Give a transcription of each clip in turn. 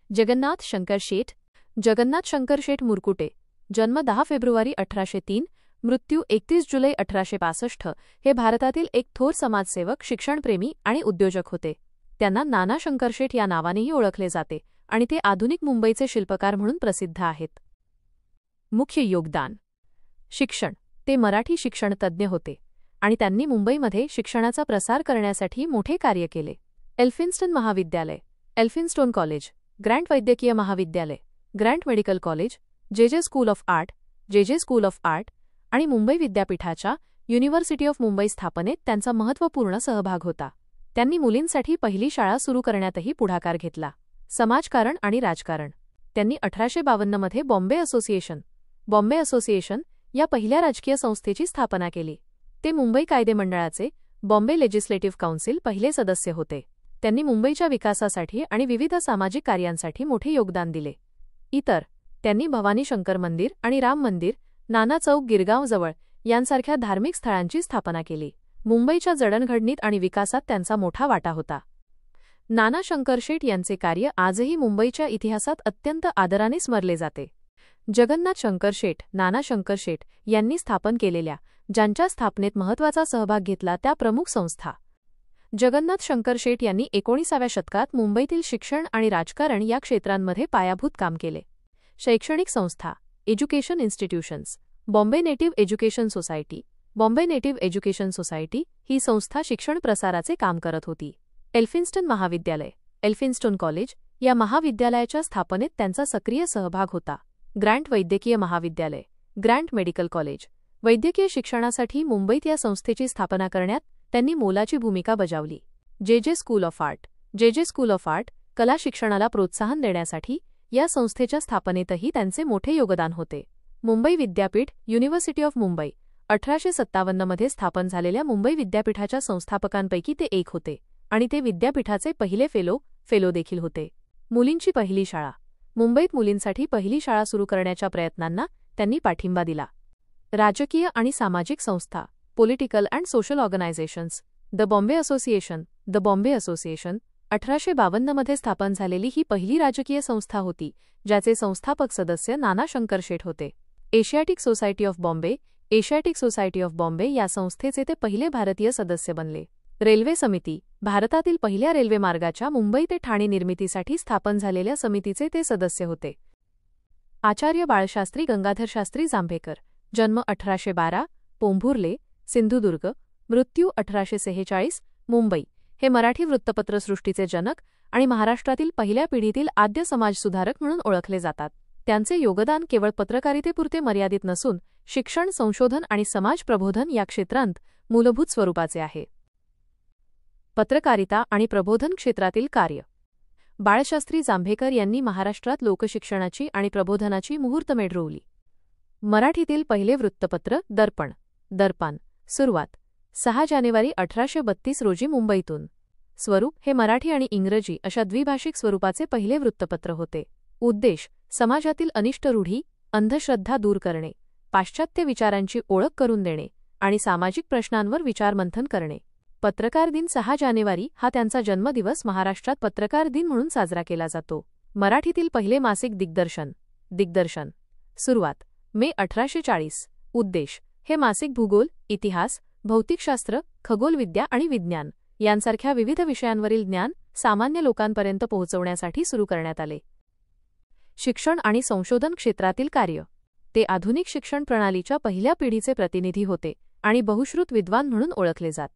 जगन्नाथ शंकर शेठ. जगन्नाथ शंकर शेठ मुरकुटे, जन्म 10 फेब्रुवारी 1803, मृत्यू 31 जुलै 1865, हे भारतातील एक थोर समाजसेवक, शिक्षणप्रेमी आणि उद्योजक होते. त्यांना नाना शंकर शेठ या नावानेही ओळखले जाते आणि ते आधुनिक मुंबईचे शिल्पकार म्हणून प्रसिद्ध आहेत. मुख्य योगदान. शिक्षण. ते मराठी शिक्षणतज्ज्ञ होते आणि त्यांनी मुंबईमध्ये शिक्षणाचा प्रसार करण्यासाठी मोठे कार्य केले. एल्फिन्स्टन महाविद्यालय, एल्फिन्स्टोन कॉलेज, ग्रँट वैद्यकीय महाविद्यालय, ग्रँट मेडिकल कॉलेज, जे स्कूल ऑफ आर्ट, जे स्कूल ऑफ आर्ट आणि मुंबई विद्यापीठाच्या युनिव्हर्सिटी ऑफ मुंबई स्थापनेत त्यांचा महत्त्वपूर्ण सहभाग होता. त्यांनी मुलींसाठी पहिली शाळा सुरू करण्यातही पुढाकार घेतला. समाजकारण आणि राजकारण. त्यांनी 1852 मध्ये बॉम्बे असोसिएशन या पहिल्या राजकीय संस्थेची स्थापना केली. ते मुंबई कायदेमंडळाचे, बॉम्बे लेजिस्लेटिव्ह काउन्सिल पहिले सदस्य होते. त्यांनी मुंबईच्या विकासासाठी आणि विविध सामाजिक कार्यांसाठी मोठे योगदान दिले. त्यांनी भवानी शंकर मंदिर आणि राम मंदिर, नाना चौक गिरगावजवळ यांसारख्या धार्मिक स्थळांची स्थापना केली. मुंबईच्या जडणघडणीत आणि विकासात त्यांचा मोठा वाटा होता. नाना शंकर शेठ यांचे कार्य आजही मुंबईच्या इतिहासात अत्यंत आदराने स्मरले जाते. जगन्नाथ शंकर शेठ, नाना शंकर शेठ यांनी स्थापन केलेल्या, ज्यांच्या स्थापनेत महत्त्वाचा सहभाग घेतला त्या प्रमुख संस्था. जगन्नाथ शंकर शेठ यांनी 19व्या शतकात मुंबईतील शिक्षण आणि राजकारण या क्षेत्रांमध्ये पायाभूत काम केले. शैक्षणिक संस्था. Education institutions. Bombay native education society ही संस्था शिक्षण प्रसाराचे काम करत होती. एल्फिन्स्टन महाविद्यालय, एल्फिन्स्टोन कॉलेज या महाविद्यालयाच्या स्थापनेत त्यांचा सक्रिय सहभाग होता. ग्रँट वैद्यकीय महाविद्यालय, ग्रँट मेडिकल कॉलेज, वैद्यकीय शिक्षणासाठी मुंबईत या संस्थेची स्थापना करण्यात त्यांनी मोलाची भूमिका बजावली. जे स्कूल ऑफ आर्ट, कला शिक्षणाला प्रोत्साहन देण्यासाठी या संस्थेच्या स्थापनेतही त्यांचे मोठे योगदान होते. मुंबई विद्यापीठ, युनिव्हर्सिटी ऑफ मुंबई, 1857 मध्ये स्थापन झालेल्या मुंबई विद्यापीठाच्या संस्थापकांपैकी ते एक होते आणि ते विद्यापीठाचे पहिले फेलो देखील होते. मुलींची पहिली शाळा. मुंबईत मुलींसाठी पहिली शाळा सुरू करण्याच्या प्रयत्नांना त्यांनी पाठिंबा दिला. राजकीय आणि सामाजिक संस्था. Political and social organisations. The Bombay association 1852 मध्ये स्थापन झालेली ही पहिली राजकीय संस्था होती, ज्याचे संस्थापक सदस्य नाना शंकर शेठ होते. एशियाटिक सोसायटी ऑफ बॉम्बे या संस्थेचे ते पहिले भारतीय सदस्य बनले. रेल्वे समिती. भारतातील पहिल्या रेल्वे मार्गाच्या मुंबई ते ठाणे निर्मितीसाठी स्थापन झालेल्या समितीचे ते सदस्य होते. आचार्य बाळशास्त्री गंगाधर शास्त्री जांभेकर, जन्म 1812, पोंभुर्ले, सिंधुदुर्ग, मृत्यू 1846, मुंबई, हे मराठी वृत्तपत्रसृष्टीचे जनक आणि महाराष्ट्रातील पहिल्या पिढीतील आद्य समाजसुधारक म्हणून ओळखले जातात. त्यांचे योगदान केवळ पत्रकारितेपुरते मर्यादित नसून शिक्षण, संशोधन आणि समाज प्रबोधन या क्षेत्रांत मूलभूत स्वरूपाचे आहे. पत्रकारिता आणि प्रबोधन क्षेत्रातील कार्य. बाळशास्त्री जांभेकर यांनी महाराष्ट्रात लोकशिक्षणाची आणि प्रबोधनाची मुहूर्तमेढ रोवली. मराठीतील पहिले वृत्तपत्र दर्पण. सुरुवात 6 जानेवारी 1832 रोजी मुंबईतून. स्वरूप हे मराठी आणि इंग्रजी अशा द्विभाषिक स्वरूपाचे पहिले वृत्तपत्र होते. उद्देश समाजातील अनिष्ट रूढी, अंधश्रद्धा दूर करणे, पाश्चात्य विचारांची ओळख करून देणे आणि सामाजिक प्रश्नांवर विचारमंथन करणे. पत्रकार दिन 6 जानेवारी हा त्यांचा जन्मदिवस महाराष्ट्रात पत्रकार दिन म्हणून साजरा केला जातो. मराठीतील पहिले मासिक दिग्दर्शन. सुरुवात मे 1840. उद्देश हे मासिक भूगोल, इतिहास, भौतिकशास्त्र, खगोलविद्या आणि विज्ञान यांसारख्या विविध विषयांवरील ज्ञान सामान्य लोकांपर्यंत पोहोचवण्यासाठी सुरू करण्यात आले. शिक्षण आणि संशोधन क्षेत्रातील कार्य. ते आधुनिक शिक्षण प्रणालीच्या पहिल्या पिढीचे प्रतिनिधी होते आणि बहुश्रुत विद्वान म्हणून ओळखले जात.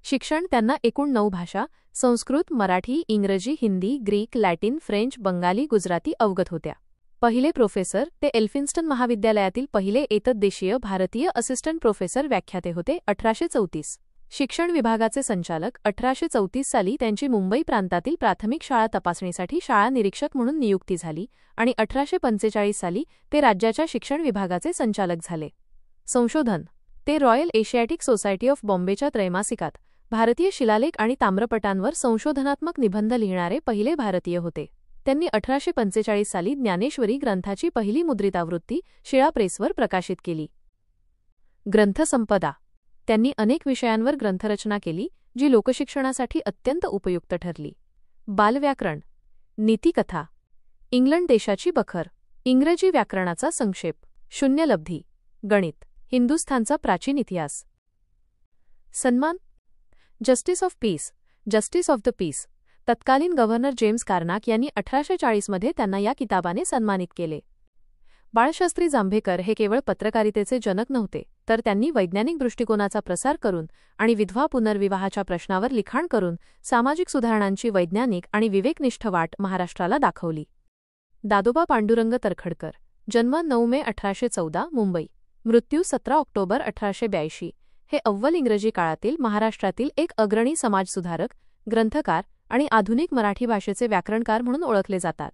शिक्षण त्यांना एकूण 9 भाषा संस्कृत, मराठी, इंग्रजी, Hindi, Greek, Latin, French, Bengali, Gujarati अवगत होत्या. पहिले प्रोफेसर. ते एल्फिन्स्टन महाविद्यालयातील पहिले एतद्देशीय भारतीय असिस्टंट प्रोफेसर व्याख्याते होते. 1834. शिक्षण विभागाचे संचालक. 1834 साली त्यांची मुंबई प्रांतातील प्राथमिक शाळा तपासणीसाठी शाळा निरीक्षक म्हणून नियुक्ती झाली आणि 1845 साली ते राज्याच्या शिक्षण विभागाचे संचालक झाले. संशोधन. ते रॉयल एशियाटिक सोसायटी ऑफ बॉम्बेच्या त्रैमासिकात भारतीय शिलालेख आणि ताम्रपटांवर संशोधनात्मक निबंध लिहिणारे पहिले भारतीय होते. त्यांनी 1845 साली ज्ञानेश्वरी ग्रंथाची पहिली मुद्रितावृत्ती शिळा प्रेसवर प्रकाशित केली. ग्रंथसंपदा. त्यांनी अनेक विषयांवर ग्रंथरचना केली, जी लोकशिक्षणासाठी अत्यंत उपयुक्त ठरली. बालव्याकरण, नीतिकथा, इंग्लंड देशाची बखर, इंग्रजी व्याकरणाचा संक्षेप, शून्यलब्धी, गणित, हिंदुस्थानचा प्राचीन इतिहास. सन्मान, justice of peace, justice of the peace. तत्कालीन गव्हर्नर जेम्स कार्नाक यांनी 1840 मध्ये त्यांना या किताबाने सन्मानित केले. बाळशास्त्री जांभेकर हे केवळ पत्रकारितेचे जनक नव्हते, तर त्यांनी वैज्ञानिक दृष्टिकोनाचा प्रसार करून आणि विधवा पुनर्विवाहाच्या प्रश्नावर लिखाण करून सामाजिक सुधारणांची वैज्ञानिक आणि विवेकनिष्ठ वाट महाराष्ट्राला दाखवली. दादोबा पांडुरंग तरखडकर, जन्म 9 मे 1814, मुंबई, मृत्यू 17 ऑक्टोबर 1882, हे अव्वल इंग्रजी काळातील महाराष्ट्रातील एक अग्रणी समाजसुधारक, ग्रंथकार आणि आधुनिक मराठी भाषेचे व्याकरणकार म्हणून ओळखले जातात.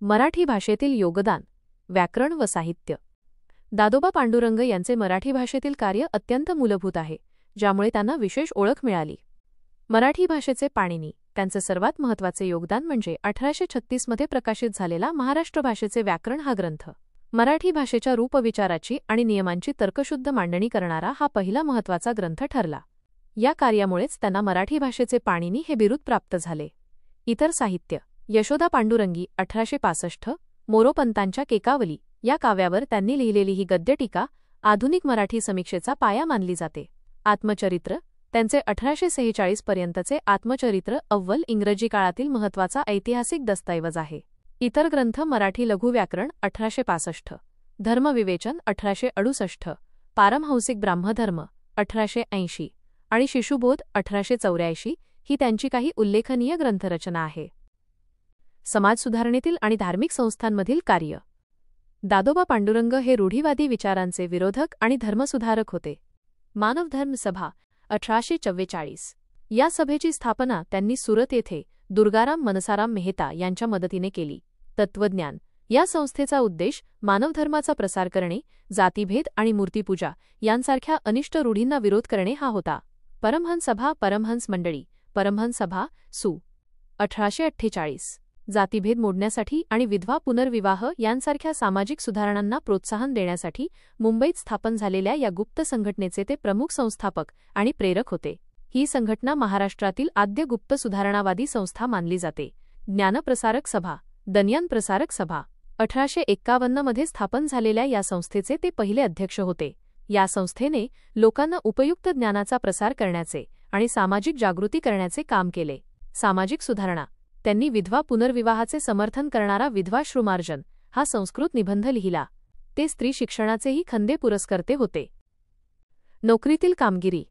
मराठी भाषेतील योगदान, व्याकरण व साहित्य. दादोबा पांडुरंग यांचे मराठी भाषेतील कार्य अत्यंत मूलभूत आहे, ज्यामुळे त्यांना विशेष ओळख मिळाली. मराठी भाषेचे पाणिनी, त्यांचे सर्वात महत्त्वाचे योगदान म्हणजे 1836 मध्ये प्रकाशित झालेला महाराष्ट्र भाषेचे व्याकरण हा ग्रंथ. मराठी भाषेच्या रूपविचाराची आणि नियमांची तर्कशुद्ध मांडणी करणारा हा पहिला महत्त्वाचा ग्रंथ ठरला. या कार्यामुळेच त्यांना मराठी भाषेचे पाणिनी हे बिरुद प्राप्त झाले. इतर साहित्य, यशोदा पांडुरंगी 1865, मोरोपंतांच्या केकावली या काव्यावर त्यांनी लिहिलेली ही गद्यटीका आधुनिक मराठी समीक्षेचा पाया मानली जाते. आत्मचरित्र, त्यांचे 1846 पर्यंतचे आत्मचरित्र अव्वल इंग्रजी काळातील महत्त्वाचा ऐतिहासिक दस्तऐवज आहे. इतर ग्रंथ मराठी लघुव्याकरण 1865, धर्मविवेचन 1868, पारमहंसिक ब्राह्मधर्म 1880 आणि शिशुबोध 1884 ही त्यांची काही उल्लेखनीय ग्रंथरचना आहे. समाजसुधारणेतील आणि धार्मिक संस्थांमधील कार्य. दादोबा पांडुरंग हे रूढीवादी विचारांचे विरोधक आणि धर्मसुधारक होते. मानव धर्म सभा 1844 या सभेची स्थापना त्यांनी सुरत येथे दुर्गाराम मनसाराम मेहता यांच्या मदतीने केली. तत्वज्ञान, या संस्थेचा उद्देश मानवधर्माचा प्रसार करणे, जातीभेद आणि मूर्तीपूजा यांसारख्या अनिष्ट रूढींना विरोध करणे हा होता. परमहंस सभा, परमहंस मंडळी, परमहंस सभा, सु. 1848 जातीभेद मोडण्यासाठी आणि विधवा पुनर्विवाह यांसारख्या सामाजिक सुधारणांना प्रोत्साहन देण्यासाठी मुंबईत स्थापन झालेल्या या गुप्त संघटनेचे ते प्रमुख संस्थापक आणि प्रेरक होते. ही संघटना महाराष्ट्रातील आद्य गुप्त सुधारणावादी संस्था मानली जाते. ज्ञानप्रसारक सभा, दनियन प्रसारक सभा 1851 मध्ये स्थापन झालेल्या या संस्थेचे ते पहिले अध्यक्ष होते. या संस्थेने लोकांना उपयुक्त ज्ञानाचा प्रसार करण्याचे आणि सामाजिक जागृती करण्याचे काम केले. सामाजिक सुधारणा, त्यांनी विधवा पुनर्विवाहाचे समर्थन करणारा विधवा श्रुमार्जन हा संस्कृत निबंध लिहिला. ते स्त्री शिक्षणाचेही खंदे पुरस्कर्ते होते. नोकरीतील कामगिरी,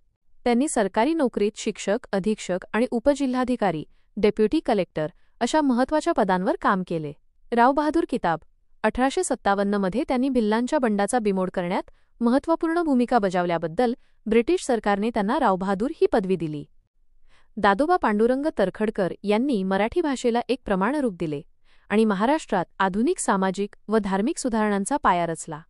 त्यांनी सरकारी नोकरीत शिक्षक, अधीक्षक आणि उपजिल्हाधिकारी, डेप्युटी कलेक्टर अशा महत्त्वाच्या पदांवर काम केले. रावबहादूर किताब 1857 मध्ये त्यांनी भिल्लांच्या बंडाचा बिमोड करण्यात महत्त्वपूर्ण भूमिका बजावल्याबद्दल ब्रिटिश सरकारने त्यांना रावबहादूर ही पदवी दिली. दादोबा पांडुरंग तरखडकर यांनी मराठी भाषेला एक प्रमाणरूप दिले आणि महाराष्ट्रात आधुनिक सामाजिक व धार्मिक सुधारणांचा पाया रचला.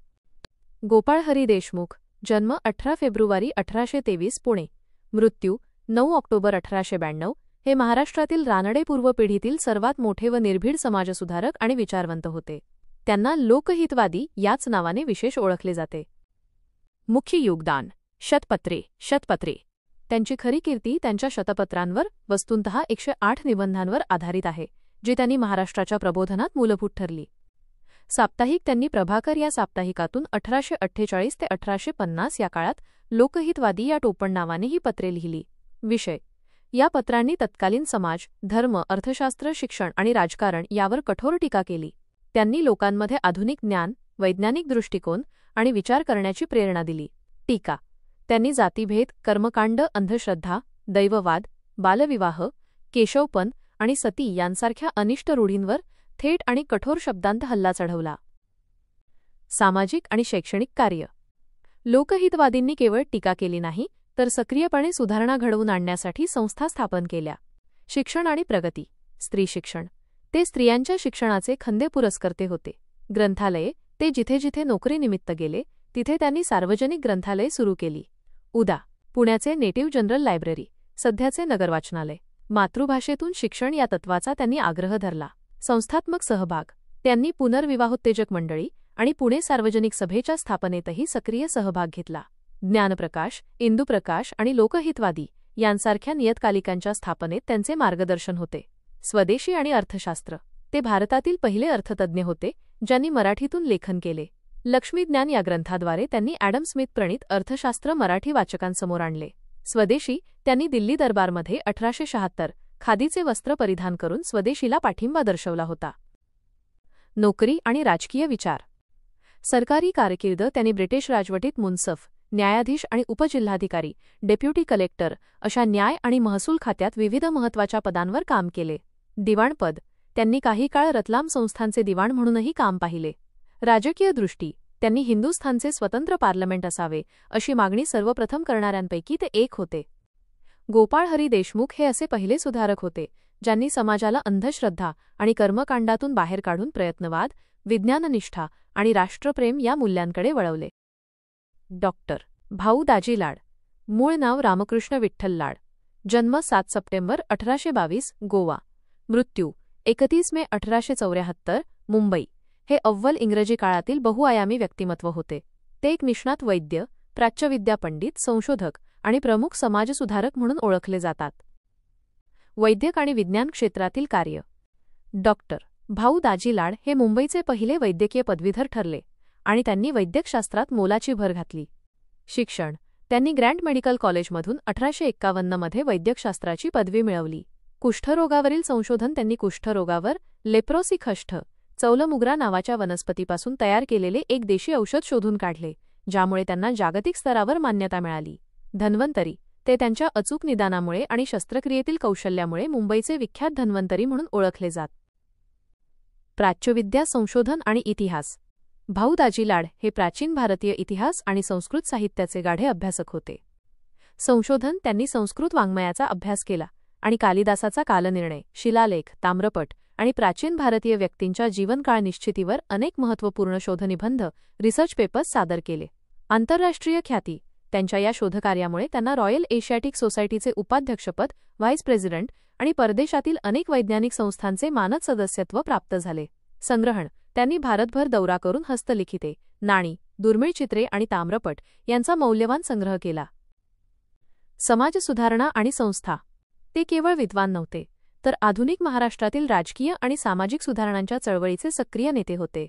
गोपाळ हरी देशमुख, जन्म 18 फेब्रुवारी 1823, पुणे, मृत्यू 9 ऑक्टोबर 1892, हे महाराष्ट्रातील रानडे पूर्व पिढीतील सर्वात मोठे व निर्भीड समाजसुधारक आणि विचारवंत होते. त्यांना लोकहितवादी याच नावाने विशेष ओळखले जाते. मुख्य योगदान, शतपत्रे. त्यांची खरी कीर्ती त्यांच्या शतपत्रांवर, वस्तुतः 108 निबंधांवर आधारित आहे, जी त्यांनी महाराष्ट्राच्या प्रबोधनात मूलभूत ठरली. साप्ताहिक, त्यांनी प्रभाकर या साप्ताहिकातून 1848 ते 1850 या काळात लोकहितवादी या टोपण नावाने ही पत्रे लिहिली. विषय, या पत्रांनी तत्कालीन समाज, धर्म, अर्थशास्त्र, शिक्षण आणि राजकारण यावर कठोर टीका केली. त्यांनी लोकांमध्ये आधुनिक ज्ञान, वैज्ञानिक दृष्टिकोन आणि विचार करण्याची प्रेरणा दिली. टीका, त्यांनी जातीभेद, कर्मकांड, अंधश्रद्धा, दैववाद, बालविवाह, केशवपंथ आणि सती यांसारख्या अनिष्ट रूढींवर थेट आणि कठोर शब्दांत हल्ला चढवला. सामाजिक आणि शैक्षणिक कार्य. लोकहितवादींनी केवळ टीका केली नाही, तर सक्रियपणे सुधारणा घडवून आणण्यासाठी संस्था स्थापन केल्या. शिक्षण आणि प्रगती. स्त्री शिक्षण, ते स्त्रियांच्या शिक्षणाचे खंदे पुरस्कर्ते होते. ग्रंथालये, ते जिथे जिथे नोकरीनिमित्त गेले तिथे त्यांनी सार्वजनिक ग्रंथालये सुरू केली. उदा. पुण्याचे नेटिव्ह जनरल लायब्ररी, सध्याचे नगर वाचनालय. मातृभाषेतून शिक्षण या तत्वाचा त्यांनी आग्रह धरला. संस्थात्मक सहभाग, त्यांनी पुनर्विवाहोत्तेजक मंडळी आणि पुणे सार्वजनिक सभेच्या स्थापनेतही सक्रिय सहभाग घेतला. ज्ञानप्रकाश, इंदुप्रकाश आणि लोकहितवादी यांसारख्या नियतकालिकांच्या स्थापनेत त्यांचे मार्गदर्शन होते. स्वदेशी आणि अर्थशास्त्र, ते भारतातील पहिले अर्थतज्ज्ञ होते ज्यांनी मराठीतून लेखन केले. लक्ष्मीज्ञान या ग्रंथाद्वारे त्यांनी ॲडम स्मिथ प्रणीत अर्थशास्त्र मराठी वाचकांसमोर आणले. स्वदेशी त्यांनी दिल्ली दरबारमध्ये 1876 खादीचे वस्त्र परिधान करून स्वदेशीला पाठिंबा दर्शवला होता. नोकरी आणि राजकीय विचार. सरकारी कारकीर्द त्यांनी ब्रिटिश राजवटीत मुन्सफ, न्यायाधीश आणि उपजिल्हाधिकारी, डेप्युटी कलेक्टर अशा न्याय आणि महसूल खात्यात विविध महत्त्वाच्या पदांवर काम केले. दिवाणपद त्यांनी काही काळ रतलाम संस्थानचे दिवाण म्हणूनही काम पाहिले. राजकीय दृष्टी त्यांनी हिंदुस्थानचे स्वतंत्र पार्लमेंट असावे अशी मागणी सर्वप्रथम करणाऱ्यांपैकी ते एक होते. गोपाळ हरी देशमुख हे असे पहिले सुधारक होते ज्यांनी समाजाला अंधश्रद्धा आणि कर्मकांडातून बाहेर काढून प्रयत्नवाद, विज्ञाननिष्ठा आणि राष्ट्रप्रेम या मूल्यांकडे वळवले. डॉक्टर भाऊ दाजी लाड. मूळ नाव रामकृष्ण विठ्ठल लाड. जन्म 7 सप्टेंबर 1822, गोवा. मृत्यू 31 मे 1874, मुंबई. हे अव्वल इंग्रजी काळातील बहुआयामी व्यक्तिमत्व होते. ते एक निष्णात वैद्य, प्राच्यविद्या पंडित, संशोधक आणि प्रमुख समाजसुधारक म्हणून ओळखले जातात. वैद्यक आणि विज्ञान क्षेत्रातील कार्य. डॉक्टर भाऊ दाजी लाड हे मुंबईचे पहिले वैद्यकीय पदवीधर ठरले आणि त्यांनी वैद्यकशास्त्रात मोलाची भर घातली. शिक्षण त्यांनी ग्रँट मेडिकल कॉलेजमधून 1851 मध्ये वैद्यकशास्त्राची पदवी मिळवली. कुष्ठरोगावरील संशोधन त्यांनी कुष्ठरोगावर लेप्रोसी खष्ठ चौलमुग्रा नावाच्या वनस्पतीपासून तयार केलेले एक देशी औषध शोधून काढले, ज्यामुळे त्यांना जागतिक स्तरावर मान्यता मिळाली. धन्वंतरी ते त्यांच्या अचूक निदानामुळे आणि शस्त्रक्रियेतील कौशल्यामुळे मुंबईचे विख्यात धन्वंतरी म्हणून ओळखले जात. प्राच्यविद्या, संशोधन आणि इतिहास. भाऊ दाजी लाड हे प्राचीन भारतीय इतिहास आणि संस्कृत साहित्याचे गाढे अभ्यासक होते. संशोधन त्यांनी संस्कृत वाङ्मयाचा अभ्यास केला आणि कालिदासाचा कालनिर्णय, शिलालेख, ताम्रपट आणि प्राचीन भारतीय व्यक्तींच्या जीवनकाळ निश्चितीवर अनेक महत्त्वपूर्ण शोधनिबंध, रिसर्च पेपर्स सादर केले. आंतरराष्ट्रीय ख्याती त्यांच्या या शोधकार्यामुळे त्यांना रॉयल एशियाटिक सोसायटीचे उपाध्यक्षपद, व्हाईस प्रेसिडेंट आणि परदेशातील अनेक वैज्ञानिक संस्थांचे मानद सदस्यत्व प्राप्त झाले. संग्रहण त्यांनी भारतभर दौरा करून हस्तलिखिते, नाणी, दुर्मिळ चित्रे आणि ताम्रपट यांचा मौल्यवान संग्रह केला. समाजसुधारणा आणि संस्था. ते केवळ विद्वान नव्हते, तर आधुनिक महाराष्ट्रातील राजकीय आणि सामाजिक सुधारणांच्या चळवळीचे सक्रिय नेते होते.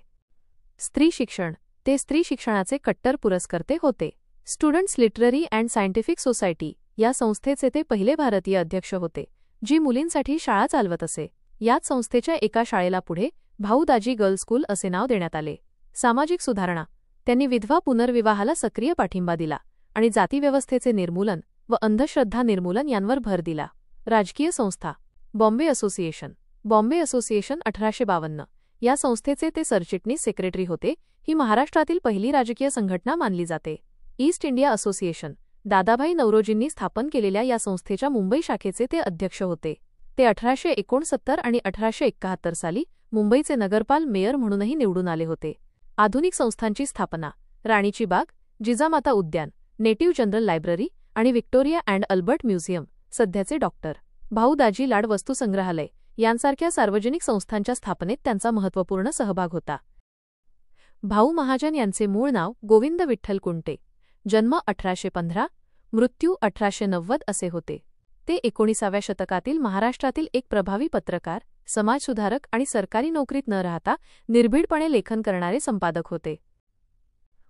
स्त्री शिक्षण ते स्त्री शिक्षणाचे कट्टर पुरस्कर्ते होते. Students literary and scientific society या संस्थेचे ते पहिले भारतीय अध्यक्ष होते, जी मुलींसाठी शाळा चालवत असे. याच संस्थेच्या एका शाळेला पुढे भाऊ दाजी गर्ल्स स्कूल असे नाव देण्यात आले. सामाजिक सुधारणा त्यांनी विधवा पुनर्विवाहाला सक्रिय पाठिंबा दिला आणि जातीव्यवस्थेचे निर्मूलन व अंधश्रद्धा निर्मूलन यांवर भर दिला. राजकीय संस्था. बॉम्बे असोसिएशन. बॉम्बे असोसिएशन 1852 या संस्थेचे ते सरचिटणीस सेक्रेटरी होते. ही महाराष्ट्रातील पहिली राजकीय संघटना मानली जाते. ईस्ट इंडिया असोसिएशन दादाभाई नौरोजींनी स्थापन केलेल्या या संस्थेच्या मुंबई शाखेचे ते अध्यक्ष होते. ते 1869 आणि 1871 साली मुंबईचे नगरपाल मेयर म्हणूनही निवडून आले होते. आधुनिक संस्थांची स्थापना. राणीची बाग, जिजामाता उद्यान, नेटिव्ह जनरल लायब्ररी आणि व्हिक्टोरिया अँड अल्बर्ट म्युझियम, सध्याचे डॉक्टर भाऊ दाजी लाड वस्तुसंग्रहालय यांसारख्या सार्वजनिक संस्थांच्या स्थापनेत त्यांचा महत्त्वपूर्ण सहभाग होता. भाऊ महाजन यांचे मूळ नाव गोविंद विठ्ठल कुंटे. जन्म 1815, मृत्यू 1890 असे होते. ते 19व्या शतकातील महाराष्ट्रातील एक प्रभावी पत्रकार, समाजसुधारक आणि सरकारी नोकरीत न राहता निर्भीडपणे लेखन करणारे संपादक होते.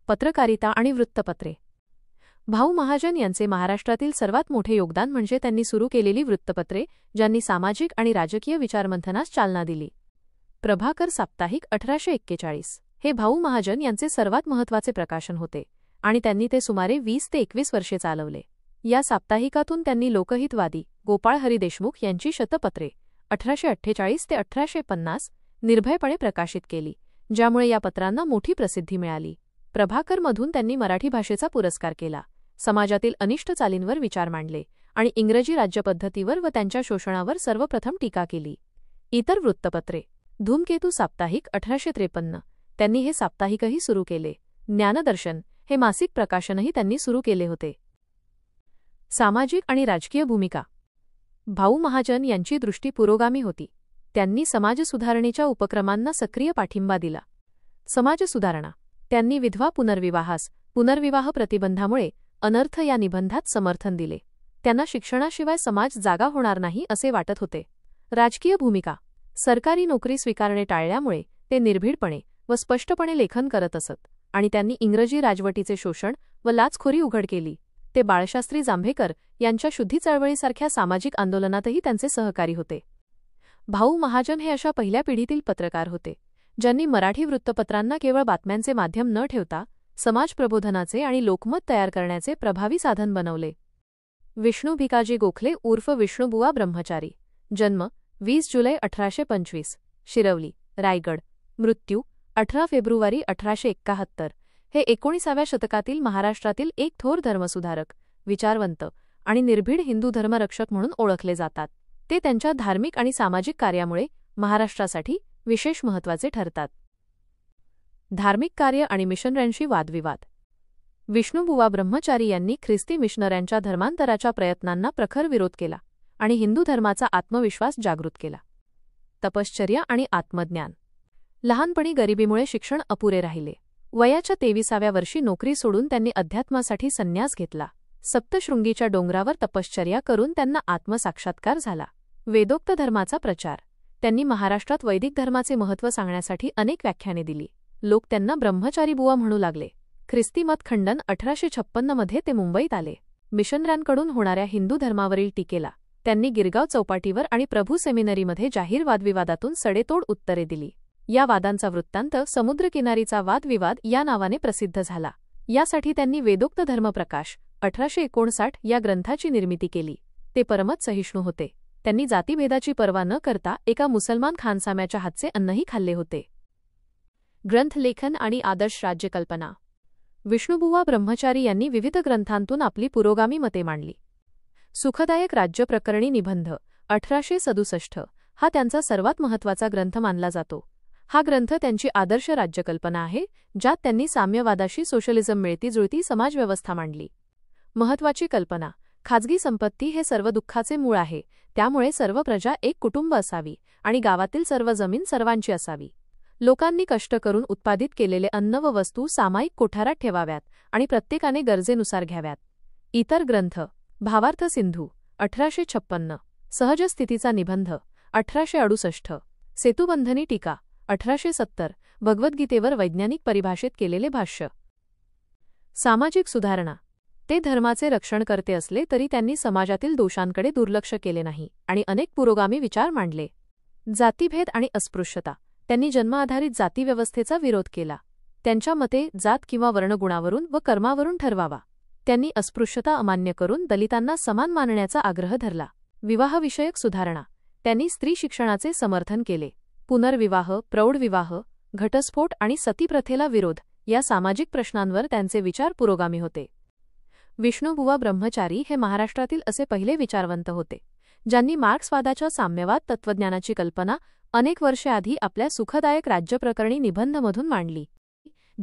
पत्रकारिता आणि वृत्तपत्रे. भाऊ महाजन यांचे महाराष्ट्रातील सर्वात मोठे योगदान म्हणजे त्यांनी सुरू केलेली वृत्तपत्रे, ज्यांनी सामाजिक आणि राजकीय विचारमंथनास चालना दिली. प्रभाकर साप्ताहिक 1841 हे भाऊ महाजन यांचे सर्वात महत्त्वाचे प्रकाशन होते आणि त्यांनी ते सुमारे 20 ते 21 वर्षे चालवले. या साप्ताहिकातून त्यांनी लोकहितवादी गोपाळ हरी देशमुख यांची शतपत्रे 1848 ते 1850 निर्भयपणे प्रकाशित केली, ज्यामुळे या पत्रांना मोठी प्रसिद्धी मिळाली. प्रभाकरमधून त्यांनी मराठी भाषेचा पुरस्कार केला, समाजातील अनिष्ट चालींवर विचार मांडले आणि इंग्रजी राज्यपद्धतीवर व त्यांच्या शोषणावर सर्वप्रथम टीका केली. इतर वृत्तपत्रे. धूमकेतू साप्ताहिक 1853 त्यांनी हे साप्ताहिकही सुरू केले. ज्ञानदर्शन हे मासिक प्रकाशनही त्यांनी सुरू केले होते. सामाजिक आणि राजकीय भूमिका. भाऊ महाजन यांची दृष्टी पुरोगामी होती. त्यांनी समाजसुधारणेच्या उपक्रमांना सक्रिय पाठिंबा दिला. समाजसुधारणा त्यांनी विधवा पुनर्विवाहास पुनर्विवाह प्रतिबंधामुळे अनर्थ या निबंधात समर्थन दिले. त्यांना शिक्षणाशिवाय समाज जागा होणार नाही असे वाटत होते. राजकीय भूमिका. सरकारी नोकरी स्वीकारणे टाळल्यामुळे ते निर्भीडपणे व स्पष्टपणे लेखन करत असत आणि त्यांनी इंग्रजी राजवटीचे शोषण व लाचखोरी उघड केली. ते बाळशास्त्री जांभेकर यांच्या शुद्धी चळवळीसारख्या सामाजिक आंदोलनातही त्यांचे सहकारी होते. भाऊ महाजन हे अशा पहिल्या पिढीतील पत्रकार होते ज्यांनी मराठी वृत्तपत्रांना केवळ बातम्यांचे माध्यम न ठेवता समाज प्रबोधनाचे आणि लोकमत तयार करण्याचे प्रभावी साधन बनवले. विष्णू भिकाजी गोखले उर्फ विष्णुबुवा ब्रह्मचारी, जन्म 20 जुलै 1825, शिरवली, रायगड, मृत्यू 18 फेब्रुवारी 1871, हे 19व्या शतकातील महाराष्ट्रातील एक थोर धर्मसुधारक, विचारवंत आणि निर्भीड हिंदू धर्मरक्षक म्हणून ओळखले जातात. ते त्यांच्या धार्मिक आणि सामाजिक कार्यामुळे महाराष्ट्रासाठी विशेष महत्त्वाचे ठरतात. धार्मिक कार्य आणि मिशनऱ्यांशी वादविवाद. विष्णुबुवा ब्रह्मचारी यांनी ख्रिस्ती मिशनऱ्यांच्या धर्मांतराच्या प्रयत्नांना प्रखर विरोध केला आणि हिंदू धर्माचा आत्मविश्वास जागृत केला. तपश्चर्या आणि आत्मज्ञान. लहानपणी गरिबीमुळे शिक्षण अपुरे राहिले. वयाच्या 23व्या वर्षी नोकरी सोडून त्यांनी अध्यात्मासाठी संन्यास घेतला. सप्तशृंगीच्या डोंगरावर तपश्चर्या करून त्यांना आत्मसाक्षात्कार झाला. वेदोक्त धर्माचा प्रचार. त्यांनी महाराष्ट्रात वैदिक धर्माचे महत्त्व सांगण्यासाठी अनेक व्याख्याने दिली. लोक त्यांना ब्रह्मचारी बुवा म्हणू लागले. ख्रिस्ती मत खंडन 1856 मध्ये ते मुंबईत आले. मिशनऱ्यांकडून होणाऱ्या हिंदू धर्मावरील टीकेला त्यांनी गिरगाव चौपाटीवर आणि प्रभू सेमिनरीमध्ये जाहीर वादविवादातून सडेतोड उत्तरे दिली. या वादांचा वृत्तांत समुद्रकिनारीचा वादविवाद या नावाने प्रसिद्ध झाला. यासाठी त्यांनी वेदोक्त धर्मप्रकाश 1859 या ग्रंथाची निर्मिती केली. ते परमत सहिष्णू होते. त्यांनी जातीभेदाची पर्वा न करता एका मुसलमान खानसाम्याच्या हातचे अन्नही खाल्ले होते. ग्रंथलेखन आणि आदर्श राज्यकल्पना. विष्णुबुवा ब्रह्मचारी यांनी विविध ग्रंथांतून आपली पुरोगामी मते मांडली. सुखदायक राज्य प्रकरणी निबंध 1867 हा त्यांचा सर्वात महत्त्वाचा ग्रंथ मानला जातो. हा ग्रंथ त्यांची आदर्श राज्यकल्पना आहे, ज्यात त्यांनी साम्यवादाशी सोशलिझम मिळतीजुळती समाजव्यवस्था मांडली. महत्त्वाची कल्पना. खाजगी संपत्ती हे सर्व दुःखाचे मूळ आहे. त्यामुळे सर्व प्रजा एक कुटुंब असावी आणि गावातील सर्व जमीन सर्वांची असावी. लोकांनी कष्ट करून उत्पादित केलेले अन्न व वस्तू सामायिक कोठारात ठेवाव्यात आणि प्रत्येकाने गरजेनुसार घ्याव्यात. इतर ग्रंथ. भावार्थ सिंधू 1856, सहजस्थितीचा निबंध 1868, सेतुबंधनी टीका 1870, भगवद्गीतेवर वैज्ञानिक परिभाषेत केलेले भाष्य. सामाजिक सुधारणा. ते धर्माचे रक्षण करते असले तरी त्यांनी समाजातील दोषांकडे दुर्लक्ष केले नाही आणि अनेक पुरोगामी विचार मांडले. जातीभेद आणि अस्पृश्यता. त्यांनी जन्माधारित जातीव्यवस्थेचा विरोध केला. त्यांच्या मते जात किंवा वर्णगुणावरून व कर्मावरून ठरवावा. त्यांनी अस्पृश्यता अमान्य करून दलितांना समान मानण्याचा आग्रह धरला. विवाहविषयक सुधारणा. त्यांनी स्त्री शिक्षणाचे समर्थन केले. पुनर्विवाह, प्रौढविवाह, घटस्फोट आणि सतीप्रथेला विरोध या सामाजिक प्रश्नांवर त्यांचे विचार पुरोगामी होते. विष्णुबुवा ब्रह्मचारी हे महाराष्ट्रातील असे पहिले विचारवंत होते ज्यांनी मार्क्सवादाच्या साम्यवाद तत्त्वज्ञानाची कल्पना अनेक वर्षे आधी आपल्या सुखदायक राज्यप्रकरणी निबंधमधून मांडली.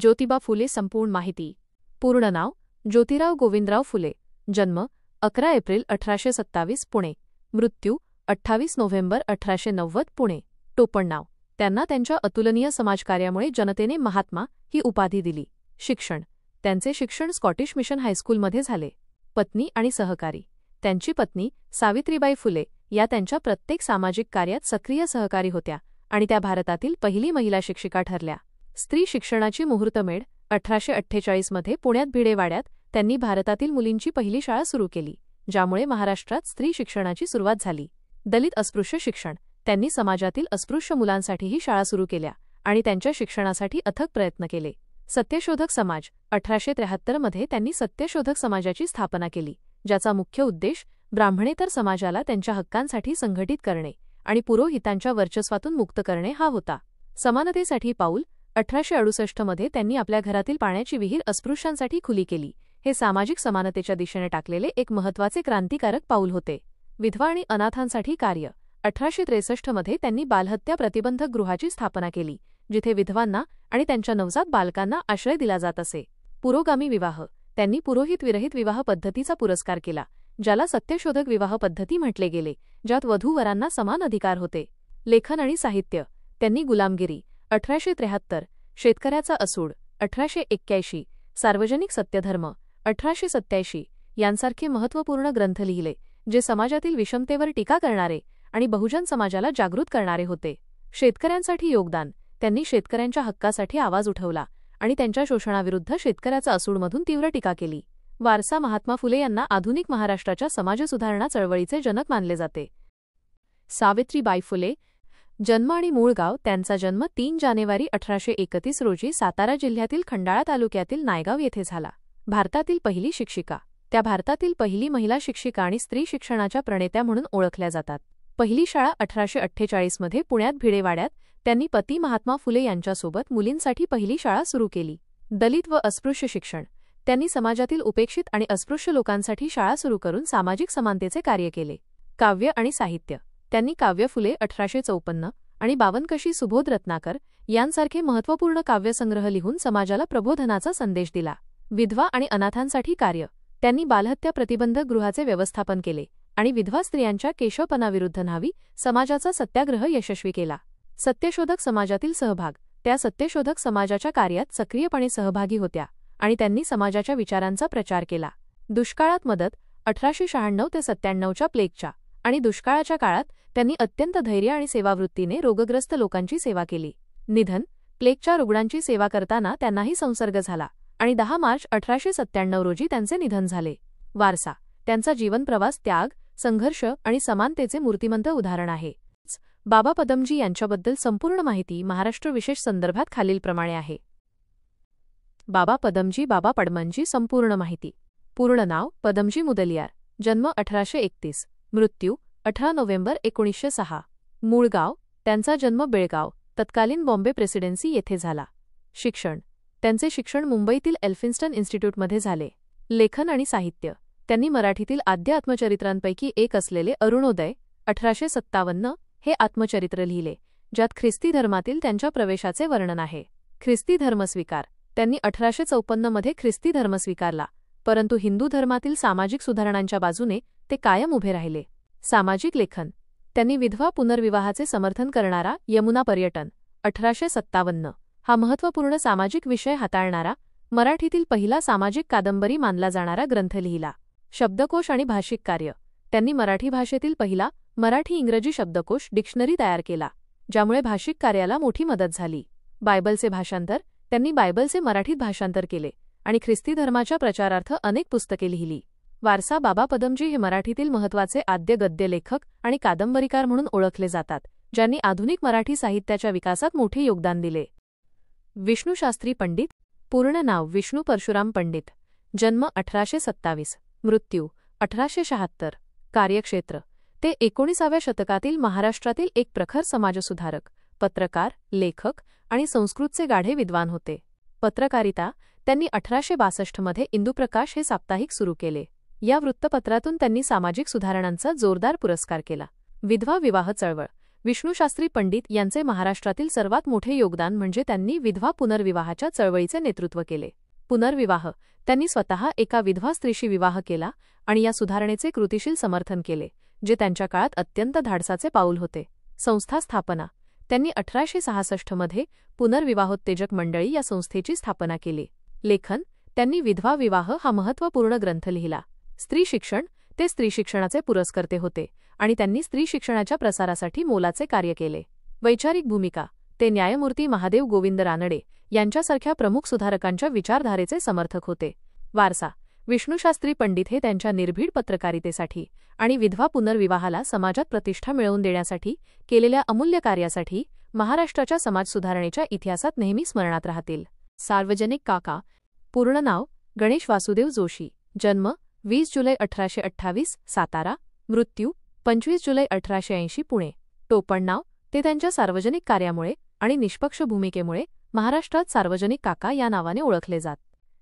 ज्योतिबा फुले. संपूर्ण माहिती. पूर्ण नाव ज्योतिराव गोविंदराव फुले, जन्म 11 एप्रिल 1827, पुणे, मृत्यू 28 नोव्हेंबर 1890, पुणे. टोपणनाव. त्यांना त्यांच्या अतुलनीय समाजकार्यामुळे जनतेने महात्मा ही उपाधी दिली. शिक्षण. त्यांचे शिक्षण स्कॉटिश मिशन हायस्कूलमध्ये झाले. पत्नी आणि सहकारी. त्यांची पत्नी सावित्रीबाई फुले या त्यांच्या प्रत्येक सामाजिक कार्यात सक्रिय सहकारी होत्या आणि त्या भारतातील पहिली महिला शिक्षिका ठरल्या. स्त्री शिक्षणाची मुहूर्तमेढ 1848 मध्ये पुण्यात भिडेवाड्यात त्यांनी भारतातील मुलींची पहिली शाळा सुरू केली, ज्यामुळे महाराष्ट्रात स्त्री शिक्षणाची सुरुवात झाली. दलित अस्पृश्य शिक्षण. त्यांनी समाजातील अस्पृश्य मुलांसाठीही शाळा सुरू केल्या आणि त्यांच्या शिक्षणासाठी अथक प्रयत्न केले. सत्यशोधक समाज. 1873 मध्ये त्यांनी सत्यशोधक समाजाची स्थापना केली, ज्याचा मुख्य उद्देश ब्राह्मणेतर समाजाला त्यांच्या हक्कांसाठी संघटित करणे आणि पुरोहितांच्या वर्चस्वातून मुक्त करणे हा होता. समानतेसाठी पाऊल. 1868 मध्ये त्यांनी आपल्या घरातील पाण्याची विहीर अस्पृश्यांसाठी खुली केली. हे सामाजिक समानतेच्या दिशेने टाकलेले एक महत्त्वाचे क्रांतिकारक पाऊल होते. विधवा आणि अनाथांसाठी कार्य. 1863 मध्ये त्यांनी बालहत्या प्रतिबंधक गृहाची स्थापना केली, जिथे विधवांना आणि त्यांच्या नवजात बालकांना आश्रय दिला जात असे. पुरोगामी विवाह. त्यांनी पुरोहित विरहित विवाह पद्धतीचा पुरस्कार केला, ज्याला सत्यशोधक विवाह पद्धती म्हटले गेले, ज्यात वधू-वरांना समान अधिकार होते. लेखन आणि साहित्य. त्यांनी गुलामगिरी 1873, शेतकऱ्याचा असूड 1881, सार्वजनिक सत्यधर्म 1887 यांसारखे महत्त्वपूर्ण ग्रंथ लिहिले, जे समाजातील विषमतेवर टीका करणारे आणि बहुजन समाजाला जागृत करणारे होते. शेतकऱ्यांसाठी योगदान. त्यांनी शेतकऱ्यांच्या हक्कासाठी आवाज उठवला आणि त्यांच्या शोषणाविरुद्ध शेतकऱ्याचा असूडमधून तीव्र टीका केली. वारसा. महात्मा फुले यांना आधुनिक महाराष्ट्राच्या समाजसुधारणा चळवळीचे जनक मानले जाते. सावित्रीबाई फुले. जन्म आणि मूळ गाव. त्यांचा जन्म 3 जानेवारी 1831 रोजी सातारा जिल्ह्यातील खंडाळा तालुक्यातील नायगाव येथे झाला. भारतातील पहिली शिक्षिका. त्या भारतातील पहिली महिला शिक्षिका आणि स्त्री शिक्षणाच्या प्रणेत्या म्हणून ओळखल्या जातात. पहिली शाळा 1848 मध्ये पुण्यात भिडेवाड्यात त्यांनी पती महात्मा फुले यांच्यासोबत मुलींसाठी पहिली शाळा सुरू केली. दलित व अस्पृश्य शिक्षण. त्यांनी समाजातील उपेक्षित आणि अस्पृश्य लोकांसाठी शाळा सुरू करून सामाजिक समानतेचे कार्य केले. काव्य आणि साहित्य. त्यांनी काव्य फुले 1854 आणि बावनकशी सुबोध रत्नाकर यांसारखे महत्त्वपूर्ण काव्यसंग्रह लिहून समाजाला प्रबोधनाचा संदेश दिला. विधवा आणि अनाथांसाठी कार्य. त्यांनी बालहत्या प्रतिबंधक गृहाचे व्यवस्थापन केले आणि विधवा स्त्रियांच्या केशवपणाविरुद्ध न्हावी समाजाचा सत्याग्रह यशस्वी केला. सत्यशोधक समाजातील सहभाग. त्या सत्यशोधक समाजाच्या कार्यात सक्रियपणे सहभागी होत्या आणि त्यांनी समाजाच्या विचारांचा प्रचार केला. दुष्काळात मदत. 1896 ते 97च्या प्लेगच्या आणि दुष्काळाच्या काळात त्यांनी अत्यंत धैर्य आणि सेवावृत्तीने रोगग्रस्त लोकांची सेवा केली. निधन. प्लेगच्या रुग्णांची सेवा करताना त्यांनाही संसर्ग झाला आणि 10 मार्च 1897 रोजी त्यांचे निधन झाले. वारसा. त्यांचा जीवनप्रवास त्याग, संघर्ष आणि समानतेचे मूर्तिमंत उदाहरण आहे. बाबा पदमजी यांच्याबद्दल संपूर्ण माहिती महाराष्ट्र विशेष संदर्भात खालीलप्रमाणे आहे. बाबा पदमजी. बाबा पडमनजी. संपूर्ण माहिती. पूर्ण नाव पदमजी मुदलियार. जन्म 1831. मृत्यू 18 नोव्हेंबर 1906. मूळ गाव. त्यांचा जन्म बेळगाव, तत्कालीन बॉम्बे प्रेसिडेन्सी येथे झाला. शिक्षण. त्यांचे शिक्षण मुंबईतील एल्फिन्स्टन इन्स्टिट्यूटमध्ये झाले. लेखन आणि साहित्य. त्यांनी मराठीतील आद्य आत्मचरित्रांपैकी एक असलेले अरुणोदय 1857 हे आत्मचरित्र लिहिले, ज्यात ख्रिस्ती धर्मातील त्यांच्या प्रवेशाचे वर्णन आहे. ख्रिस्ती धर्मस्वीकार. त्यांनी 1854 मध्ये ख्रिस्ती धर्म स्वीकारला, परंतु हिंदू धर्मातील सामाजिक सुधारणांच्या बाजूने ते कायम उभे राहिले. सामाजिक लेखन. त्यांनी विधवा पुनर्विवाहाचे समर्थन करणारा यमुना पर्यटन 1857 हा महत्त्वपूर्ण सामाजिक विषय हाताळणारा मराठीतील पहिला सामाजिक कादंबरी मानला जाणारा ग्रंथ लिहिला. शब्दकोश आणि भाषिक कार्य. त्यांनी मराठी भाषेतील पहिला मराठी-इंग्रजी शब्दकोश डिक्शनरी तयार केला, ज्यामुळे भाषिक कार्याला मोठी मदत झाली. बायबलचे भाषांतर. त्यांनी बायबलचे मराठीत भाषांतर केले आणि ख्रिस्ती धर्माच्या प्रचारार्थ अनेक पुस्तके लिहिली. वारसा. बाबा पदमजी हे मराठीतील महत्त्वाचे आद्य गद्य लेखक आणि कादंबरीकार म्हणून ओळखले जातात, ज्यांनी आधुनिक मराठी साहित्याच्या विकासात मोठे योगदान दिले. विष्णुशास्त्री पंडित. पूर्ण नाव विष्णू परशुराम पंडित. जन्म 1827. मृत्यू 1876. कार्यक्षेत्र. ते 19व्या शतकातील महाराष्ट्रातील एक प्रखर समाजसुधारक, पत्रकार, लेखक आणि संस्कृतचे गाढे विद्वान होते. पत्रकारिता. त्यांनी 1862 मध्ये इंदुप्रकाश हे साप्ताहिक सुरू केले. या वृत्तपत्रातून त्यांनी सामाजिक सुधारणांचा जोरदार पुरस्कार केला. विधवा विवाह चळवळ. विष्णुशास्त्री पंडित यांचे महाराष्ट्रातील सर्वात मोठे योगदान म्हणजे त्यांनी विधवा पुनर्विवाहाच्या चळवळीचे नेतृत्व केले. पुनर्विवाह. त्यांनी स्वतः एका विधवा स्त्रीशी विवाह केला आणि या सुधारणेचे कृतिशील समर्थन केले, जे त्यांच्या काळात अत्यंत धाडसाचे पाऊल होते. संस्था स्थापना. त्यांनी 1866 मध्ये पुनर्विवाहोत्तेजक मंडळी या संस्थेची स्थापना केली. लेखन. त्यांनी विधवा विवाह हा महत्त्वपूर्ण ग्रंथ लिहिला. स्त्री शिक्षण. ते स्त्री शिक्षणाचे पुरस्कर्ते होते आणि त्यांनी स्त्री शिक्षणाच्या प्रसारासाठी मोलाचे कार्य केले. वैचारिक भूमिका. ते न्यायमूर्ती महादेव गोविंद रानडे यांच्यासारख्या प्रमुख सुधारकांच्या विचारधारेचे समर्थक होते. वारसा. विष्णुशास्त्री पंडित हे त्यांच्या निर्भीड पत्रकारितेसाठी आणि विधवा पुनर्विवाहाला समाजात प्रतिष्ठा मिळवून देण्यासाठी केलेल्या अमूल्य कार्यासाठी महाराष्ट्राच्या समाजसुधारणेच्या इतिहासात नेहमी स्मरणात राहतील. सार्वजनिक काका. पूर्ण नाव गणेश वासुदेव जोशी. जन्म 20 जुलै 1828 सातारा. मृत्यू 25 जुलै 1880 पुणे. टोपण नाव. ते त्यांच्या सार्वजनिक कार्यामुळे आणि निष्पक्ष भूमिकेमुळे महाराष्ट्रात सार्वजनिक काका या नावाने ओळखले जात.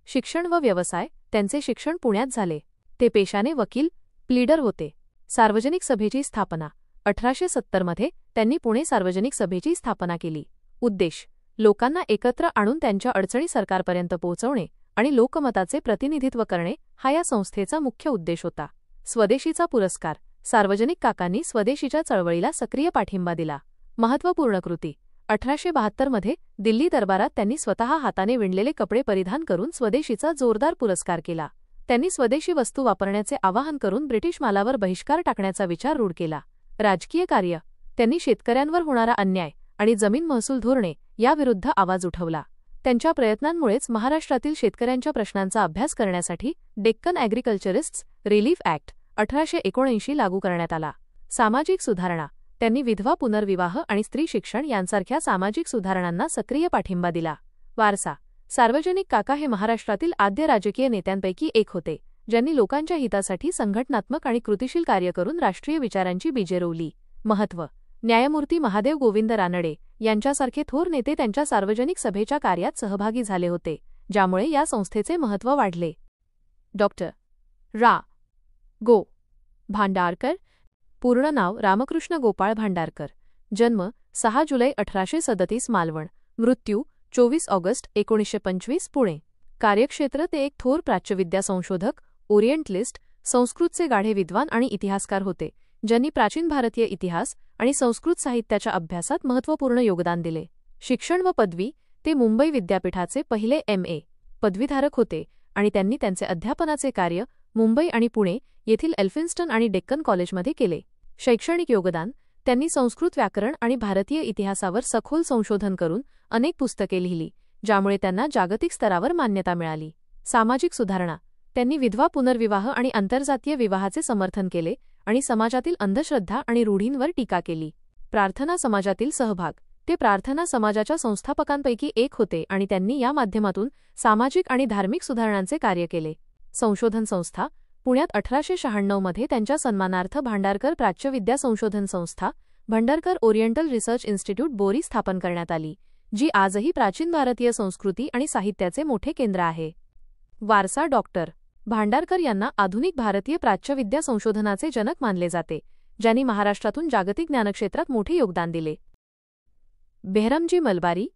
शिक्षण व व्यवसाय. त्यांचे शिक्षण पुण्यात झाले. ते पेशाने वकील, प्लीडर होते. सार्वजनिक सभेची स्थापना. 1870 मध्ये त्यांनी पुणे सार्वजनिक सभेची स्थापना केली. उद्देश. लोकांना एकत्र आणून त्यांच्या अडचणी सरकारपर्यंत पोहोचवणे आणि लोकमताचे प्रतिनिधित्व करणे हा या संस्थेचा मुख्य उद्देश होता. स्वदेशीचा पुरस्कार. सार्वजनिक काकांनी स्वदेशीच्या चळवळीला सक्रिय पाठिंबा दिला. महत्त्वपूर्ण कृती. 1872 मध्ये दिल्ली दरबारात त्यांनी स्वतः हाताने विणलेले कपडे परिधान करून स्वदेशीचा जोरदार पुरस्कार केला. त्यांनी स्वदेशी वस्तू वापरण्याचे आवाहन करून ब्रिटिश मालावर बहिष्कार टाकण्याचा विचार रूढ केला. राजकीय कार्य. त्यांनी शेतकऱ्यांवर होणारा अन्याय आणि जमीन महसूल धोरणे याविरुद्ध आवाज उठवला. त्यांच्या प्रयत्नांमुळेच महाराष्ट्रातील शेतकऱ्यांच्या प्रश्नांचा अभ्यास करण्यासाठी डेक्कन ॲग्रिकल्चरिस्ट्स रिलीफ ॲक्ट 1879 लागू करण्यात आला. सामाजिक सुधारणा. त्यांनी विधवा पुनर्विवाह आणि स्त्री शिक्षण यांसारख्या सामाजिक सुधारणांना सक्रिय पाठिंबा दिला. वारसा. सार्वजनिक काका हे महाराष्ट्रातील आद्य राजकीय नेत्यांपैकी एक होते, ज्यांनी लोकांच्या हितासाठी संघटनात्मक आणि कृतिशील कार्य करून राष्ट्रीय विचारांची बीजे रोवली. महत्त्व. न्यायमूर्ती महादेव गोविंद रानडे यांच्यासारखे थोर नेते त्यांच्या सार्वजनिक सभेच्या कार्यात सहभागी झाले होते, ज्यामुळे या संस्थेचे महत्त्व वाढले. डॉक्टर रा. गो. भांडारकर. पूर्ण नाव रामकृष्ण गोपाळ भांडारकर. जन्म 6 जुलै 1837 मालवण. मृत्यू 24 ऑगस्ट 1925 पुणे. कार्यक्षेत्र. ते एक थोर प्राच्यविद्या संशोधक, ओरिएंटलिस्ट, संस्कृतचे गाढे विद्वान आणि इतिहासकार होते, ज्यांनी प्राचीन भारतीय इतिहास आणि संस्कृत साहित्याच्या अभ्यासात महत्त्वपूर्ण योगदान दिले. शिक्षण व पदवी. ते मुंबई विद्यापीठाचे पहिले M.A. पदवीधारक होते आणि त्यांनी त्यांचे अध्यापनाचे कार्य मुंबई आणि पुणे येथील एल्फिन्स्टन आणि डेक्कन कॉलेजमध्ये केले. शैक्षणिक योगदान. त्यांनी संस्कृत व्याकरण आणि भारतीय इतिहासावर सखोल संशोधन करून अनेक पुस्तके लिहिली, ज्यामुळे त्यांना जागतिक स्तरावर मान्यता मिळाली. सामाजिक सुधारणा. त्यांनी विधवा पुनर्विवाह आणि आंतरजातीय विवाहाचे समर्थन केले आणि समाजातील अंधश्रद्धा आणि रूढींवर टीका केली. प्रार्थना समाजातील सहभाग. ते प्रार्थना समाजाच्या संस्थापकांपैकी एक होते आणि त्यांनी या माध्यमातून सामाजिक आणि धार्मिक सुधारणांचे कार्य केले. संशोधन संस्था. पुण्यात 1896 मध्ये त्यांच्या सन्मानार्थ भांडारकर प्राच्यविद्या संशोधन संस्था, भांडारकर ओरिएंटल रिसर्च इन्स्टिट्यूट बोरी स्थापन करण्यात आली, जी आजही प्राचीन भारतीय संस्कृती आणि साहित्याचे मोठे केंद्र आहे. वारसा. डॉक्टर भांडारकर यांना आधुनिक भारतीय प्राच्यविद्या संशोधनाचे जनक मानले जाते, ज्यांनी महाराष्ट्रातून जागतिक ज्ञानक्षेत्रात मोठे योगदान दिले. बेहरामजी मलबारी.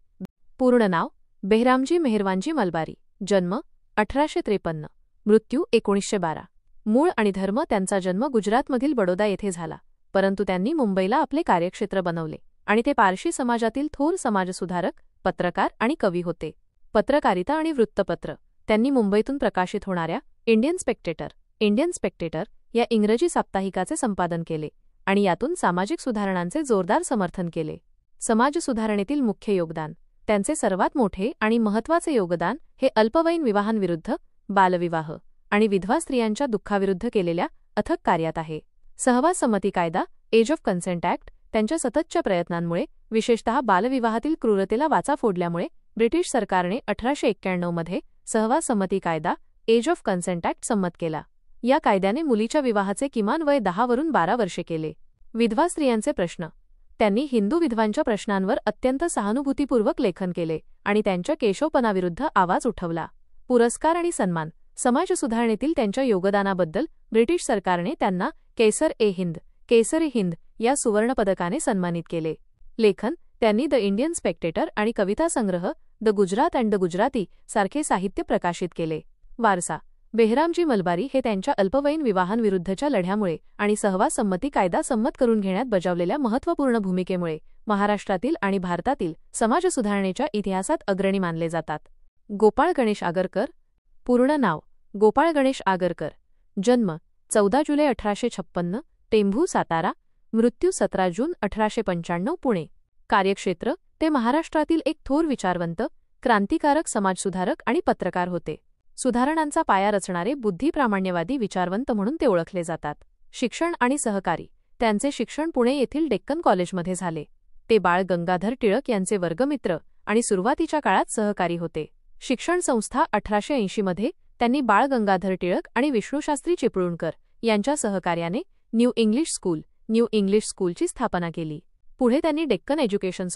पूर्ण नाव बेहरामजी मेहरवानजी मलबारी. जन्म 1853. मृत्यू 1912. मूळ आणि धर्म. त्यांचा जन्म गुजरातमधील बडोदा येथे झाला, परंतु त्यांनी मुंबईला आपले कार्यक्षेत्र बनवले आणि ते पारशी समाजातील थोर समाजसुधारक, पत्रकार आणि कवी होते. पत्रकारिता आणि वृत्तपत्र. त्यांनी मुंबईतून प्रकाशित होणाऱ्या इंडियन स्पेक्टेटर या इंग्रजी साप्ताहिकाचे संपादन केले आणि यातून सामाजिक सुधारणांचे जोरदार समर्थन केले. समाजसुधारणेतील मुख्य योगदान. त्यांचे सर्वात मोठे आणि महत्त्वाचे योगदान हे अल्पवयीन विवाहांविरुद्ध, बालविवाह आणि विधवा स्त्रियांच्या दुःखाविरुद्ध केलेल्या अथक कार्यात आहे. सहवास संमती कायदा, एज ऑफ कन्सेंट ॲक्ट. त्यांच्या सततच्या प्रयत्नांमुळे, विशेषतः बालविवाहातील क्रूरतेला वाचा फोडल्यामुळे, ब्रिटिश सरकारने 1891 मध्ये सहवास संमती कायदा, एज ऑफ कन्सेंट ॲक्ट संमत केला. या कायद्याने मुलीच्या विवाहाचे किमान वय 10 वरून 12 वर्षे केले. विधवा स्त्रियांचे प्रश्न. त्यांनी हिंदू विधवांच्या प्रश्नांवर अत्यंत सहानुभूतीपूर्वक लेखन केले आणि त्यांच्या केशवपणाविरुद्ध आवाज उठवला. पुरस्कार आणि सन्मान. समाजसुधारणेतील त्यांच्या योगदानाबद्दल ब्रिटिश सरकारने त्यांना केसर-ए-हिंद या सुवर्णपदकाने सन्मानित केले. लेखन. त्यांनी द इंडियन स्पेक्टेटर आणि कवितासंग्रह the Gujarat and the Gujarati सारखे साहित्य प्रकाशित केले. वारसा. बेहरामजी मलबारी हे त्यांच्या अल्पवयीन विवाहांविरुद्धच्या लढ्यामुळे आणि सहवास संमती कायदा संमत करून घेण्यात बजावलेल्या महत्त्वपूर्ण भूमिकेमुळे महाराष्ट्रातील आणि भारतातील समाजसुधारणेच्या इतिहासात अग्रणी मानले जातात. गोपाळ गणेश आगरकर. पूर्ण नाव गोपाळ गणेश आगरकर. जन्म 14 जुलै 1856, टेंभू, सातारा. मृत्यू 17 जून 1895 पुणे. कार्यक्षेत्र. ते महाराष्ट्रातील एक थोर विचारवंत, क्रांतिकारक समाजसुधारक आणि पत्रकार होते. सुधारणांचा पाया रचणारे बुद्धिप्रामाण्यवादी विचारवंत म्हणून ते ओळखले जातात. शिक्षण आणि सहकारी. त्यांचे शिक्षण पुणे येथील डेक्कन कॉलेजमध्ये झाले. ते बाळ गंगाधर टिळक यांचे वर्गमित्र आणि सुरुवातीच्या काळात सहकारी होते. शिक्षण संस्था. 1880 मध्ये त्यांनी बाळ गंगाधर टिळक आणि विष्णुशास्त्री चिपळूणकर यांच्या सहकार्याने न्यू इंग्लिश स्कूलची स्थापना केली. पुढे त्यांनी डेक्कन एज्युकेशन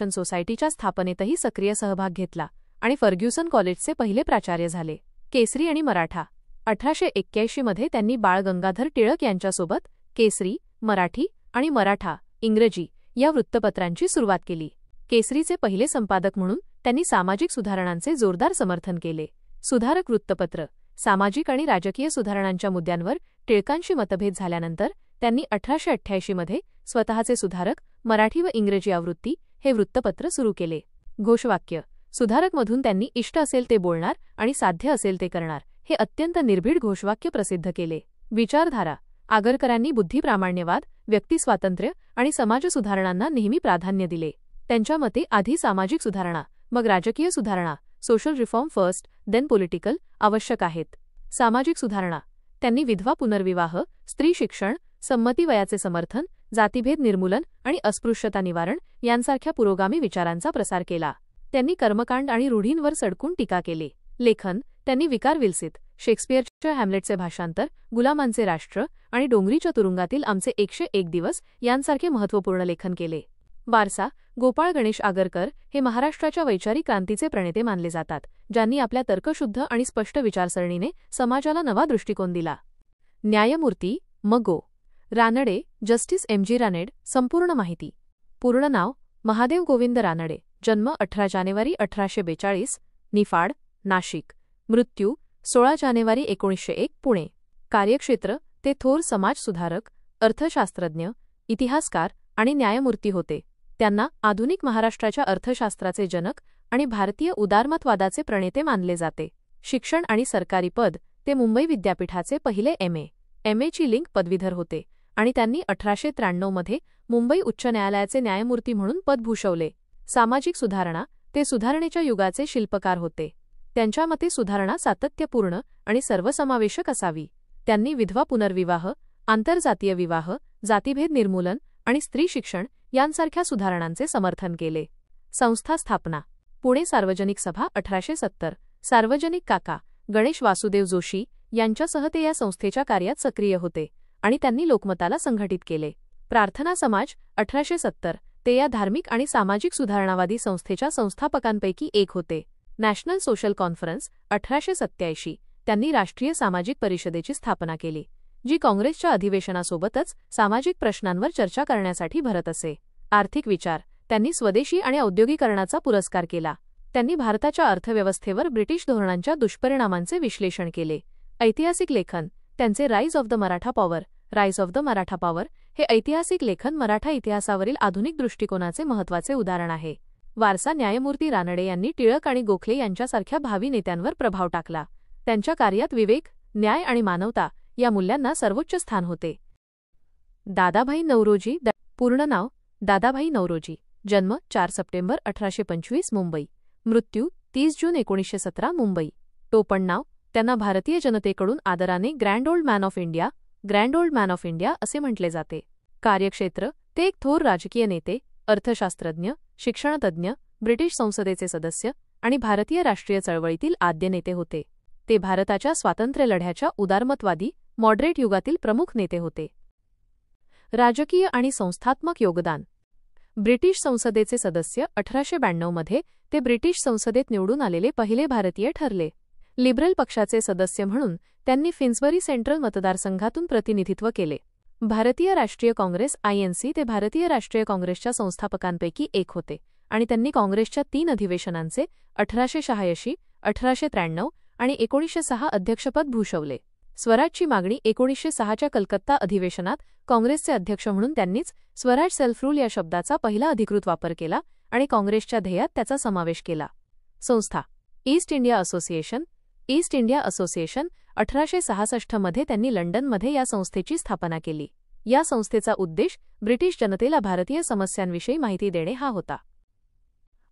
सोसायटीच्या स्थापनेतही सक्रिय सहभाग घेतला आणि फर्ग्युसन कॉलेजचे पहिले प्राचार्य झाले. केसरी आणि मराठा. 1881 मध्ये त्यांनी बाळ गंगाधर टिळक यांच्यासोबत केसरी, मराठी आणि मराठा, इंग्रजी या वृत्तपत्रांची सुरुवात केली. केसरीचे पहिले संपादक म्हणून त्यांनी सामाजिक सुधारणांचे जोरदार समर्थन केले. सुधारक वृत्तपत्र. सामाजिक आणि राजकीय सुधारणांच्या मुद्द्यांवर टिळकांशी मतभेद झाल्यानंतर त्यांनी 1888 मध्ये स्वतःचे सुधारक, मराठी व इंग्रजी आवृत्ती हे वृत्तपत्र सुरू केले. घोषवाक्य. सुधारकमधून त्यांनी इष्ट असेल ते बोलणार आणि साध्य असेल ते करणार हे अत्यंत निर्भीड घोषवाक्य प्रसिद्ध केले. विचारधारा. आगरकरांनी बुद्धिप्रामाण्यवाद, व्यक्तिस्वातंत्र्य आणि समाजसुधारणांना नेहमी प्राधान्य दिले. त्यांच्या मते आधी सामाजिक सुधारणा, मग राजकीय सुधारणा, social reform first, then political, आवश्यक आहेत. सामाजिक सुधारणा. त्यांनी विधवा पुनर्विवाह, स्त्री शिक्षण, संमती वयाचे समर्थन, जातीभेद निर्मूलन आणि अस्पृश्यता निवारण यांसारख्या पुरोगामी विचारांचा प्रसार केला. त्यांनी कर्मकांड आणि रूढींवर सडकून टीका केली. लेखन. त्यांनी विकार विल्सित, शेक्सपियरच्या हॅम्लेटचे भाषांतर, गुलामांचे राष्ट्र आणि डोंगरीच्या तुरुंगातील आमचे 101 दिवस यांसारखे महत्त्वपूर्ण लेखन केले. वारसा. गोपाळ गणेश आगरकर हे महाराष्ट्राच्या वैचारिक क्रांतीचे प्रणेते मानले जातात, ज्यांनी आपल्या तर्कशुद्ध आणि स्पष्ट विचारसरणीने समाजाला नवा दृष्टिकोन दिला. न्यायमूर्ती. मगो. Ranade, justice MG. रानेड. संपूर्ण माहिती. पूर्ण नाव महादेव गोविंद रानडे. जन्म 18 जानेवारी 1842, निफाड, नाशिक. मृत्यू 16 जानेवारी 1901, पुणे. कार्यक्षेत्र. ते थोर समाजसुधारक, अर्थशास्त्रज्ञ, इतिहासकार आणि न्यायमूर्ती होते. त्यांना आधुनिक महाराष्ट्राच्या अर्थशास्त्राचे जनक आणि भारतीय उदारमतवादाचे प्रणेते मानले जाते. शिक्षण आणि सरकारी पद. ते मुंबई विद्यापीठाचे पहिले एम.ए.ची लिंक पदवीधर होते आणि त्यांनी 1893 मध्ये मुंबई उच्च न्यायालयाचे न्यायमूर्ती म्हणून पद भूषवले. सामाजिक सुधारणा. ते सुधारणेच्या युगाचे शिल्पकार होते. त्यांच्या मते सुधारणा सातत्यपूर्ण आणि सर्वसमावेशक असावी. त्यांनी विधवा पुनर्विवाह, आंतरजातीय विवाह, जातीभेद निर्मूलन आणि स्त्री शिक्षण यांसारख्या सुधारणांचे समर्थन केले. संस्था स्थापना. पुणे सार्वजनिक सभा 1870. सार्वजनिक काका गणेश वासुदेव जोशी यांच्यासह ते या संस्थेच्या कार्यात सक्रिय होते आणि त्यांनी लोकमताला संघटित केले. प्रार्थना समाज 1870. ते या धार्मिक आणि सामाजिक सुधारणावादी संस्थेच्या संस्थापकांपैकी एक होते. National social conference 1887. त्यांनी राष्ट्रीय सामाजिक परिषदेची स्थापना केली, जी काँग्रेसच्या अधिवेशनासोबतच सामाजिक प्रश्नांवर चर्चा करण्यासाठी भरत असे. आर्थिक विचार. त्यांनी स्वदेशी आणि औद्योगिकरणाचा पुरस्कार केला. त्यांनी भारताच्या अर्थव्यवस्थेवर ब्रिटिश धोरणांच्या दुष्परिणामांचे विश्लेषण केले. ऐतिहासिक लेखन. त्यांचे rise of the Maratha power हे ऐतिहासिक लेखन मराठा इतिहासावरील आधुनिक दृष्टिकोनाचे महत्त्वाचे उदाहरण आहे. वारसा. न्यायमूर्ती रानडे यांनी टिळक आणि गोखले यांच्यासारख्या भावी नेत्यांवर प्रभाव टाकला. त्यांच्या कार्यात विवेक, न्याय आणि मानवता या मूल्यांना सर्वोच्च स्थान होते. दादाभाई नौरोजी. पूर्ण नाव दादाभाई नौरोजी. जन्म 4 सप्टेंबर 1825, मुंबई. मृत्यू 30 जून 1917, मुंबई. टोपण नाव. त्यांना भारतीय जनतेकडून आदराने grand old man of India असे म्हटले जाते. कार्यक्षेत्र. ते एक थोर राजकीय नेते, अर्थशास्त्रज्ञ, शिक्षणतज्ज्ञ, ब्रिटिश संसदेचे सदस्य आणि भारतीय राष्ट्रीय चळवळीतील आद्य नेते होते. ते भारताच्या स्वातंत्र्यलढ्याच्या उदारमतवादी, मॉडरेट युगातील प्रमुख नेते होते. राजकीय आणि संस्थात्मक योगदान. ब्रिटिश संसदेचे सदस्य 1892 मध्ये ते ब्रिटिश संसदेत निवडून आलेले पहिले भारतीय ठरले. लिबरल पक्षाचे सदस्य म्हणून त्यांनी फिन्सबरी सेंट्रल मतदारसंघातून प्रतिनिधित्व केले. भारतीय राष्ट्रीय काँग्रेस (INC) ते भारतीय राष्ट्रीय काँग्रेसच्या संस्थापकांपैकी एक होते आणि त्यांनी काँग्रेसच्या 3 अधिवेशनांचे 1886, 1893 आणि 1906 अध्यक्षपद भूषवले. स्वराजची मागणी. 1906च्या कलकत्ता अधिवेशनात काँग्रेसचे अध्यक्ष म्हणून त्यांनीच स्वराज सेल्फ रूल या शब्दाचा पहिला अधिकृत वापर केला आणि काँग्रेसच्या ध्येयात त्याचा समावेश केला. संस्था. ईस्ट इंडिया असोसिएशन 1866 मध्ये त्यांनी लंडनमध्ये या संस्थेची स्थापना केली. या संस्थेचा उद्देश ब्रिटिश जनतेला भारतीय समस्यांविषयी माहिती देणे हा होता.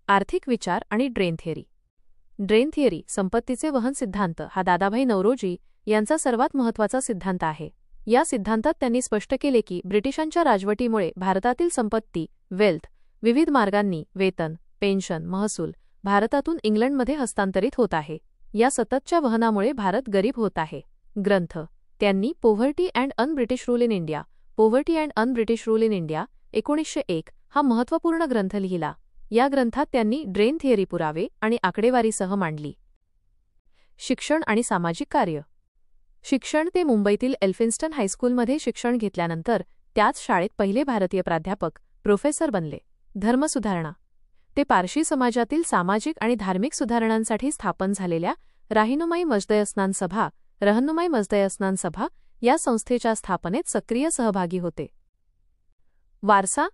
आर्थिक विचार आणि ड्रेन थिअरी. संपत्तीचे वहन सिद्धांत हा दादाभाई नौरोजी यांचा सर्वात महत्त्वाचा सिद्धांत आहे. या सिद्धांतात त्यांनी स्पष्ट केले की ब्रिटिशांच्या राजवटीमुळे भारतातील संपत्ती, वेल्थ, विविध मार्गांनी वेतन, पेन्शन, महसूल भारतातून इंग्लंडमध्ये हस्तांतरित होत आहे. या सततच्या वहनामुळे भारत गरीब होत आहे. ग्रंथ. त्यांनी poverty and un-British rule in India 1901 हा महत्त्वपूर्ण ग्रंथ लिहिला. या ग्रंथात त्यांनी ड्रेन थिअरी पुरावे आणि आकडेवारीसह मांडली. शिक्षण आणि सामाजिक कार्य. शिक्षण. ते मुंबईतील एल्फिन्स्टन हायस्कूलमध्ये शिक्षण घेतल्यानंतर त्याच शाळेत पहिले भारतीय प्राध्यापक, प्रोफेसर बनले. धर्मसुधारणा. ते पारशी समाजातील सामाजिक आणि धार्मिक सुधारणांसाठी स्थापन झालेल्या रहनुमाई मजदय-अस्नान सभा या संस्थेच्या स्थापनेत सक्रिय सहभागी होते. वारसा.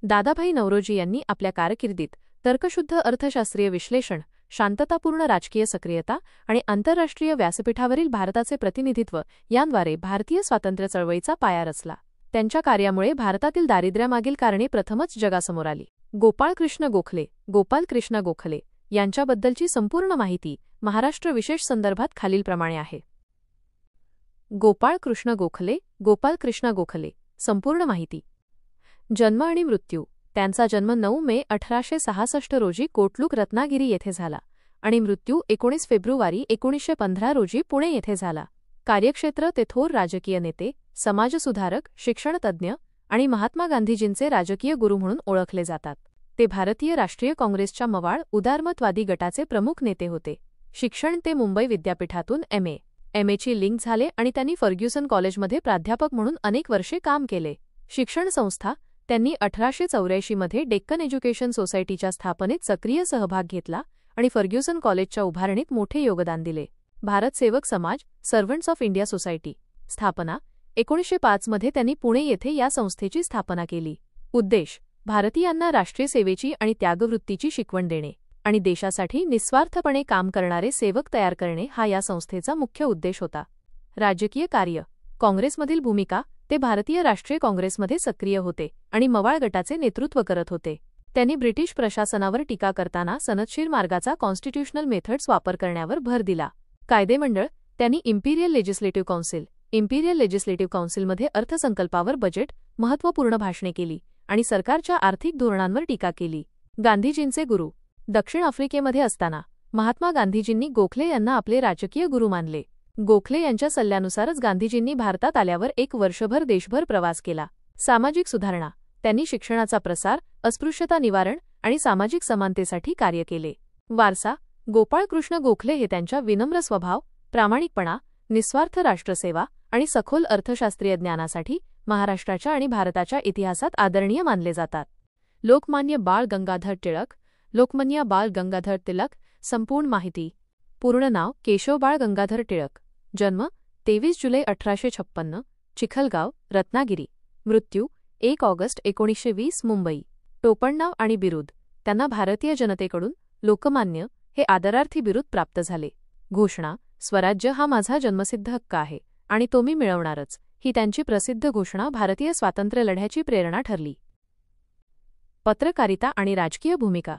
दादाभाई नौरोजी यांनी आपल्या कारकिर्दीत तर्कशुद्ध अर्थशास्त्रीय विश्लेषण, शांततापूर्ण राजकीय सक्रियता आणि आंतरराष्ट्रीय व्यासपीठावरील भारताचे प्रतिनिधित्व यांद्वारे भारतीय स्वातंत्र्य चळवळीचा पाया रचला. त्यांच्या कार्यामुळे भारतातील दारिद्र्यामागील कारणे प्रथमच जगासमोर आली. गोपाळ कृष्ण गोखले यांच्याबद्दलची संपूर्ण माहिती महाराष्ट्र विशेष संदर्भात खालीलप्रमाणे आहे. गोपाळ कृष्ण गोखले संपूर्ण माहिती. जन्म आणि मृत्यू. त्यांचा जन्म 9 मे 1866 रोजी कोटलूक रत्नागिरी येथे झाला आणि मृत्यू 19 फेब्रुवारी 1915 रोजी पुणे येथे झाला. कार्यक्षेत्र ते थोर राजकीय नेते, समाजसुधारक, शिक्षणतज्ज्ञ आणि महात्मा गांधीजींचे राजकीय गुरु म्हणून ओळखले जातात. ते भारतीय राष्ट्रीय काँग्रेसच्या मवाळ उदारमतवादी गटाचे प्रमुख नेते होते. शिक्षण ते मुंबई विद्यापीठातून एमएची लिंक झाले आणि त्यांनी फर्ग्युसन कॉलेजमध्ये प्राध्यापक म्हणून अनेक वर्षे काम केले. शिक्षण संस्था. त्यांनी 1884 मध्ये डेक्कन एज्युकेशन सोसायटीच्या स्थापनेत सक्रिय सहभाग घेतला आणि फर्ग्युसन कॉलेजच्या उभारणीत मोठे योगदान दिले. भारत सेवक समाज, सर्व्हंट्स ऑफ इंडिया सोसायटी स्थापना. 1905 मध्ये त्यांनी पुणे येथे या संस्थेची स्थापना केली. उद्देश: भारतीयांना राष्ट्रीय सेवेची आणि त्यागवृत्तीची शिकवण देणे आणि देशासाठी निस्वार्थपणे काम करणारे सेवक तयार करणे हा या संस्थेचा मुख्य उद्देश होता. राजकीय कार्य. काँग्रेसमधील भूमिका. ते भारतीय राष्ट्रीय काँग्रेसमध्ये सक्रिय होते आणि मवाळ गटाचे नेतृत्व करत होते. त्यांनी ब्रिटिश प्रशासनावर टीका करताना सनदशीर मार्गाचा कॉन्स्टिट्यूशनल मेथड्स वापर करण्यावर भर दिला. कायदेमंडळ. त्यांनी इम्पिरियल लेजिस्लेटिव्ह काउन्सिलमध्ये अर्थसंकल्पावर बजेट, महत्त्वपूर्ण भाषणे केली आणि सरकारच्या आर्थिक धोरणांवर टीका केली. गांधीजींचे गुरु. दक्षिण आफ्रिकेमध्ये असताना महात्मा गांधीजींनी गोखले यांना आपले राजकीय गुरु मानले. गोखले यांच्या सल्ल्यानुसारच गांधीजींनी भारतात आल्यावर 1 वर्षभर देशभर प्रवास केला. सामाजिक सुधारणा. त्यांनी शिक्षणाचा प्रसार, अस्पृश्यता निवारण आणि सामाजिक समानतेसाठी कार्य केले. वारसा. गोपाळ कृष्ण गोखले हे त्यांच्या विनम्र स्वभाव, प्रामाणिकपणा, निस्वार्थ राष्ट्रसेवा आणि सखोल अर्थशास्त्रीय ज्ञानासाठी महाराष्ट्राच्या आणि भारताच्या इतिहासात आदरणीय मानले जातात. लोकमान्य बाळ गंगाधर टिळक संपूर्ण माहिती. पूर्ण नाव: केशव बाळ गंगाधर टिळक. जन्म: 23 जुलै 1856, चिखलगाव, रत्नागिरी. मृत्यू: 1 ऑगस्ट 1920, मुंबई. टोपणनाव आणि बिरुद. त्यांना भारतीय जनतेकडून लोकमान्य हे आदरार्थी बिरुद प्राप्त झाले. घोषणा: स्वराज्य हा माझा जन्मसिद्ध हक्क आहे आणि तो मी मिळवणारच, ही त्यांची प्रसिद्ध घोषणा भारतीय स्वातंत्र्य लढ्याची प्रेरणा ठरली. पत्रकारिता आणि राजकीय भूमिका.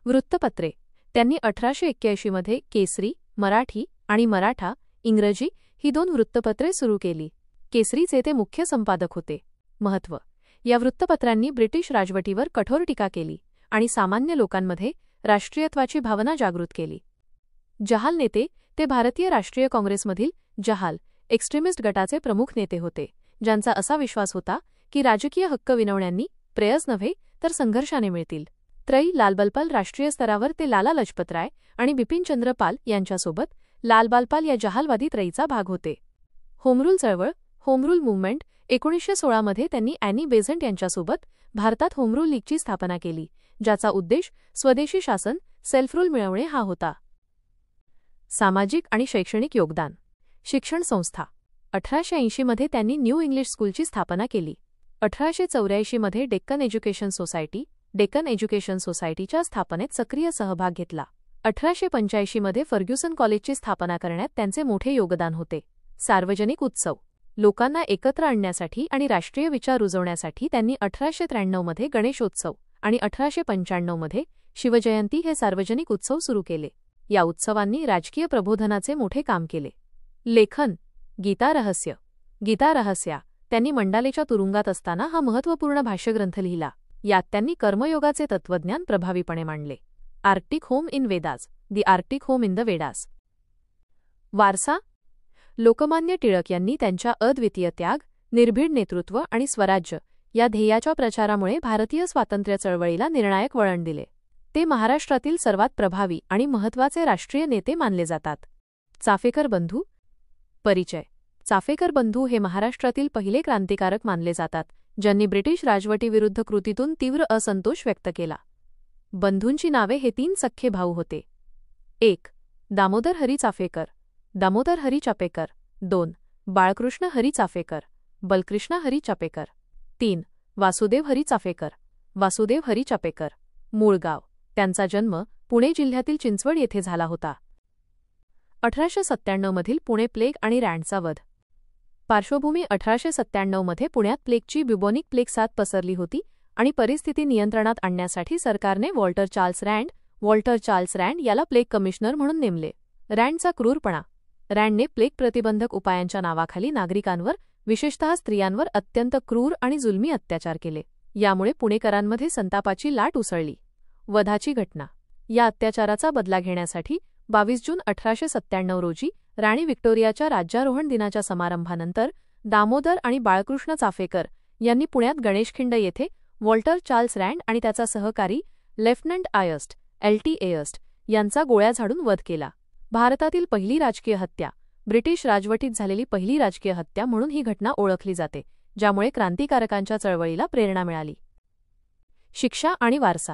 वृत्तपत्रे. त्यांनी 1881 मध्ये केसरी, मराठी आणि मराठा, इंग्रजी ही 2 वृत्तपत्रे सुरू केली. केसरीचे ते मुख्य संपादक होते. महत्त्व. या वृत्तपत्रांनी ब्रिटिश राजवटीवर कठोर टीका केली आणि सामान्य लोकांमध्ये राष्ट्रीयत्वाची भावना जागृत केली. जहाल नेते. ते भारतीय राष्ट्रीय काँग्रेसमधील जहाल एक्स्ट्रीमिस्ट गटाचे प्रमुख नेते होते, ज्यांचा असा विश्वास होता की राजकीय हक्क विनवण्यांनी, प्रेयस नव्हे तर संघर्षाने मिळतील. लालबालपाल. राष्ट्रीय स्तरावर ते लाला लजपतराय आणि बिपिनचंद्र पाल यांच्यासोबत लालबालपाल या जहालवादी त्रयीचा भाग होते. होमरूल चळवळ. Home rule movement. 1916 मध्ये त्यांनी ॲनी बेझंट यांच्यासोबत भारतात होमरूल लीगची स्थापना केली, ज्याचा उद्देश स्वदेशी शासन, सेल्फ रूल मिळवणे हा होता. सामाजिक आणि शैक्षणिक योगदान. शिक्षण संस्था. 1880 मध्ये त्यांनी न्यू इंग्लिश स्कूलची स्थापना केली. 1884 मध्ये डेक्कन एज्युकेशन सोसायटीच्या स्थापनेत सक्रिय सहभाग घेतला. 1885 मध्ये फर्ग्युसन कॉलेजची स्थापना करण्यात त्यांचे मोठे योगदान होते. सार्वजनिक उत्सव. लोकांना एकत्र आणण्यासाठी आणि राष्ट्रीय विचार रुजवण्यासाठी त्यांनी 1893 मध्ये गणेशोत्सव आणि 1895 मध्ये शिवजयंती हे सार्वजनिक उत्सव सुरू केले. या उत्सवांनी राजकीय प्रबोधनाचे मोठे काम केले. लेखन. गीता रहस्या. त्यांनी मंडालेच्या तुरुंगात असताना हा महत्त्वपूर्ण भाष्यग्रंथ लिहिला. यात त्यांनी कर्मयोगाचे तत्त्वज्ञान प्रभावीपणे मांडले. Arctic home in Vedas. The Arctic home in the Vedas. वारसा. लोकमान्य टिळक यांनी त्यांच्या अद्वितीय त्याग, निर्भीड नेतृत्व आणि स्वराज्य या ध्येयाच्या प्रचारामुळे भारतीय स्वातंत्र्य चळवळीला निर्णायक वळण दिले. ते महाराष्ट्रातील सर्वात प्रभावी आणि महत्त्वाचे राष्ट्रीय नेते मानले जातात. चाफेकर बंधू. परिचय. चाफेकर बंधू हे महाराष्ट्रातील पहिले क्रांतिकारक मानले जातात, ज्यांनी ब्रिटिश राजवटीविरुद्ध कृतीतून तीव्र असंतोष व्यक्त केला. बंधूंची नावे. हे 3 सख्खे भाऊ होते. 1. दामोदर हरी चापेकर. 2. बाळकृष्ण हरी चाफेकर, बलकृष्ण हरी चापेकर. 3. वासुदेव हरी चापेकर. मूळ गाव. त्यांचा जन्म पुणे जिल्ह्यातील चिंचवड येथे झाला होता. 1897 मधील पुणे प्लेग आणि रँडचा वध. पार्श्वभूमी 1897 मध्ये पुण्यात प्लेगची ब्युबोनिक प्लेग साथ पसरली होती आणि परिस्थिती नियंत्रणात आणण्यासाठी सरकारने वॉल्टर चार्ल्स रँड याला प्लेग कमिशनर म्हणून नेमले. रँडचा क्रूरपणा. रँडने प्लेग प्रतिबंधक उपायांच्या नावाखाली नागरिकांवर, विशेषतः स्त्रियांवर अत्यंत क्रूर आणि जुलमी अत्याचार केले. यामुळे पुणेकरांमध्ये संतापाची लाट उसळली. वधाची घटना. या अत्याचाराचा बदला घेण्यासाठी 22 जून 1897 रोजी राणी व्हिक्टोरियाच्या राज्यारोहण दिनाच्या समारंभानंतर दामोदर आणि बाळकृष्ण चाफेकर यांनी पुण्यात गणेशखिंड येथे वॉल्टर चार्ल्स रँड आणि त्याचा सहकारी लेफ्टनंट आयस्ट LT एयस्ट यांचा गोळ्या झाडून वध केला. भारतातील पहिली राजकीय हत्या, ब्रिटिश राजवटीत झालेली पहिली राजकीय हत्या म्हणून ही घटना ओळखली जाते, ज्यामुळे क्रांतिकारकांच्या चळवळीला प्रेरणा मिळाली. शिक्षा आणि वारसा.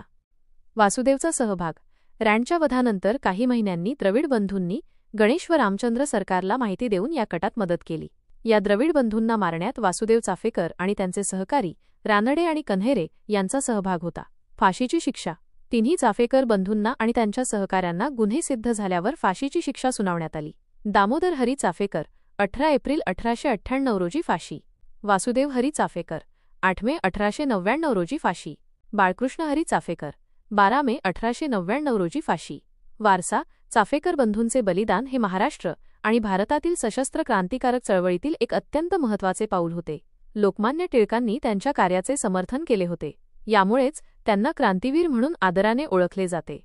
वासुदेवचा सहभाग. रँडच्या वधानंतर काही महिन्यांनी द्रविड बंधूंनी गणेश व रामचंद्र सरकारला माहिती देऊन या कटात मदत केली. या द्रविड बंधूंना मारण्यात वासुदेव चाफेकर आणि त्यांचे सहकारी रानडे आणि कन्हेरे यांचा सहभाग होता. फाशीची शिक्षा. तिन्ही चाफेकर बंधूंना आणि त्यांच्या सहकाऱ्यांना गुन्हे सिद्ध झाल्यावर फाशीची शिक्षा सुनावण्यात आली. दामोदर हरी चाफेकर 18 एप्रिल 1898 रोजी फाशी. वासुदेव हरी चाफेकर 8 मे 1899 रोजी फाशी. बाळकृष्ण हरी चाफेकर 12 मे 1899 रोजी फाशी. वारसा. चाफेकर बंधूंचे बलिदान हे महाराष्ट्र आणि भारतातील सशस्त्र क्रांतिकारक चळवळीतील एक अत्यंत महत्त्वाचे पाऊल होते. लोकमान्य टिळकांनी त्यांच्या कार्याचे समर्थन केले होते. यामुळेच त्यांना क्रांतिवीर म्हणून आदराने ओळखले जाते.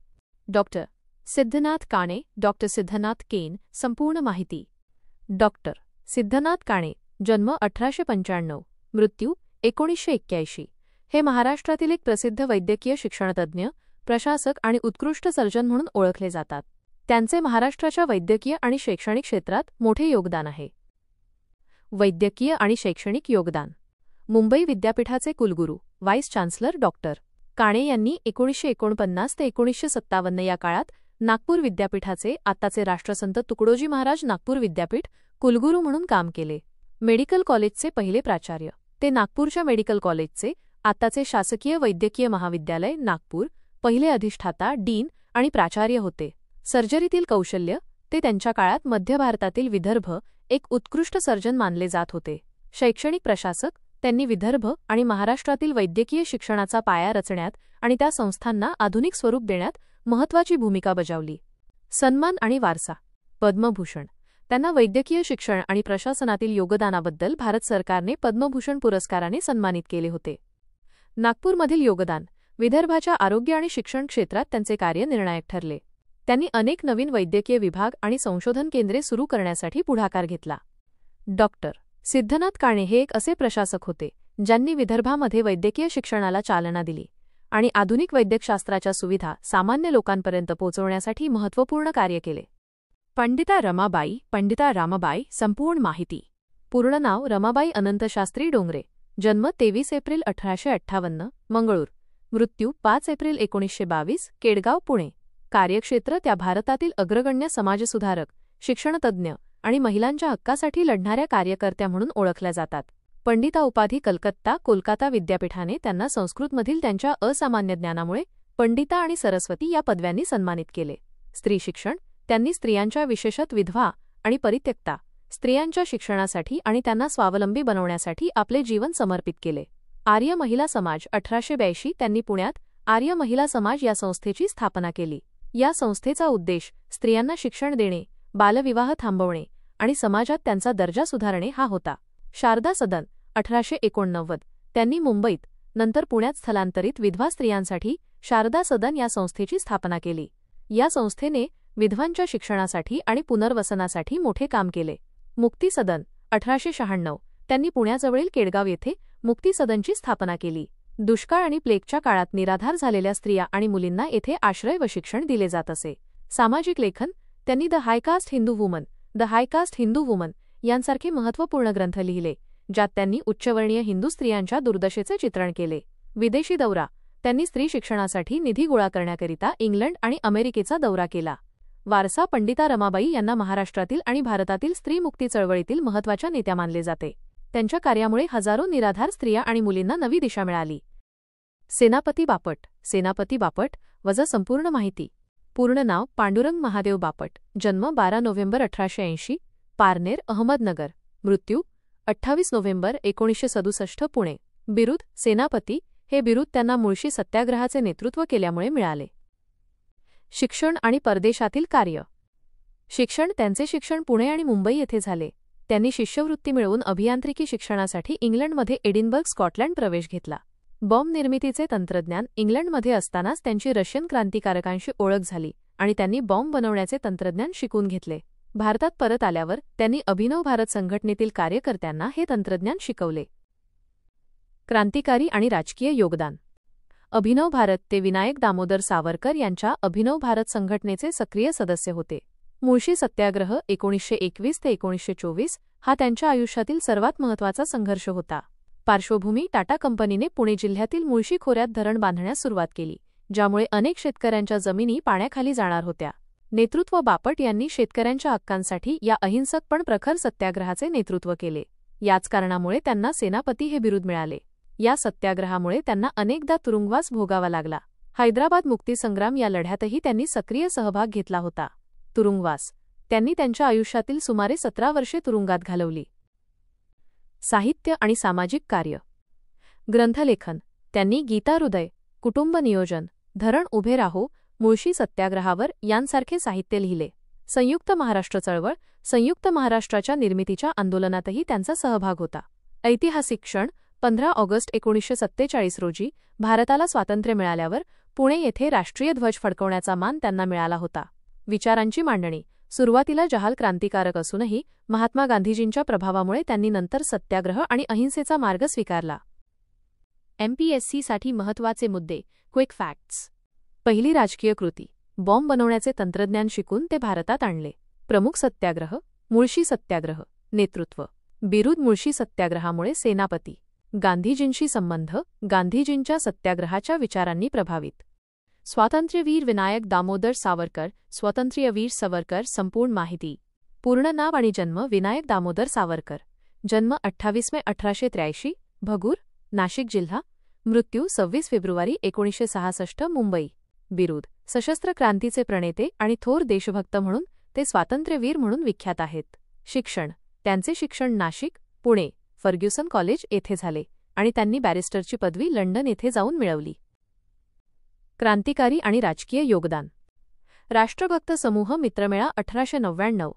डॉक्टर सिद्धनाथ काणे, डॉक्टर सिद्धनाथ केन. संपूर्ण माहिती. डॉक्टर सिद्धनाथ काणे, जन्म 1895, मृत्यू 1981. हे महाराष्ट्रातील एक प्रसिद्ध वैद्यकीय शिक्षणतज्ज्ञ, प्रशासक आणि उत्कृष्ट सर्जन म्हणून ओळखले जातात. त्यांचे महाराष्ट्राच्या वैद्यकीय आणि शैक्षणिक क्षेत्रात मोठे योगदान आहे. वैद्यकीय आणि शैक्षणिक योगदान. मुंबई विद्यापीठाचे कुलगुरू, व्हाईस चान्सलर डॉक्टर काणे यांनी 1949 ते 1957 या काळात नागपूर विद्यापीठाचे, आत्ताचे राष्ट्रसंत तुकडोजी महाराज नागपूर विद्यापीठ, कुलगुरू म्हणून काम केले. मेडिकल कॉलेजचे पहिले प्राचार्य. ते नागपूरच्या मेडिकल कॉलेजचे, आत्ताचे शासकीय वैद्यकीय महाविद्यालय नागपूर, पहिले अधिष्ठाता, डीन आणि प्राचार्य होते. सर्जरीतील कौशल्य. ते त्यांच्या काळात मध्य भारतातील विदर्भ एक उत्कृष्ट सर्जन मानले जात होते. शैक्षणिक प्रशासक. त्यांनी विदर्भ आणि महाराष्ट्रातील वैद्यकीय शिक्षणाचा पाया रचण्यात आणि त्या संस्थांना आधुनिक स्वरूप देण्यात महत्त्वाची भूमिका बजावली. सन्मान आणि वारसा. पद्मभूषण. त्यांना वैद्यकीय शिक्षण आणि प्रशासनातील योगदानाबद्दल भारत सरकारने पद्मभूषण पुरस्काराने सन्मानित केले होते. नागपूरमधील योगदान. विदर्भाच्या आरोग्य आणि शिक्षण क्षेत्रात त्यांचे कार्य निर्णायक ठरले. त्यांनी अनेक नवीन वैद्यकीय विभाग आणि संशोधन केंद्रे सुरू करण्यासाठी पुढाकार घेतला. डॉक्टर सिद्धनाथ काणे हे एक असे प्रशासक होते ज्यांनी विदर्भामध्ये वैद्यकीय शिक्षणाला चालना दिली आणि आधुनिक वैद्यकशास्त्राच्या सुविधा सामान्य लोकांपर्यंत पोहोचवण्यासाठी महत्त्वपूर्ण कार्य केले. पंडिता रमाबाई. संपूर्ण माहिती. पूर्ण नाव रमाबाई अनंतशास्त्री डोंगरे. जन्म 23 एप्रिल 1858, मंगळूर. मृत्यू 5 एप्रिल 1922, केडगाव, पुणे. कार्यक्षेत्र. त्या भारतातील अग्रगण्य समाजसुधारक, शिक्षणतज्ज्ञ आणि महिलांच्या हक्कासाठी लढणाऱ्या कार्यकर्त्या म्हणून ओळखल्या जातात. पंडिता उपाधी. कोलकाता विद्यापीठाने त्यांना संस्कृतमधील त्यांच्या असामान्य ज्ञानामुळे पंडिता आणि सरस्वती या पदव्यांनी सन्मानित केले. स्त्री शिक्षण. त्यांनी स्त्रियांच्या, विशेषत विधवा आणि परित्यक्ता स्त्रियांच्या शिक्षणासाठी आणि त्यांना स्वावलंबी बनवण्यासाठी आपले जीवन समर्पित केले. आर्य महिला समाज. 1882 त्यांनी पुण्यात आर्य महिला समाज या संस्थेची स्थापना केली. या संस्थेचा उद्देश स्त्रियांना शिक्षण देणे, बालविवाह थांबवणे आणि समाजात त्यांचा दर्जा सुधारणे हा होता. शारदा सदन. 1889 त्यांनी मुंबईत, नंतर पुण्यात स्थलांतरित विधवा स्त्रियांसाठी शारदा सदन या संस्थेची स्थापना केली. या संस्थेने विधवांच्या शिक्षणासाठी आणि पुनर्वसनासाठी मोठे काम केले. मुक्ती सदन. 1896 त्यांनी पुण्याजवळील केडगाव येथे मुक्ती सदनची स्थापना केली. दुष्काळ आणि प्लेगच्या काळात निराधार झालेल्या स्त्रिया आणि मुलींना येथे आश्रय व शिक्षण दिले जात असे. सामाजिक लेखन. त्यांनी द हायकास्ट हिंदू वुमन यांसारखे महत्त्वपूर्ण ग्रंथ लिहिले, ज्यात त्यांनी उच्चवर्णीय हिंदू स्त्रियांच्या दुर्दशेचे चित्रण केले. विदेशी दौरा. त्यांनी स्त्री शिक्षणासाठी निधी गोळा करण्याकरिता इंग्लंड आणि अमेरिकेचा दौरा केला. वारसा. पंडिता रमाबाई यांना महाराष्ट्रातील आणि भारतातील स्त्री मुक्ती चळवळीतील महत्त्वाच्या नेत्या मानले जाते. त्यांच्या कार्यामुळे हजारो निराधार स्त्रिया आणि मुलींना नवी दिशा मिळाली. सेनापती बापट. वजा संपूर्ण माहिती. पूर्ण नाव पांडुरंग महादेव बापट, जन्म 12 नोव्हेंबर 1880, पारनेर, अहमदनगर, मृत्यू 28 नोव्हेंबर 1967, पुणे. बिरुद सेनापती. हे बिरुद त्यांना मुळशी सत्याग्रहाचे नेतृत्व केल्यामुळे मिळाले. शिक्षण आणि परदेशातील कार्य. त्यांचे शिक्षण पुणे आणि मुंबई येथे झाले. त्यांनी शिष्यवृत्ती मिळवून अभियांत्रिकी शिक्षणासाठी इंग्लंडमध्ये एडिनबर्ग, स्कॉटलंड प्रवेश घेतला. बॉम्ब निर्मितीचे तंत्रज्ञान इंग्लंडमध्ये असतानाच त्यांची रशियन क्रांतिकारकांशी ओळख झाली आणि त्यांनी बॉम्ब बनवण्याचे तंत्रज्ञान शिकून घेतले. भारतात परत आल्यावर त्यांनी अभिनव भारत संघटनेतील कार्यकर्त्यांना हे तंत्रज्ञान शिकवले. क्रांतिकारी आणि राजकीय योगदान. अभिनव भारत ते विनायक दामोदर सावरकर यांच्या अभिनव भारत संघटनेचे सक्रिय सदस्य होते. मुळशी सत्याग्रह 1921 ते 1924 हा त्यांच्या आयुष्यातील सर्वात महत्त्वाचा संघर्ष होता. पार्श्वभूमी. टाटा कंपनीने पुणे जिल्ह्यातील मुळशी खोऱ्यात धरण बांधण्यास सुरुवात केली, ज्यामुळे अनेक शेतकऱ्यांच्या जमिनी पाण्याखाली जाणार होत्या. नेतृत्व. बापट यांनी शेतकऱ्यांच्या हक्कांसाठी या अहिंसक पण प्रखर सत्याग्रहाचे नेतृत्व केले. याच कारणामुळे त्यांना सेनापती हे बिरुद मिळाले. या सत्याग्रहामुळे त्यांना अनेकदा तुरुंगवास भोगावा लागला. हैदराबाद मुक्तीसंग्राम या लढ्यातही त्यांनी सक्रिय सहभाग घेतला होता. तुरुंगवास. त्यांनी त्यांच्या आयुष्यातील सुमारे 17 वर्षे तुरुंगात घालवली. साहित्य आणि सामाजिक कार्य. ग्रंथलेखन. त्यांनी गीता हृदय, कुटुंब नियोजन, धरण उभे राहो, मुळशी सत्याग्रहावर यांसारखे साहित्य लिहिले. संयुक्त महाराष्ट्र चळवळ. संयुक्त महाराष्ट्राच्या निर्मितीच्या आंदोलनातही त्यांचा सहभाग होता. ऐतिहासिक क्षण. 15 ऑगस्ट 1947 रोजी भारताला स्वातंत्र्य मिळाल्यावर पुणे येथे राष्ट्रीय ध्वज फडकवण्याचा मान त्यांना मिळाला होता. विचारांची मांडणी. सुरुवातीला जहाल क्रांतिकारक असूनही महात्मा गांधीजींच्या प्रभावामुळे त्यांनी नंतर सत्याग्रह आणि अहिंसेचा मार्ग स्वीकारला. MPSCसाठी महत्त्वाचे मुद्दे. Quick facts. पहिली राजकीय कृती. बॉम्ब बनवण्याचे तंत्रज्ञान शिकून ते भारतात आणले. प्रमुख सत्याग्रह. मुळशी सत्याग्रह. नेतृत्व. बिरुद. मुळशी सत्याग्रहामुळे सेनापती. गांधीजींशी संबंध. गांधीजींच्या सत्याग्रहाच्या विचारांनी प्रभावित. स्वातंत्र्यवीर विनायक दामोदर सावरकर. स्वातंत्र्यवीर सावरकर. संपूर्ण माहिती. पूर्ण नाव आणि जन्म. विनायक दामोदर सावरकर, जन्म 28 मे 1883, भगूर, नाशिक जिल्हा, मृत्यू 26 फेब्रुवारी 1966, मुंबई. बिरुद. सशस्त्र क्रांतीचे प्रणेते आणि थोर देशभक्त म्हणून ते स्वातंत्र्यवीर म्हणून विख्यात आहेत. शिक्षण. त्यांचे शिक्षण नाशिक, पुणे, फर्ग्युसन कॉलेज येथे झाले आणि त्यांनी बॅरिस्टरची पदवी लंडन येथे जाऊन मिळवली. क्रांतिकारी आणि राजकीय योगदान. राष्ट्रभक्त समूह मित्रमेळा 1899.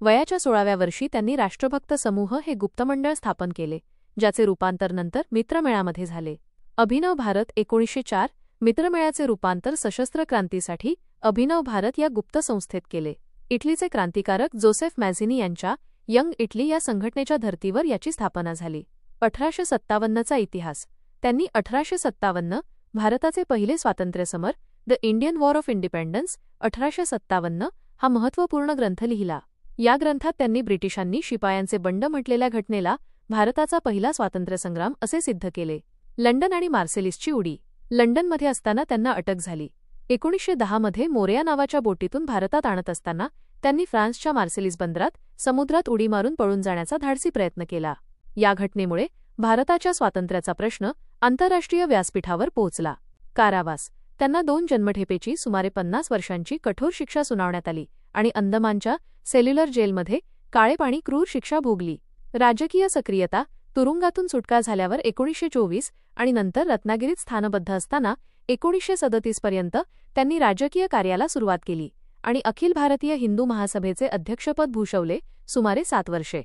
वयाच्या 16व्या वर्षी त्यांनी राष्ट्रभक्त समूह हे गुप्तमंडळ स्थापन केले, ज्याचे रूपांतर नंतर मित्रमेळामध्ये झाले. अभिनव भारत 1904. मित्रमेळाचे रूपांतर सशस्त्र क्रांतीसाठी अभिनव भारत या गुप्त संस्थेत केले. इटलीचे क्रांतिकारक जोसेफ मॅझिनी यांच्या यंग इटली या संघटनेच्या धर्तीवर याची स्थापना झाली. 1857चा इतिहास. त्यांनी 1857 भारताचे पहिले स्वातंत्र्यसमर the Indian war of independence 1857 हा महत्त्वपूर्ण ग्रंथ लिहिला. या ग्रंथात त्यांनी ब्रिटिशांनी शिपायांचे बंड म्हटलेल्या घटनेला भारताचा पहिला स्वातंत्र्यसंग्राम असे सिद्ध केले. लंडन आणि मार्सेलिसची उडी. लंडनमध्ये असताना त्यांना अटक झाली. 1910 मध्ये मोरेया नावाच्या बोटीतून भारतात आणत असताना त्यांनी फ्रान्सच्या मार्सेलिस बंदरात समुद्रात उडी मारून पळून जाण्याचा धाडसी प्रयत्न केला. या घटनेमुळे भारताच्या स्वातंत्र्याचा प्रश्न आंतरराष्ट्रीय व्यासपीठावर पोहोचला. कारावास. त्यांना 2 जन्मठेपेची सुमारे 50 वर्षांची कठोर शिक्षा सुनावण्यात आली आणि अंदमानच्या सेल्युलर जेलमध्ये काळे पाणी क्रूर शिक्षा भोगली. राजकीय सक्रियता. तुरुंगातून सुटका झाल्यावर 1924 आणि नंतर रत्नागिरीत स्थानबद्ध असताना 1937 पर्यंत त्यांनी राजकीय कार्याला सुरुवात केली आणि अखिल भारतीय हिंदू महासभेचे अध्यक्षपद भूषवले सुमारे 7 वर्षे.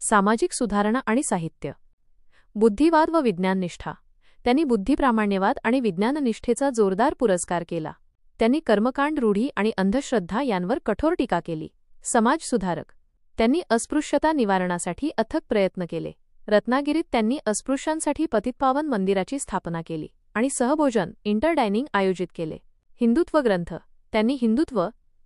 सामाजिक सुधारणा आणि साहित्य. बुद्धिवाद व विज्ञाननिष्ठा. त्यांनी बुद्धिप्रामाण्यवाद आणि विज्ञाननिष्ठेचा जोरदार पुरस्कार केला. त्यांनी कर्मकांड, रूढी आणि अंधश्रद्धा यांवर कठोर टीका केली. समाजसुधारक. त्यांनी अस्पृश्यता निवारणासाठी अथक प्रयत्न केले. रत्नागिरीत त्यांनी अस्पृश्यांसाठी पतितपावन मंदिराची स्थापना केली आणि सहभोजन इंटरडायनिंग आयोजित केले. हिंदुत्व ग्रंथ. त्यांनी हिंदुत्व,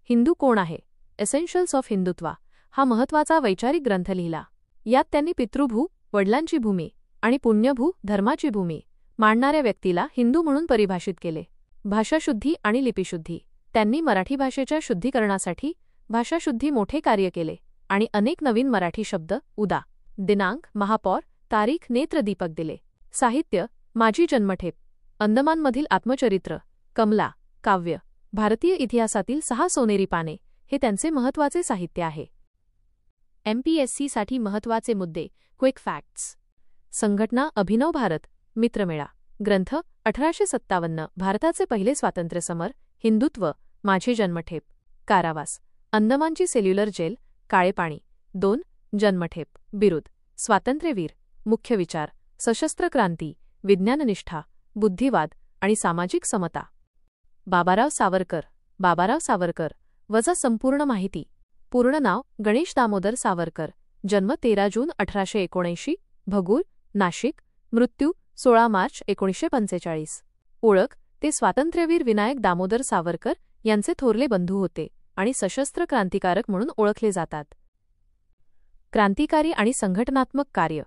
हिंदू कोण आहे, एसेन्शियल्स ऑफ हिंदुत्वा हा महत्त्वाचा वैचारिक ग्रंथ लिहिला. यात त्यांनी पितृभू, वडिलांची भूमी आणि पुण्यभू, धर्माची भूमी मांडणाऱ्या व्यक्तीला हिंदू म्हणून परिभाषित केले. भाषाशुद्धी आणि लिपिशुद्धी. त्यांनी मराठी भाषेच्या शुद्धीकरणासाठी भाषाशुद्धी मोठे कार्य केले आणि अनेक नवीन मराठी शब्द, उदा, दिनांक, महापौर, तारीख, नेत्रदीपक दिले. साहित्य. माझी जन्मठेप, अंदमानमधील आत्मचरित्र, कमला, काव्य, भारतीय इतिहासातील 6 सोनेरी पाने हे त्यांचे महत्त्वाचे साहित्य आहे. MPSCसाठी महत्त्वाचे मुद्दे. Quick facts. संघटना अभिनव भारत मित्रमेळा. ग्रंथ 1857. भारताचे पहिले स्वातंत्र्यसमर. हिंदुत्व. माझे जन्मठेप. कारावास. अंदमानची सेल्युलर जेल. काळे पाणी. 2. जन्मठेप. बिरुद. स्वातंत्र्यवीर. मुख्य विचार. सशस्त्र क्रांती. विज्ञाननिष्ठा. बुद्धिवाद आणि सामाजिक समता. बाबाराव सावरकर. बाबाराव सावरकर वजा संपूर्ण माहिती. पूर्ण नाव गणेश दामोदर सावरकर. जन्म 13 जून 1879. भगूर, नाशिक. मृत्यू 16 मार्च 1945. ओळख. ते स्वातंत्र्यवीर विनायक दामोदर सावरकर यांचे थोरले बंधू होते आणि सशस्त्र क्रांतिकारक म्हणून ओळखले जातात. क्रांतिकारी आणि संघटनात्मक कार्य.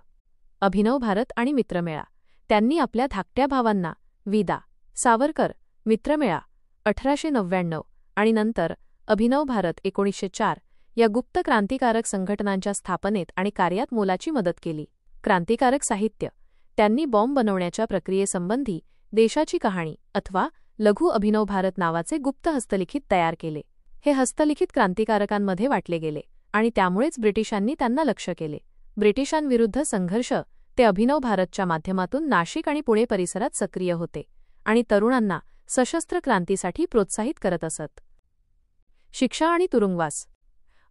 अभिनव भारत आणि मित्रमेळा. त्यांनी आपल्या धाकट्या भावांना विदा. सावरकर, मित्रमेळा 1899 आणि नंतर अभिनव भारत 1904 या गुप्त क्रांतिकारक संघटनांच्या स्थापनेत आणि कार्यात मोलाची मदत केली. क्रांतिकारक साहित्य. त्यांनी बॉम्ब बनवण्याच्या प्रक्रियेसंबंधी देशाची कहाणी अथवा लघु अभिनव भारत नावाचे गुप्त हस्तलिखित तयार केले. हे हस्तलिखित क्रांतिकारकांमध्ये वाटले गेले आणि त्यामुळेच ब्रिटिशांनी त्यांना लक्ष्य केले. ब्रिटिशांविरुद्ध संघर्ष. ते अभिनव भारतच्या माध्यमातून नाशिक आणि पुणे परिसरात सक्रिय होते आणि तरुणांना सशस्त्र क्रांतीसाठी प्रोत्साहित करत असत. शिक्षा आणि तुरुंगवास.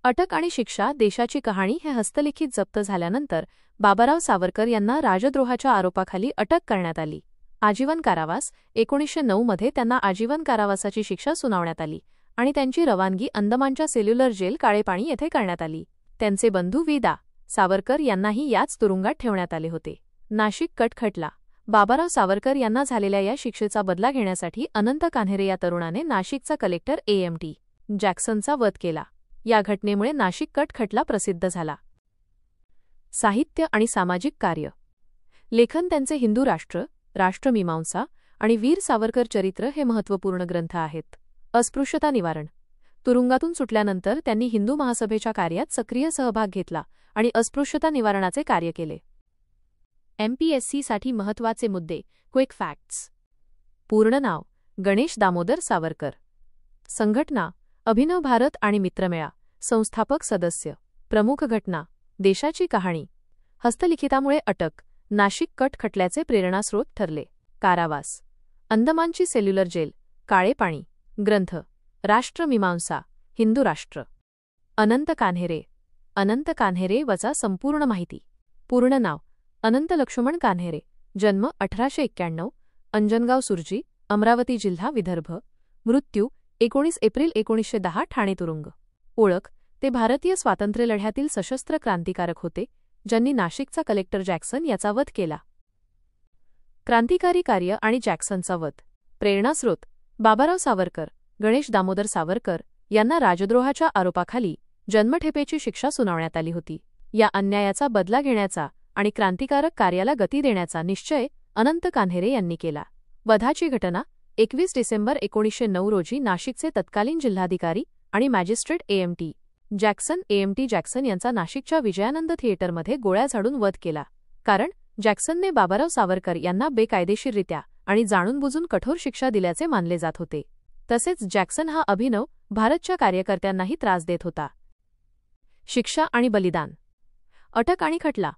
अटक आणि शिक्षा. देशाची कहाणी हे हस्तलिखित जप्त झाल्यानंतर बाबाराव सावरकर यांना राजद्रोहाच्या आरोपाखाली अटक करण्यात आली. आजीवन कारावास. 1909 मध्ये त्यांना आजीवन कारावासाची शिक्षा सुनावण्यात आली आणि त्यांची रवानगी अंदमानच्या सेल्युलर जेल काळे पाणी येथे करण्यात आली. त्यांचे बंधू विदा. सावरकर यांनाही याच तुरुंगात ठेवण्यात आले होते. नाशिक कट खटला. बाबाराव सावरकर यांना झालेल्या या शिक्षेचा बदला घेण्यासाठी अनंत कान्हेरे या तरुणाने नाशिकचा कलेक्टर AMT जॅक्सनचा वध केला. या घटनेमुळे नाशिक कट खटला प्रसिद्ध झाला. साहित्य आणि सामाजिक कार्य. लेखन. त्यांचे हिंदू राष्ट्र, राष्ट्रमीमांसा आणि वीर सावरकर चरित्र हे महत्त्वपूर्ण ग्रंथ आहेत. अस्पृश्यता निवारण. तुरुंगातून सुटल्यानंतर त्यांनी हिंदू महासभेच्या कार्यात सक्रिय सहभाग घेतला आणि अस्पृश्यता निवारणाचे कार्य केले. MPSCसाठी महत्त्वाचे मुद्दे. Quick facts. पूर्ण नाव गणेश दामोदर सावरकर. संघटना अभिनव भारत आणि मित्रमेळा. संस्थापक सदस्य. प्रमुख घटना. देशाची कहाणी. हस्तलिखितामुळे अटक. नाशिक कट खटल्याचे प्रेरणास्रोत ठरले. कारावास. अंदमानची सेल्युलर जेल. काळे पाणी. ग्रंथ. राष्ट्रमीमांसा. हिंदू राष्ट्र. अनंत कान्हेरे. अनंत कान्हेरे वजा संपूर्ण माहिती. पूर्ण नाव अनंत लक्ष्मण कान्हेरे. जन्म 1891. अंजनगाव सुरजी, अमरावती जिल्हा, विदर्भ. मृत्यू 19 एप्रिल 1910. ठाणे तुरुंग. ओळख. ते भारतीय स्वातंत्र्यलढ्यातील सशस्त्र क्रांतिकारक होते ज्यांनी नाशिकचा कलेक्टर जॅक्सन याचा वध केला. क्रांतिकारी कार्य आणि जॅक्सनचा वध. प्रेरणास्रोत. बाबाराव सावरकर. गणेश दामोदर सावरकर यांना राजद्रोहाच्या आरोपाखाली जन्मठेपेची शिक्षा सुनावण्यात आली होती. या अन्यायाचा बदला घेण्याचा आणि क्रांतिकारक कार्याला गती देण्याचा निश्चय अनंत कान्हेरे यांनी केला. वधाची घटना. 21 डिसेंबर 1909 रोजी नाशिकचे तत्कालीन जिल्हाधिकारी आणि मॅजिस्ट्रेट AMT जॅक्सन यांचा नाशिकच्या विजयानंद थिएटरमध्ये गोळ्या झाडून वध केला. कारण जॅक्सनने बाबाराव सावरकर यांना बेकायदेशीररित्या आणि जाणूनबुजून कठोर शिक्षा दिल्याचे मानले जात होते. तसेच जॅक्सन हा अभिनव भारतच्या कार्यकर्त्यांनाही त्रास देत होता. शिक्षा आणि बलिदान. अटक आणि खटला.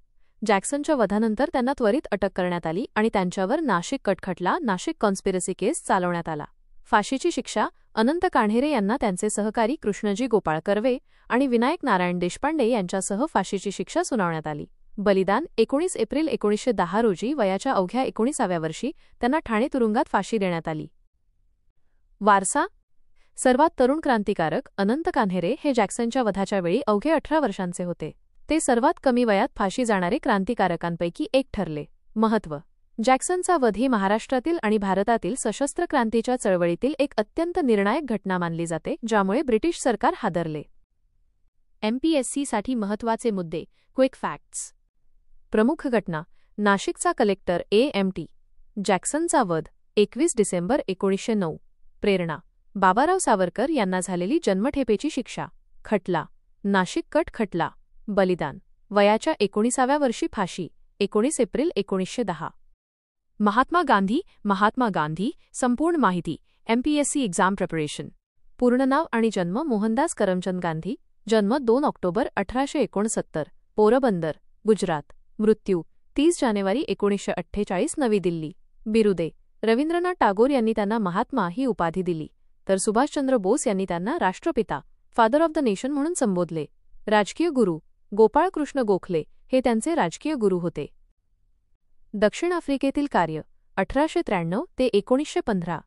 जॅक्सनच्या वधानंतर त्यांना त्वरित अटक करण्यात आली आणि त्यांच्यावर नाशिक कट खटला, नाशिक कॉन्स्पिरसी केस चालवण्यात आला. फाशीची शिक्षा. अनंत कान्हेरे यांना त्यांचे सहकारी कृष्णजी गोपाळ कर्वे आणि विनायक नारायण देशपांडे यांच्यासह फाशीची शिक्षा सुनावण्यात आली. बलिदान. 19 एप्रिल 1910 रोजी वयाच्या अवघ्या 19व्या वर्षी त्यांना ठाणे तुरुंगात फाशी देण्यात आली. वारसा. सर्वात तरुण क्रांतिकारक अनंत कान्हेरे हे जॅक्सनच्या वधाच्या वेळी अवघे 18 वर्षांचे होते. ते सर्वात कमी वयात फाशी जाणारे क्रांतिकारकांपैकी एक ठरले. महत्त्व. जॅक्सनचा वध ही महाराष्ट्रातील आणि भारतातील सशस्त्र क्रांतीच्या चळवळीतील एक अत्यंत निर्णायक घटना मानली जाते, ज्यामुळे ब्रिटिश सरकार हादरले. MPSCसाठी महत्त्वाचे मुद्दे. Quick facts. प्रमुख घटना. नाशिकचा कलेक्टर AMT जॅक्सनचा वध 21 डिसेंबर 1909. प्रेरणा. बाबाराव सावरकर यांना झालेली जन्मठेपेची शिक्षा. खटला. नाशिक कट खटला. बलिदान. वयाच्या 19व्या वर्षी फाशी. 19 एप्रिल 1910. महात्मा गांधी. महात्मा गांधी. संपूर्ण माहिती. MPSC exam preparation. पूर्ण नाव आणि जन्म मोहनदास करमचंद गांधी. जन्म 2 ऑक्टोबर 1869, पोरबंदर, गुजरात. मृत्यू 30 जानेवारी 1948, नवी दिल्ली. बिरुदे. रवींद्रनाथ टागोर यांनी त्यांना महात्मा ही उपाधी दिली, तर सुभाषचंद्र बोस यांनी त्यांना राष्ट्रपिता, फादर ऑफ द नेशन म्हणून संबोधले. राजकीय गुरु गोपाळ कृष्ण गोखले हे त्यांचे राजकीय गुरु होते. दक्षिण आफ्रिकेतील कार्य 1893 ते 1915.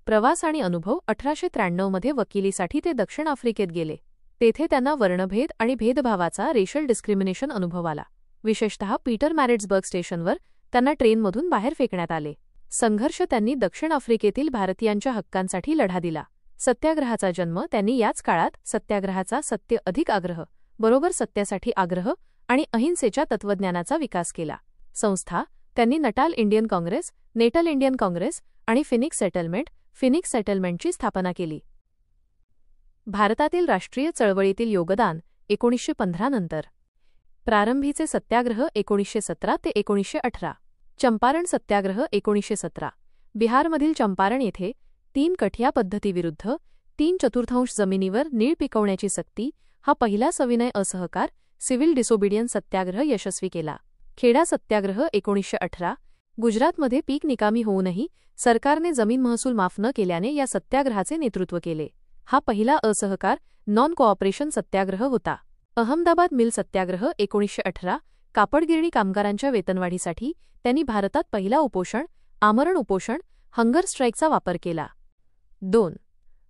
प्रवास आणि अनुभव. 1893 मध्ये वकिलीसाठी ते दक्षिण आफ्रिकेत गेले. तेथे त्यांना वर्णभेद आणि भेदभावाचा रेशल डिस्क्रिमिनेशन अनुभव आला. विशेषतः पीटर मॅरिट्सबर्ग स्टेशनवर त्यांना ट्रेनमधून बाहेर फेकण्यात आले. संघर्ष. त्यांनी दक्षिण आफ्रिकेतील भारतीयांच्या हक्कांसाठी लढा दिला. सत्याग्रहाचा जन्म. त्यांनी याच काळात सत्याग्रहाचा सत्य अधिक आग्रह बरोबर सत्यासाठी आग्रह आणि अहिंसेच्या तत्त्वज्ञानाचा विकास केला. संस्था. त्यांनी Natal Indian Congress, Natal Indian Congress आणि फिनिक्स सेटलमेंटची स्थापना केली. भारतातील राष्ट्रीय चळवळीतील योगदान. 1915 नंतर प्रारंभीचे सत्याग्रह 1917 ते 1918. चंपारण सत्याग्रह 1917. बिहारमधील चंपारण येथे 3 कठिया पद्धतीविरुद्ध 3/4 जमिनीवर नीळ पिकवण्याची सक्ती हा पहिला सविनय असहकार सिव्हिल डिसोबिडियन्स सत्याग्रह यशस्वी केला. खेडा सत्याग्रह 1918. गुजरातमध्ये पीक निकामी होऊनही सरकारने जमीन महसूल माफ न केल्याने या सत्याग्रहाचे नेतृत्व केले. हा पहिला असहकार नॉन कोऑपरेशन सत्याग्रह होता. अहमदाबाद मिल सत्याग्रह 1918. कापडगिरणी कामगारांच्या वेतनवाढीसाठी त्यांनी भारतात पहिला उपोषण, आमरण उपोषण, हंगर स्ट्राईकचा वापर केला. 2.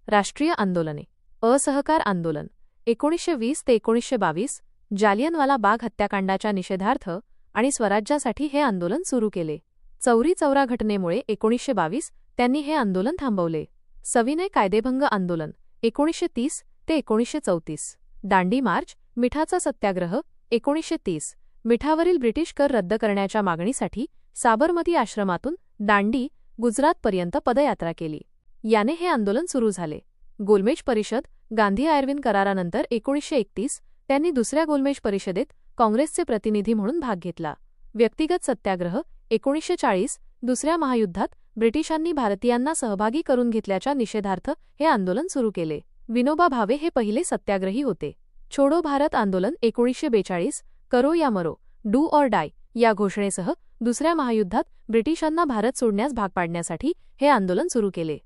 राष्ट्रीय आंदोलने. असहकार आंदोलन 1920 ते 1922. जालियनवाला बाग हत्याकांडाच्या निषेधार्थ आणि स्वराज्यासाठी हे आंदोलन सुरू केले. चौरी चौरा घटनेमुळे 1922 त्यांनी हे आंदोलन थांबवले. सविनय कायदेभंग आंदोलन 1930 ते 1934. दांडी मार्च. मिठाचा सत्याग्रह 1930. मिठावरील ब्रिटिश कर रद्द करण्याच्या मागणीसाठी साबरमती आश्रमातून दांडी, गुजरातपर्यंत पदयात्रा केली. याने हे आंदोलन सुरू झाले. गोलमेज परिषद. गांधी-आयर्विन करारानंतर 1931 त्यांनी दुसऱ्या गोलमेज परिषदेत काँग्रेसचे प्रतिनिधी म्हणून भाग घेतला. व्यक्तिगत सत्याग्रह 1940. दुसऱ्या महायुद्धात ब्रिटिशांनी भारतीयांना सहभागी करून घेतल्याच्या निषेधार्थ हे आंदोलन सुरू केले. विनोबा भावे हे पहिले सत्याग्रही होते. छोडो भारत आंदोलन 1942. करो या मरो, डू ऑर डाय या घोषणेसह दुसऱ्या महायुद्धात ब्रिटिशांना भारत सोडण्यास भाग पाडण्यासाठी हे आंदोलन सुरू केले.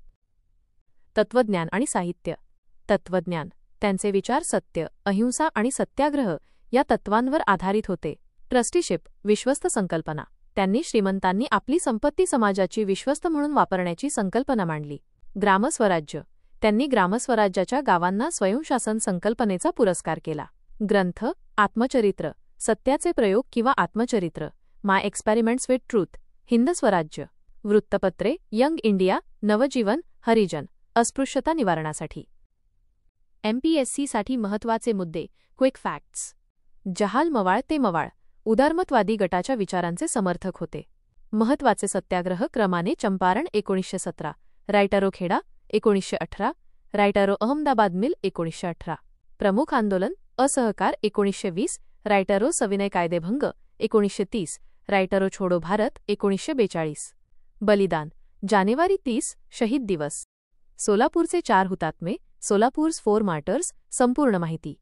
तत्त्वज्ञान आणि साहित्य. तत्त्वज्ञान. त्यांचे विचार सत्य, अहिंसा आणि सत्याग्रह या तत्वांवर आधारित होते. ट्रस्टीशिप. विश्वस्त संकल्पना. त्यांनी श्रीमंतांनी आपली संपत्ती समाजाची विश्वस्त म्हणून वापरण्याची संकल्पना मांडली. ग्रामस्वराज्य. त्यांनी ग्रामस्वराज्याच्या गावांना स्वयंशासन संकल्पनेचा पुरस्कार केला. ग्रंथ. आत्मचरित्र. सत्याचे प्रयोग किंवा आत्मचरित्र. माय एक्सपेरिमेंट्स विथ ट्रूथ. हिंद स्वराज्य. वृत्तपत्रे. यंग इंडिया, नवजीवन, हरिजन. अस्पृश्यता निवारणासाठी. MPSCसाठी महत्त्वाचे मुद्दे. Quick facts. जहाल मवाळ ते मवाळ उदारमतवादी गटाच्या विचारांचे समर्थक होते. महत्त्वाचे सत्याग्रह क्रमाने. चंपारण 1917. रायटारो खेडा 1918. रायटारो अहमदाबाद मिल 1918. प्रमुख आंदोलन. असहकार 1920. रायटारो सविनय कायदेभंग 1930. रायटारो छोडो भारत 1942. बलिदान. जानेवारी 30 शहीद दिवस. सोलापूरचे 4 हुतात्मे. सोलापूर्स 4 मार्टर्स. संपूर्ण माहिती.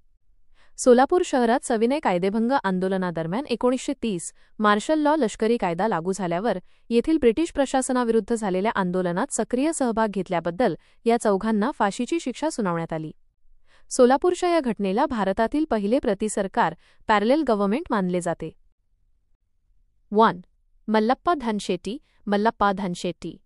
सोलापूर शहरात सविनय कायदेभंग आंदोलनादरम्यान 1930 मार्शल लॉ लष्करी कायदा लागू झाल्यावर येथील ब्रिटिश प्रशासनाविरुद्ध झालेल्या आंदोलनात सक्रिय सहभाग घेतल्याबद्दल या चौघांना फाशीची शिक्षा सुनावण्यात आली. सोलापूरच्या या घटनेला भारतातील पहिले प्रतिसरकार पॅरलेल गव्हर्नमेंट मानले जाते. 1. मल्लप्पा धनशेट्टी.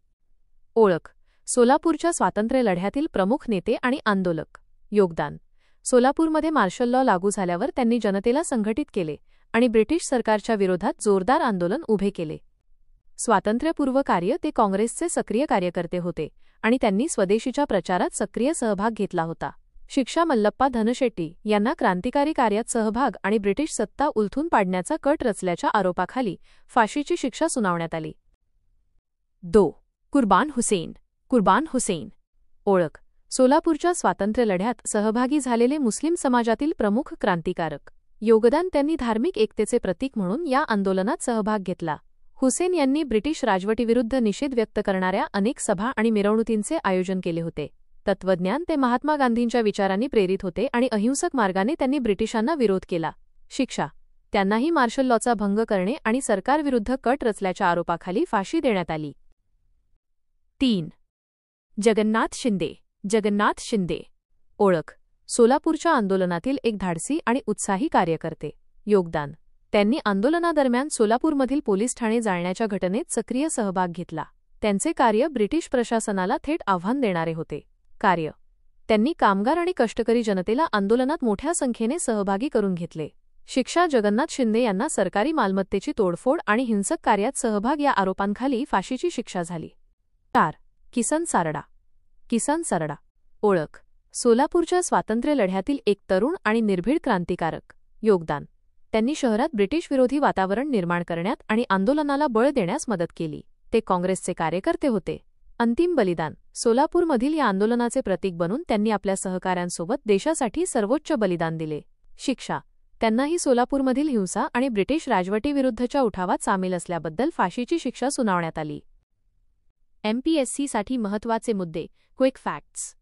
ओळख. सोलापूरच्या स्वातंत्र्य लढ्यातील प्रमुख नेते आणि आंदोलक. योगदान. सोलापूरमध्ये मार्शल लॉ लागू झाल्यावर त्यांनी जनतेला संघटित केले आणि ब्रिटिश सरकारच्या विरोधात जोरदार आंदोलन उभे केले. स्वातंत्र्यपूर्व कार्य. ते काँग्रेसचे सक्रिय कार्यकर्ते होते आणि त्यांनी स्वदेशीच्या प्रचारात सक्रिय सहभाग घेतला होता. शिक्षा. मल्लप्पा धनशेट्टी यांना क्रांतिकारी कार्यात सहभाग आणि ब्रिटिश सत्ता उलथून पाडण्याचा कट रचल्याच्या आरोपाखाली फाशीची शिक्षा सुनावण्यात आली. 2. कुर्बान हुसेन. ओळख. सोलापूरच्या स्वातंत्र्य लढ्यात सहभागी झालेले मुस्लिम समाजातील प्रमुख क्रांतिकारक. योगदान. त्यांनी धार्मिक एकतेचे प्रतीक म्हणून या आंदोलनात सहभाग घेतला. हुसेन यांनी ब्रिटिश राजवटीविरुद्ध निषेध व्यक्त करणाऱ्या अनेक सभा आणि मिरवणुकींचे आयोजन केले होते. तत्त्वज्ञान ते महात्मा गांधींच्या विचारांनी प्रेरित होते आणि अहिंसक मार्गाने त्यांनी ब्रिटिशांना विरोध केला. शिक्षा त्यांनाही मार्शल लॉचा भंग करणे आणि सरकारविरुद्ध कट रचल्याच्या आरोपाखाली फाशी देण्यात आली. 3. जगन्नाथ शिंदे. जगन्नाथ शिंदे ओळख सोलापूरच्या आंदोलनातील एक धाडसी आणि उत्साही कार्यकर्ते. योगदान त्यांनी आंदोलनादरम्यान सोलापूरमधील पोलीस ठाणे जाळण्याच्या घटनेत सक्रिय सहभाग घेतला. त्यांचे कार्य ब्रिटिश प्रशासनाला थेट आव्हान देणारे होते. कार्य त्यांनी कामगार आणि कष्टकरी जनतेला आंदोलनात मोठ्या संख्येने सहभागी करून घेतले. शिक्षा जगन्नाथ शिंदे यांना सरकारी मालमत्तेची तोडफोड आणि हिंसक कार्यात सहभाग या आरोपांखाली फाशीची शिक्षा झाली. 4. किसन सारडा. किसन सारडा ओळख सोलापूरच्या स्वातंत्र्य लढ्यातील एक तरुण आणि निर्भीड क्रांतिकारक. योगदान त्यांनी शहरात ब्रिटिशविरोधी वातावरण निर्माण करण्यात आणि आंदोलनाला बळ देण्यास मदत केली. ते काँग्रेसचे कार्यकर्ते होते. अंतिम बलिदान सोलापूरमधील या आंदोलनाचे प्रतीक बनून त्यांनी आपल्या सहकाऱ्यांसोबत देशासाठी सर्वोच्च बलिदान दिले. शिक्षा त्यांनाही सोलापूरमधील हिंसा आणि ब्रिटिश राजवटीविरुद्धच्या उठावात सामील असल्याबद्दल फाशीची शिक्षा सुनावण्यात आली. MPSCसाठी महत्त्वाचे मुद्दे. Quick facts.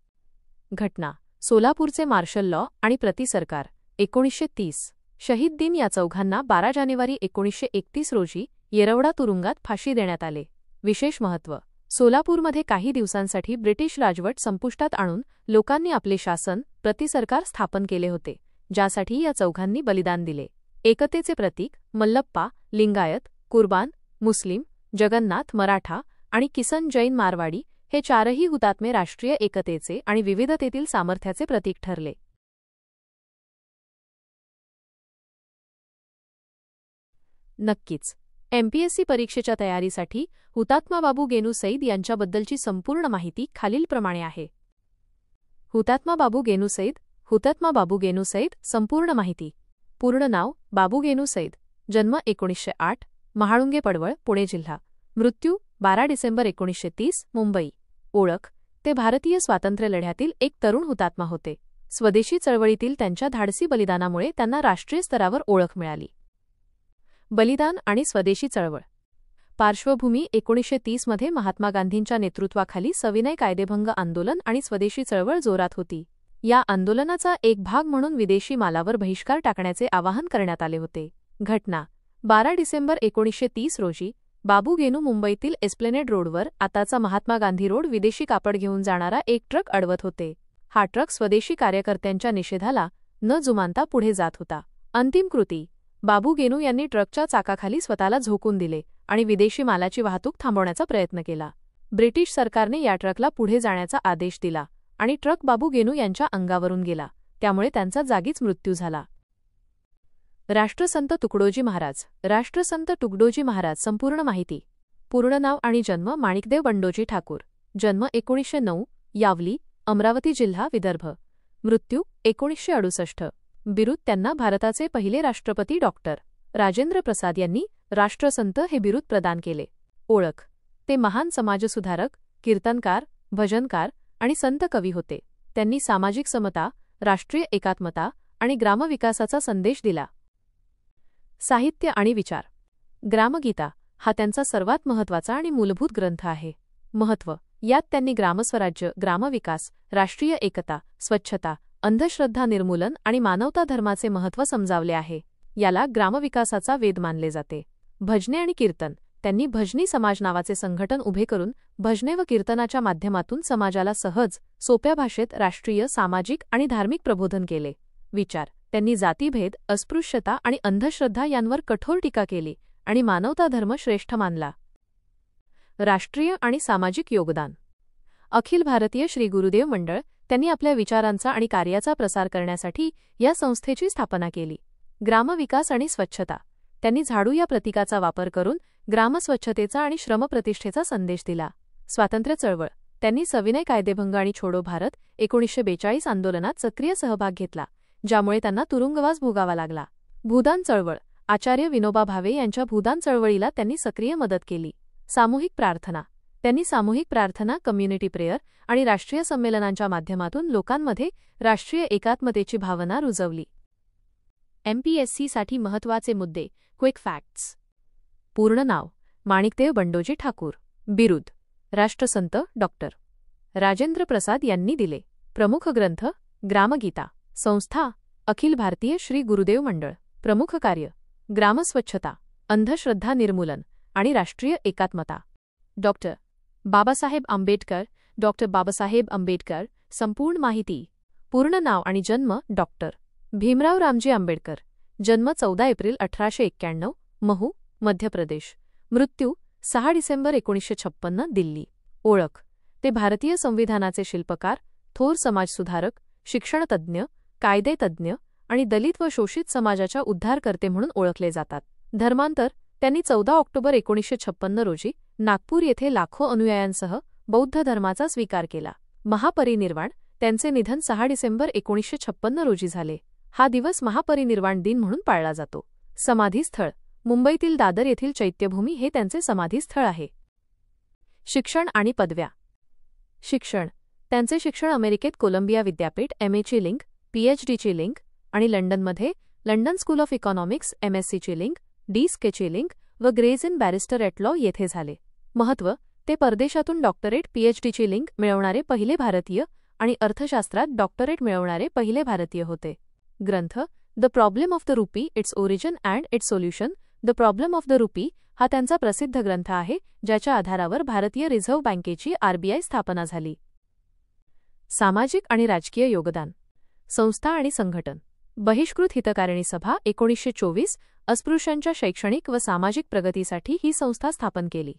घटना सोलापूरचे मार्शल लॉ आणि प्रतिसरकार 1930. शहीद दिन या चौघांना 12 जानेवारी 1931 रोजी येरवडा तुरुंगात फाशी देण्यात आले. विशेष महत्त्व सोलापूरमध्ये काही दिवसांसाठी ब्रिटिश राजवट संपुष्टात आणून लोकांनी आपले शासन प्रतिसरकार स्थापन केले होते, ज्यासाठी या चौघांनी बलिदान दिले. एकतेचे प्रतीक मल्लप्पा, लिंगायत, कुर्बान, मुस्लिम, जगन्नाथ मराठा आणि किसन जैन मारवाडी हे चारही हुतात्मे राष्ट्रीय एकतेचे आणि विविधतेतील सामर्थ्याचे प्रतीक ठरले. नक्कीच MPSC परीक्षेच्या तयारीसाठी हुतात्मा बाबू गेनू सईद यांच्याबद्दलची संपूर्ण माहिती खालीलप्रमाणे आहे. हुतात्मा बाबू गेनू सईद. हुतात्मा बाबू गेनू सईद. संपूर्ण माहिती. पूर्ण नाव बाबू गेनू सईद. जन्म 1908, महाळुंगे पडवळ, पुणे जिल्हा. मृत्यू 12 डिसेंबर 1930, मुंबई. ओळख ते भारतीय स्वातंत्र्य लढ्यातील एक तरुण हुतात्मा होते. स्वदेशी चळवळीतील त्यांच्या धाडसी बलिदानामुळे त्यांना राष्ट्रीय स्तरावर ओळख मिळाली. बलिदान आणि स्वदेशी चळवळ. पार्श्वभूमी 1930 मध्ये महात्मा गांधींच्या नेतृत्वाखाली सविनय कायदेभंग आंदोलन आणि स्वदेशी चळवळ जोरात होती. या आंदोलनाचा एक भाग म्हणून विदेशी मालावर बहिष्कार टाकण्याचे आवाहन करण्यात आले होते. घटना 12 डिसेंबर 1930 रोजी बाबू गेनू मुंबईतील एस्प्लेनेड रोडवर आताचा महात्मा गांधी रोड विदेशी कापड घेऊन जाणारा एक ट्रक अडवत होते. हा ट्रक स्वदेशी कार्यकर्त्यांच्या निषेधाला न जुमानता पुढे जात होता. अंतिम कृती बाबू गेनू यांनी ट्रकच्या चाकाखाली स्वतःला झोकून दिले आणि विदेशी मालाची वाहतूक थांबवण्याचा प्रयत्न केला. ब्रिटिश सरकारने या ट्रकला पुढे जाण्याचा आदेश दिला आणि ट्रक बाबू गेनू यांच्या अंगावरून गेला, त्यामुळे त्यांचा जागीच मृत्यू झाला. राष्ट्रसंत तुकडोजी महाराज. राष्ट्रसंत तुकडोजी महाराज. संपूर्ण माहिती. पूर्ण नाव आणि जन्म माणिकदेव बंडोजी ठाकूर. जन्म 1909, यावली, अमरावती जिल्हा, विदर्भ. मृत्यू 1968. बिरुद त्यांना भारताचे पहिले राष्ट्रपती डॉक्टर राजेंद्र प्रसाद यांनी राष्ट्रसंत हे बिरुद प्रदान केले. ओळख ते महान समाजसुधारक, कीर्तनकार, भजनकार आणि संत कवी होते. त्यांनी सामाजिक समता, राष्ट्रीय एकात्मता आणि ग्रामविकासाचा संदेश दिला. साहित्य आणि विचार. ग्रामगीता हा त्यांचा सर्वात महत्त्वाचा आणि मूलभूत ग्रंथ आहे. महत्त्व यात त्यांनी ग्रामस्वराज्य, ग्रामविकास, राष्ट्रीय एकता, स्वच्छता, अंधश्रद्धा निर्मूलन आणि मानवता धर्माचे महत्त्व समजावले आहे. याला ग्रामविकासाचा वेद मानले जाते. भजने आणि कीर्तन. त्यांनी भजनी समाज नावाचे संघटन उभे करून भजने व कीर्तनाच्या माध्यमातून समाजाला सहज, सोप्या भाषेत राष्ट्रीय, सामाजिक आणि धार्मिक प्रबोधन केले. विचार त्यांनी जातीभेद, अस्पृश्यता आणि अंधश्रद्धा यांवर कठोर टीका केली आणि मानवता धर्म श्रेष्ठ मानला. राष्ट्रीय आणि सामाजिक योगदान. अखिल भारतीय श्री गुरुदेव मंडळ त्यांनी आपल्या विचारांचा आणि कार्याचा प्रसार करण्यासाठी या संस्थेची स्थापना केली. ग्रामविकास आणि स्वच्छता. त्यांनी झाडू या प्रतीकाचा वापर करून ग्रामस्वच्छतेचा आणि श्रमप्रतिष्ठेचा संदेश दिला. स्वातंत्र्य चळवळ. त्यांनी सविनय कायदेभंग आणि छोडो भारत 1942 आंदोलनात सक्रिय सहभाग घेतला, ज्यामुळे त्यांना तुरुंगवास भोगावा लागला. भूदान चळवळ. आचार्य विनोबा भावे यांच्या भूदान चळवळीला त्यांनी सक्रिय मदत केली. सामूहिक प्रार्थना. त्यांनी सामूहिक प्रार्थना, कम्युनिटी प्रेयर आणि राष्ट्रीय संमेलनांच्या माध्यमातून लोकांमध्ये राष्ट्रीय एकात्मतेची भावना रुजवली. MPSCसाठी महत्त्वाचे मुद्दे. Quick facts. पूर्ण नाव माणिकदेव बंडोजी ठाकूर. बिरुद राष्ट्रसंत डॉक्टर राजेंद्र प्रसाद यांनी दिले. प्रमुख ग्रंथ ग्रामगीता. संस्था अखिल भारतीय श्री गुरुदेव मंडळ. प्रमुख कार्य ग्रामस्वच्छता, अंधश्रद्धा निर्मूलन आणि राष्ट्रीय एकात्मता. डॉक्टर बाबासाहेब आंबेडकर. डॉक्टर बाबासाहेब आंबेडकर. संपूर्ण माहिती. पूर्ण नाव आणि जन्म डॉक्टर भीमराव रामजी आंबेडकर. जन्म 14 एप्रिल 1891, महू, मध्य प्रदेश. मृत्यू 6 डिसेंबर 1956, दिल्ली. ओळख ते भारतीय संविधानाचे शिल्पकार, थोर समाजसुधारक, शिक्षणतज्ज्ञ, कायदेतज्ज्ञ आणि दलित व शोषित समाजाच्या उद्धारकर्ते म्हणून ओळखले जातात. धर्मांतर त्यांनी 14 ऑक्टोबर 1956 रोजी नागपूर येथे लाखो अनुयायांसह बौद्ध धर्माचा स्वीकार केला. महापरिनिर्वाण त्यांचे निधन 6 डिसेंबर 1956 रोजी झाले. हा दिवस महापरिनिर्वाण दिन म्हणून पाळला जातो. समाधीस्थळ मुंबईतील दादर येथील चैत्यभूमी हे त्यांचे समाधीस्थळ आहे. शिक्षण आणि पदव्या. शिक्षण त्यांचे शिक्षण अमेरिकेत कोलंबिया विद्यापीठ MA ची लिंक, PhD ची लिंक आणि लंडनमध्ये London School of Economics MSc ची लिंक, D.Sc ची लिंक व Gray's inn barrister at law येथे झाले. महत्त्व ते परदेशातून डॉक्टरेट PhD ची लिंक मिळवणारे पहिले भारतीय आणि अर्थशास्त्रात डॉक्टरेट मिळवणारे पहिले भारतीय होते. ग्रंथ the problem of the RuPay, its origin and it's solution. The problem of the RuPay हा त्यांचा प्रसिद्ध ग्रंथ आहे, ज्याच्या आधारावर भारतीय रिझर्व्ह बँकेची RBI स्थापना झाली. सामाजिक आणि राजकीय योगदान. संस्था आणि संघटन. बहिष्कृत हितकारिणी सभा 1924 अस्पृश्यांच्या शैक्षणिक व सामाजिक प्रगतीसाठी ही संस्था स्थापन केली.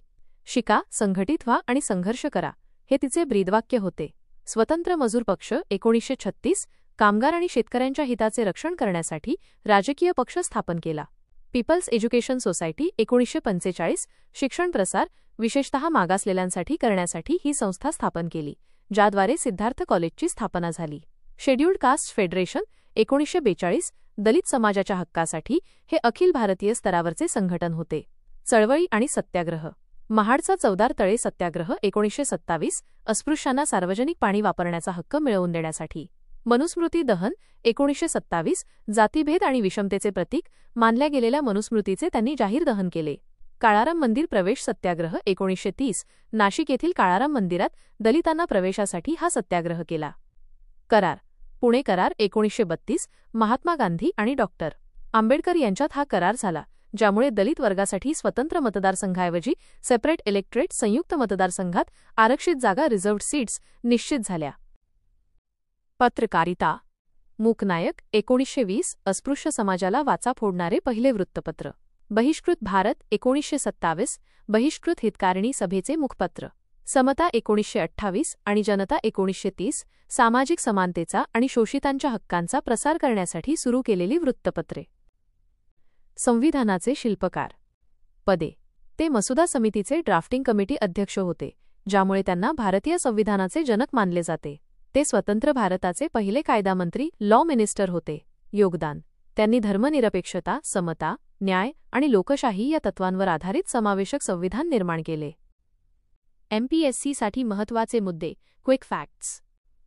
शिका, संघटित व्हा आणि संघर्ष करा हे तिचे ब्रीदवाक्य होते. स्वतंत्र मजूर पक्ष 1936 कामगार आणि शेतकऱ्यांच्या हिताचे रक्षण करण्यासाठी राजकीय पक्ष स्थापन केला. पीपल्स एज्युकेशन सोसायटी 1945 शिक्षण प्रसार विशेषतः मागासलेल्यांसाठी करण्यासाठी ही संस्था स्थापन केली, ज्याद्वारे सिद्धार्थ कॉलेजची स्थापना झाली. शेड्यूल्ड कास्ट फेडरेशन 1942 दलित समाजाच्या हक्कासाठी हे अखिल भारतीय स्तरावरचे संघटन होते. चळवळी आणि सत्याग्रह. महाडचा चवदार तळे सत्याग्रह 1927 अस्पृश्यांना सार्वजनिक पाणी वापरण्याचा हक्क मिळवून देण्यासाठी. मनुस्मृती दहन 1927 जातीभेद आणि विषमतेचे प्रतीक मानल्या गेलेल्या मनुस्मृतीचे त्यांनी जाहीर दहन केले. काळाराम मंदिर प्रवेश सत्याग्रह 1930 नाशिक येथील काळाराम मंदिरात दलितांना प्रवेशासाठी हा सत्याग्रह केला. करार पुणे करार 1932 महात्मा गांधी आणि डॉक्टर आंबेडकर यांच्यात हा करार झाला, ज्यामुळे दलित वर्गासाठी स्वतंत्र मतदारसंघाऐवजी सेपरेट इलेक्टरेट संयुक्त मतदारसंघात आरक्षित जागा रिझर्व्ड सीट्स निश्चित झाल्या. पत्रकारिता. मूकनायक 1920 अस्पृश्य समाजाला वाचा फोडणारे पहिले वृत्तपत्र. बहिष्कृत भारत 1927 बहिष्कृत हितकारिणी सभेचे मुखपत्र. समता 1928 आणि जनता 1930 सामाजिक समानतेचा आणि शोषितांच्या हक्कांचा प्रसार करण्यासाठी सुरू केलेली वृत्तपत्रे. संविधानाचे शिल्पकार. पदे ते मसुदा समितीचे ड्राफ्टिंग कमिटी अध्यक्ष होते, ज्यामुळे त्यांना भारतीय संविधानाचे जनक मानले जाते. ते स्वतंत्र भारताचे पहिले कायदामंत्री लॉ मिनिस्टर होते. योगदान त्यांनी धर्मनिरपेक्षता, समता, न्याय आणि लोकशाही या तत्वांवर आधारित समावेशक संविधान निर्माण केले. MPSCसाठी महत्त्वाचे मुद्दे. Quick facts.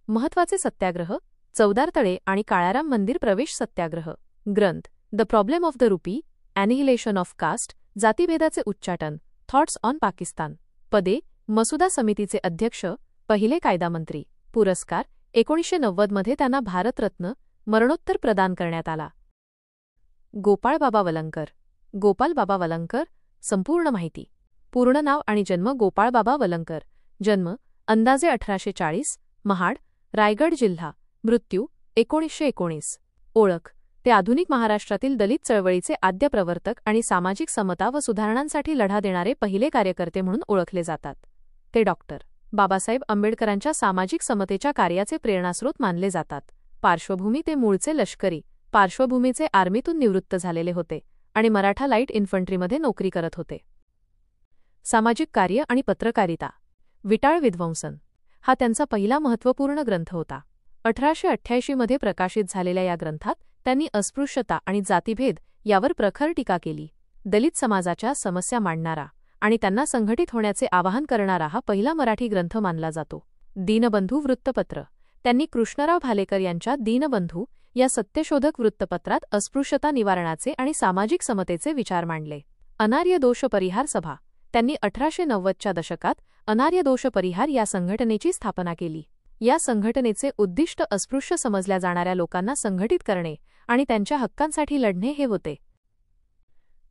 महत्त्वाचे सत्याग्रह चवदार तळे आणि काळाराम मंदिर प्रवेश सत्याग्रह. ग्रंथ the problem of the rupee, annihilation of caste, जातीभेदाचे उच्चाटन, थॉट्स ऑन पाकिस्तान. पदे मसुदा समितीचे अध्यक्ष, पहिले कायदामंत्री. पुरस्कार 1990 मध्ये त्यांना भारतरत्न, मरणोत्तर प्रदान करण्यात आला. गोपाळबाबा वलंकर. गोपालबाबा वलंकर. संपूर्ण माहिती. पूर्ण नाव आणि जन्म गोपाळबाबा वलंकर. जन्म अंदाजे 1840, महाड, रायगड जिल्हा. मृत्यू 1919. ओळख ते आधुनिक महाराष्ट्रातील दलित चळवळीचे आद्य प्रवर्तक आणि सामाजिक समता व सुधारणांसाठी लढा देणारे पहिले कार्यकर्ते म्हणून ओळखले जातात. ते डॉक्टर बाबासाहेब आंबेडकरांच्या सामाजिक समतेच्या कार्याचे प्रेरणास्रोत मानले जातात. पार्श्वभूमी ते मूळचे लष्करी पार्श्वभूमीचे आर्मीतून निवृत्त झालेले होते आणि मराठा लाईट इन्फंट्रीमध्ये नोकरी करत होते. सामाजिक कार्य आणि पत्रकारिता. विटाळ विध्वंसन हा त्यांचा पहिला महत्त्वपूर्ण ग्रंथ होता. 1888 मध्ये प्रकाशित झालेल्या या ग्रंथात त्यांनी अस्पृश्यता आणि जातीभेद यावर प्रखर टीका केली. दलित समाजाच्या समस्या मांडणारा आणि त्यांना संघटित होण्याचे आवाहन करणारा हा पहिला मराठी ग्रंथ मानला जातो. दीनबंधू वृत्तपत्र. त्यांनी कृष्णराव भालेकर यांच्या दीनबंधू या सत्यशोधक वृत्तपत्रात अस्पृश्यता निवारणाचे आणि सामाजिक समतेचे विचार मांडले. अनार्य दोष परिहार सभा. त्यांनी 1890च्या दशकात अनार्य दोष परिहार या संघटनेची स्थापना केली. या संघटनेचे उद्दिष्ट अस्पृश्य समजल्या जाणाऱ्या लोकांना संघटित करणे आणि त्यांच्या हक्कांसाठी लढणे हे होते.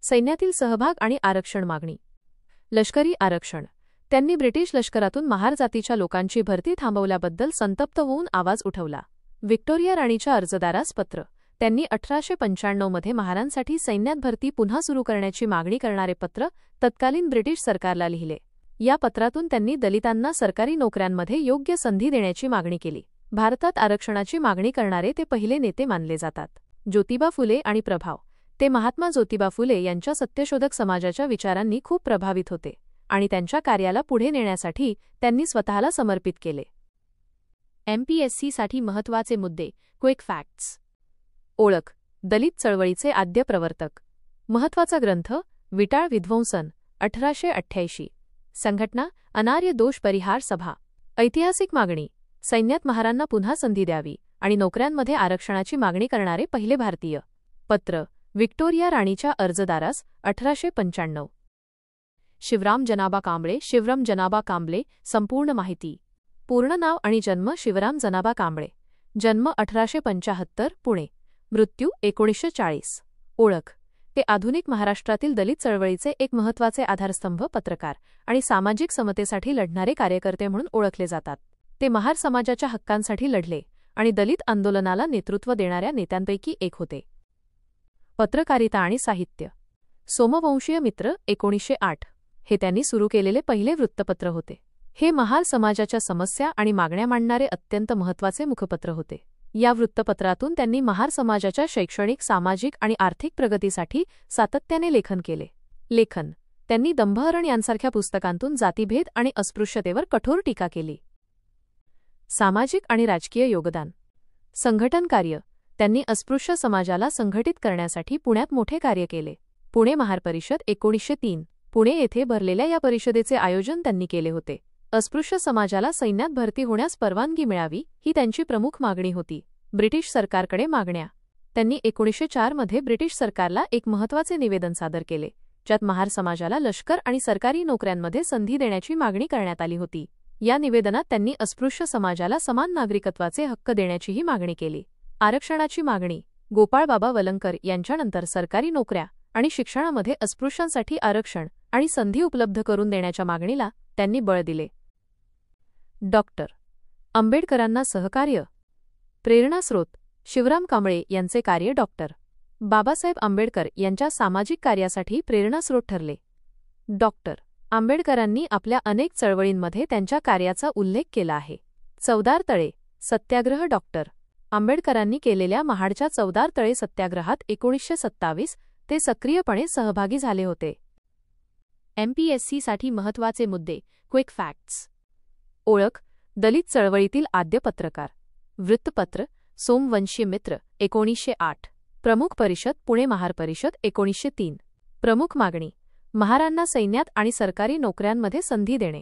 सैन्यातील सहभाग आणि आरक्षण मागणी. लष्करी आरक्षण. त्यांनी ब्रिटिश लष्करातून महार जातीच्या लोकांची भरती थांबवल्याबद्दल संतप्त होऊन आवाज उठवला. व्हिक्टोरिया राणीच्या अर्जदारास पत्र. त्यांनी 1895 मध्ये महारांसाठी सैन्यात भरती पुन्हा सुरू करण्याची मागणी करणारे पत्र तत्कालीन ब्रिटिश सरकारला लिहिले. या पत्रातून त्यांनी दलितांना सरकारी नोकऱ्यांमध्ये योग्य संधी देण्याची मागणी केली. भारतात आरक्षणाची मागणी करणारे ते पहिले नेते मानले जातात. ज्योतिबा फुले आणि प्रभाव. ते महात्मा ज्योतिबा फुले यांच्या सत्यशोधक समाजाच्या विचारांनी खूप प्रभावित होते आणि त्यांच्या कार्याला पुढे नेण्यासाठी त्यांनी स्वतःला समर्पित केले. MPSCसाठी महत्त्वाचे मुद्दे. Quick facts. ओळख. दलित चळवळीचे आद्य प्रवर्तक. महत्त्वाचा ग्रंथ विटाळ विध्वंसन 1888. संघटना अनार्य दोष परिहार सभा. ऐतिहासिक मागणी. सैन्यात महारांना पुन्हा संधी द्यावी आणि नोकऱ्यांमध्ये आरक्षणाची मागणी करणारे पहिले भारतीय. पत्र व्हिक्टोरिया राणीच्या अर्जदारास 1895. शिवराम जनाबा कांबळे. शिवराम जनाबा कांबळे. संपूर्ण माहिती. पूर्ण नाव आणि जन्म शिवराम जनाबा कांबळे. जन्म 1875 पुणे. मृत्यू 1940. ओळख. ते आधुनिक महाराष्ट्रातील दलित चळवळीचे एक महत्त्वाचे आधारस्तंभ, पत्रकार आणि सामाजिक समतेसाठी लढणारे कार्यकर्ते म्हणून ओळखले जातात. ते महार समाजाच्या हक्कांसाठी लढले आणि दलित आंदोलनाला नेतृत्व देणाऱ्या नेत्यांपैकी एक होते. पत्रकारिता आणि साहित्य. सोमवंशीय मित्र 1908 हे त्यांनी सुरू केलेले पहिले वृत्तपत्र होते. हे महार समाजाच्या समस्या आणि मागण्या मांडणारे अत्यंत महत्त्वाचे मुखपत्र होते. या वृत्तपत्रातून त्यांनी महार समाजाच्या शैक्षणिक, सामाजिक आणि आर्थिक प्रगतीसाठी सातत्याने लेखन केले. लेखन. त्यांनी दंभहरण यांसारख्या पुस्तकांतून जातीभेद आणि अस्पृश्यतेवर कठोर टीका केली. सामाजिक आणि राजकीय योगदान. संघटन कार्य. त्यांनी अस्पृश्य समाजाला संघटित करण्यासाठी पुण्यात मोठे कार्य केले. पुणे महार परिषद 1903. पुणे येथे भरलेल्या या परिषदेचे आयोजन त्यांनी केले होते. अस्पृश्य समाजाला सैन्यात भरती होण्यास परवानगी मिळावी ही त्यांची प्रमुख मागणी होती. ब्रिटिश सरकारकडे मागण्या. त्यांनी 1904 मध्ये ब्रिटिश सरकारला एक महत्त्वाचे निवेदन सादर केले, ज्यात महार समाजाला लष्कर आणि सरकारी नोकऱ्यांमध्ये संधी देण्याची मागणी करण्यात आली होती. या निवेदनात त्यांनी अस्पृश्य समाजाला समान नागरिकत्वाचे हक्क देण्याचीही मागणी केली. आरक्षणाची मागणी. गोपाळबाबा वलंकर यांच्यानंतर सरकारी नोकऱ्या आणि शिक्षणामध्ये अस्पृश्यांसाठी आरक्षण आणि संधी उपलब्ध करून देण्याच्या मागणीला त्यांनी बळ दिले. डॉक्टर. आंबेडकरांना सहकार्य. प्रेरणास्रोत. शिवराम कांबळे यांचे कार्य डॉक्टर बाबासाहेब आंबेडकर यांच्या सामाजिक कार्यासाठी प्रेरणास्रोत ठरले. डॉक्टर आंबेडकरांनी आपल्या अनेक चळवळींमध्ये त्यांच्या कार्याचा उल्लेख केला आहे. चवदार तळे सत्याग्रह. डॉक्टर आंबेडकरांनी केलेल्या महाडच्या चवदार तळे सत्याग्रहात 1927 ते सक्रियपणे सहभागी झाले होते. MPSCसाठी महत्त्वाचे मुद्दे. Quick facts. ओळख. दलित चळवळीतील आद्य पत्रकार. वृत्तपत्र सोमवंशी मित्र 1908. प्रमुख परिषद पुणे महार परिषद 1903. प्रमुख मागणी. महारांना सैन्यात आणि सरकारी नोकऱ्यांमध्ये संधी देणे.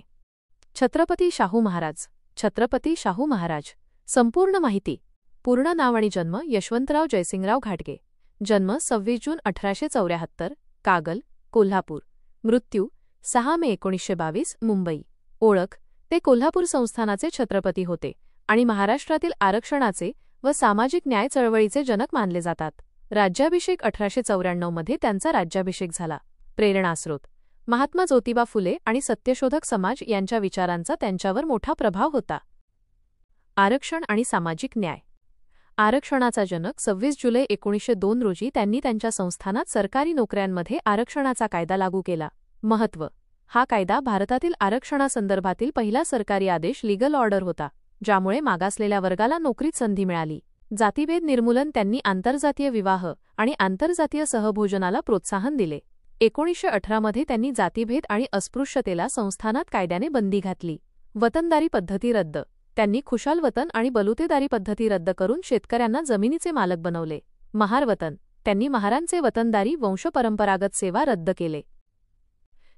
छत्रपती शाहू महाराज. छत्रपती शाहू महाराज. संपूर्ण माहिती. पूर्ण नाव आणि जन्म यशवंतराव जयसिंगराव घाटगे. जन्म 26 जून 1874. कागल, कोल्हापूर. मृत्यू 6 मे 1922. मुंबई. ओळख. ते कोल्हापूर संस्थानाचे छत्रपती होते आणि महाराष्ट्रातील आरक्षणाचे व सामाजिक न्याय चळवळीचे जनक मानले जातात. राज्याभिषेक 1894 मध्ये त्यांचा राज्याभिषेक झाला. प्रेरणास्रोत. महात्मा ज्योतिबा फुले आणि सत्यशोधक समाज यांच्या विचारांचा त्यांच्यावर मोठा प्रभाव होता. आरक्षण आणि सामाजिक न्याय. आरक्षणाचा जनक 26 जुलै 1902 रोजी त्यांनी त्यांच्या संस्थानात सरकारी नोकऱ्यांमध्ये आरक्षणाचा कायदा लागू केला. महत्त्व. हा कायदा भारतातील आरक्षणासंदर्भातील पहिला सरकारी आदेश लीगल ऑर्डर होता, ज्यामुळे मागासलेल्या वर्गाला नोकरीत संधी मिळाली. जातीभेद निर्मूलन. त्यांनी आंतरजातीय विवाह आणि आंतरजातीय सहभोजनाला प्रोत्साहन दिले. 1918 मध्ये त्यांनी जातीभेद आणि अस्पृश्यतेला संस्थानात कायद्याने बंदी घातली. वतनदारी पद्धती रद्द. त्यांनी खुशाल वतन आणि बलुतेदारी पद्धती रद्द करून शेतकऱ्यांना जमिनीचे मालक बनवले. महार वतन. त्यांनी महारांचे वतनदारी वंशपरंपरागत सेवा रद्द केले.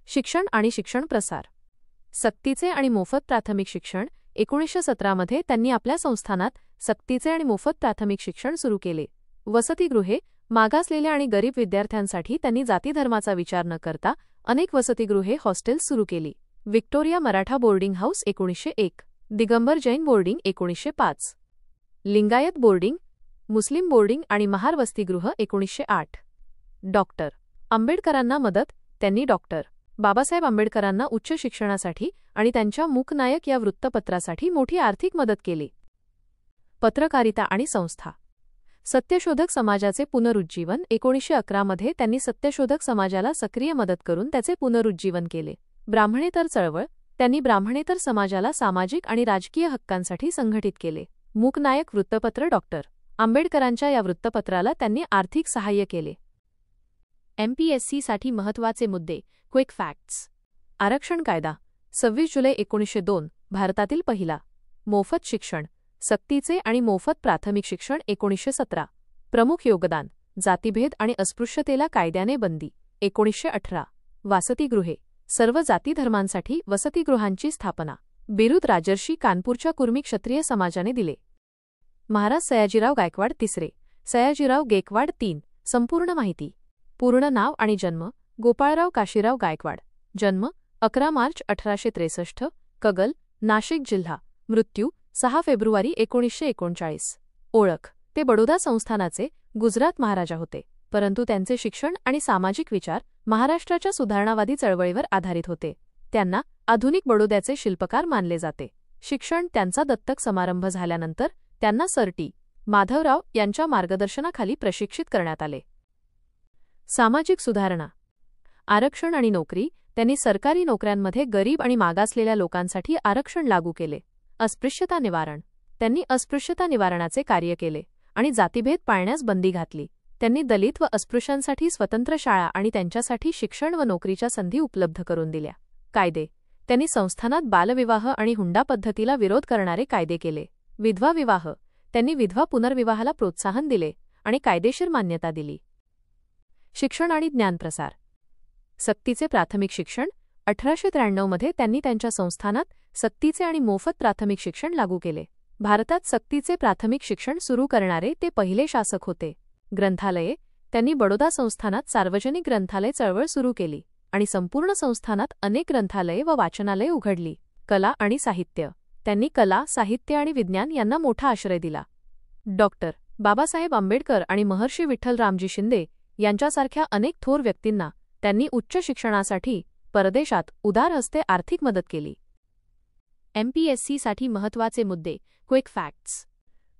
शिक्षण आणि शिक्षण प्रसार. सक्तीचे आणि मोफत प्राथमिक शिक्षण. 1917 मध्ये त्यांनी आपल्या संस्थानात सक्तीचे आणि मोफत प्राथमिक शिक्षण सुरू केले. वसतिगृहे. मागासलेल्या आणि गरीब विद्यार्थ्यांसाठी त्यांनी जातीधर्माचा विचार न करता अनेक वसतिगृहे हॉस्टेल्स सुरू केली. Victoria Maratha boarding house 1901, Digambar Jain boarding 1905, Lingayat boarding, Muslim boarding आणि महार वसतिगृह 1908. डॉक्टर आंबेडकरांना मदत. त्यांनी डॉक्टर बाबासाहेब आंबेडकरांना उच्च शिक्षणासाठी आणि त्यांच्या मूकनायक या वृत्तपत्रासाठी मोठी आर्थिक मदत केली. पत्रकारिता आणि संस्था. सत्यशोधक समाजाचे पुनरुज्जीवन 1911 मध्ये त्यांनी सत्यशोधक समाजाला सक्रिय मदत करून त्याचे पुनरुज्जीवन केले. ब्राह्मणेतर चळवळ. त्यांनी ब्राह्मणेतर समाजाला सामाजिक आणि राजकीय हक्कांसाठी संघटित केले. मूकनायक वृत्तपत्र. डॉक्टर आंबेडकरांच्या या वृत्तपत्राला त्यांनी आर्थिक सहाय्य केले. MPSCसाठी महत्त्वाचे मुद्दे. Quick facts. आरक्षण कायदा 26 जुलै 1902, भारतातील पहिला. मोफत शिक्षण, सक्तीचे आणि मोफत प्राथमिक शिक्षण 1917. प्रमुख योगदान. जातीभेद आणि अस्पृश्यतेला कायद्याने बंदी 1918. वसतिगृहे. सर्व जाती धर्मांसाठी वसतिगृहांची स्थापना. बिरुद राजर्षी कानपूरच्या कुर्मी क्षत्रिय समाजाने दिले. महाराज सयाजीराव गायकवाड तिसरे. सयाजीराव गायकवाड 3. संपूर्ण माहिती. पूर्ण नाव आणि जन्म. गोपाळराव काशीराव गायकवाड. जन्म 11 मार्च 1863, कगल, नाशिक जिल्हा. मृत्यू 6 फेब्रुवारी 1939. ओळख. ते बडोदा संस्थानाचे गुजरात महाराजा होते, परंतु त्यांचे शिक्षण आणि सामाजिक विचार महाराष्ट्राच्या सुधारणावादी चळवळीवर आधारित होते. त्यांना आधुनिक बडोद्याचे शिल्पकार मानले जाते. शिक्षण. त्यांचा दत्तक समारंभ झाल्यानंतर त्यांना सर टी. माधवराव यांच्या मार्गदर्शनाखाली प्रशिक्षित करण्यात आले. सामाजिक सुधारणा. आरक्षण आणि नोकरी. त्यांनी सरकारी नोकऱ्यांमध्ये गरीब आणि मागासलेल्या लोकांसाठी आरक्षण लागू केले. अस्पृश्यता निवारण. त्यांनी अस्पृश्यता निवारणाचे कार्य केले आणि जातीभेद पाळण्यास बंदी घातली. त्यांनी दलित व अस्पृश्यांसाठी स्वतंत्र शाळा आणि त्यांच्यासाठी शिक्षण व नोकरीच्या संधी उपलब्ध करून दिल्या. कायदे. त्यांनी संस्थानात बालविवाह आणि हुंडा पद्धतीला विरोध करणारे कायदे केले. विधवा विवाह. त्यांनी विधवा पुनर्विवाहाला प्रोत्साहन दिले आणि कायदेशीर मान्यता दिली. शिक्षण आणि ज्ञानप्रसार. सक्तीचे प्राथमिक शिक्षण. 1893 मध्ये त्यांनी त्यांच्या संस्थानात सक्तीचे आणि मोफत प्राथमिक शिक्षण लागू केले. भारतात सक्तीचे प्राथमिक शिक्षण सुरू करणारे ते पहिले शासक होते. ग्रंथालये. त्यांनी बडोदा संस्थानात सार्वजनिक ग्रंथालय चळवळ सुरू केली आणि संपूर्ण संस्थानात अनेक ग्रंथालये व वाचनालये उघडली. कला आणि साहित्य. त्यांनी कला, साहित्य आणि विज्ञान यांना मोठा आश्रय दिला. डॉक्टर बाबासाहेब आंबेडकर आणि महर्षी विठ्ठलरामजी शिंदे यांच्यासारख्या अनेक थोर व्यक्तींना त्यांनी उच्च शिक्षणासाठी परदेशात उदार हस्ते आर्थिक मदत केली. MPSCसाठी महत्त्वाचे मुद्दे. Quick facts.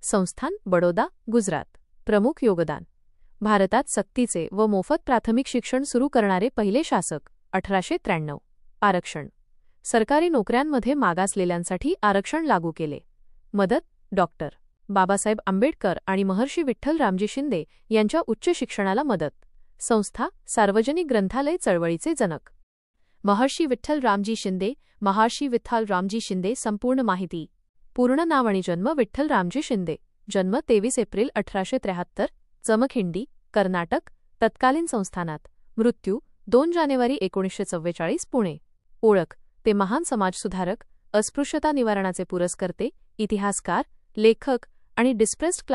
संस्थान. बडोदा, गुजरात. प्रमुख योगदान. भारतात सक्तीचे व मोफत प्राथमिक शिक्षण सुरू करणारे पहिले शासक 1893. आरक्षण. सरकारी नोकऱ्यांमध्ये मागासलेल्यांसाठी आरक्षण लागू केले. मदत. डॉक्टर बाबासाहेब आंबेडकर आणि महर्षी विठ्ठलरामजी शिंदे यांच्या उच्च शिक्षणाला मदत. संस्था. सार्वजनिक ग्रंथालय चळवळीचे जनक. महर्षी विठ्ठलरामजी शिंदे. महर्षी विठ्ठलरामजी शिंदे. संपूर्ण माहिती. पूर्ण नाव आणि जन्म. विठ्ठलरामजी शिंदे. जन्म 23 एप्रिल 1873, जमखिंडी, कर्नाटक, तत्कालीन संस्थानात. मृत्यू 2 जानेवारी 1944, पुणे. ओळख. ते महान समाजसुधारक, अस्पृश्यता निवारणाचे पुरस्कर्ते, इतिहासकार, लेखक आणि डिप्रेस्ड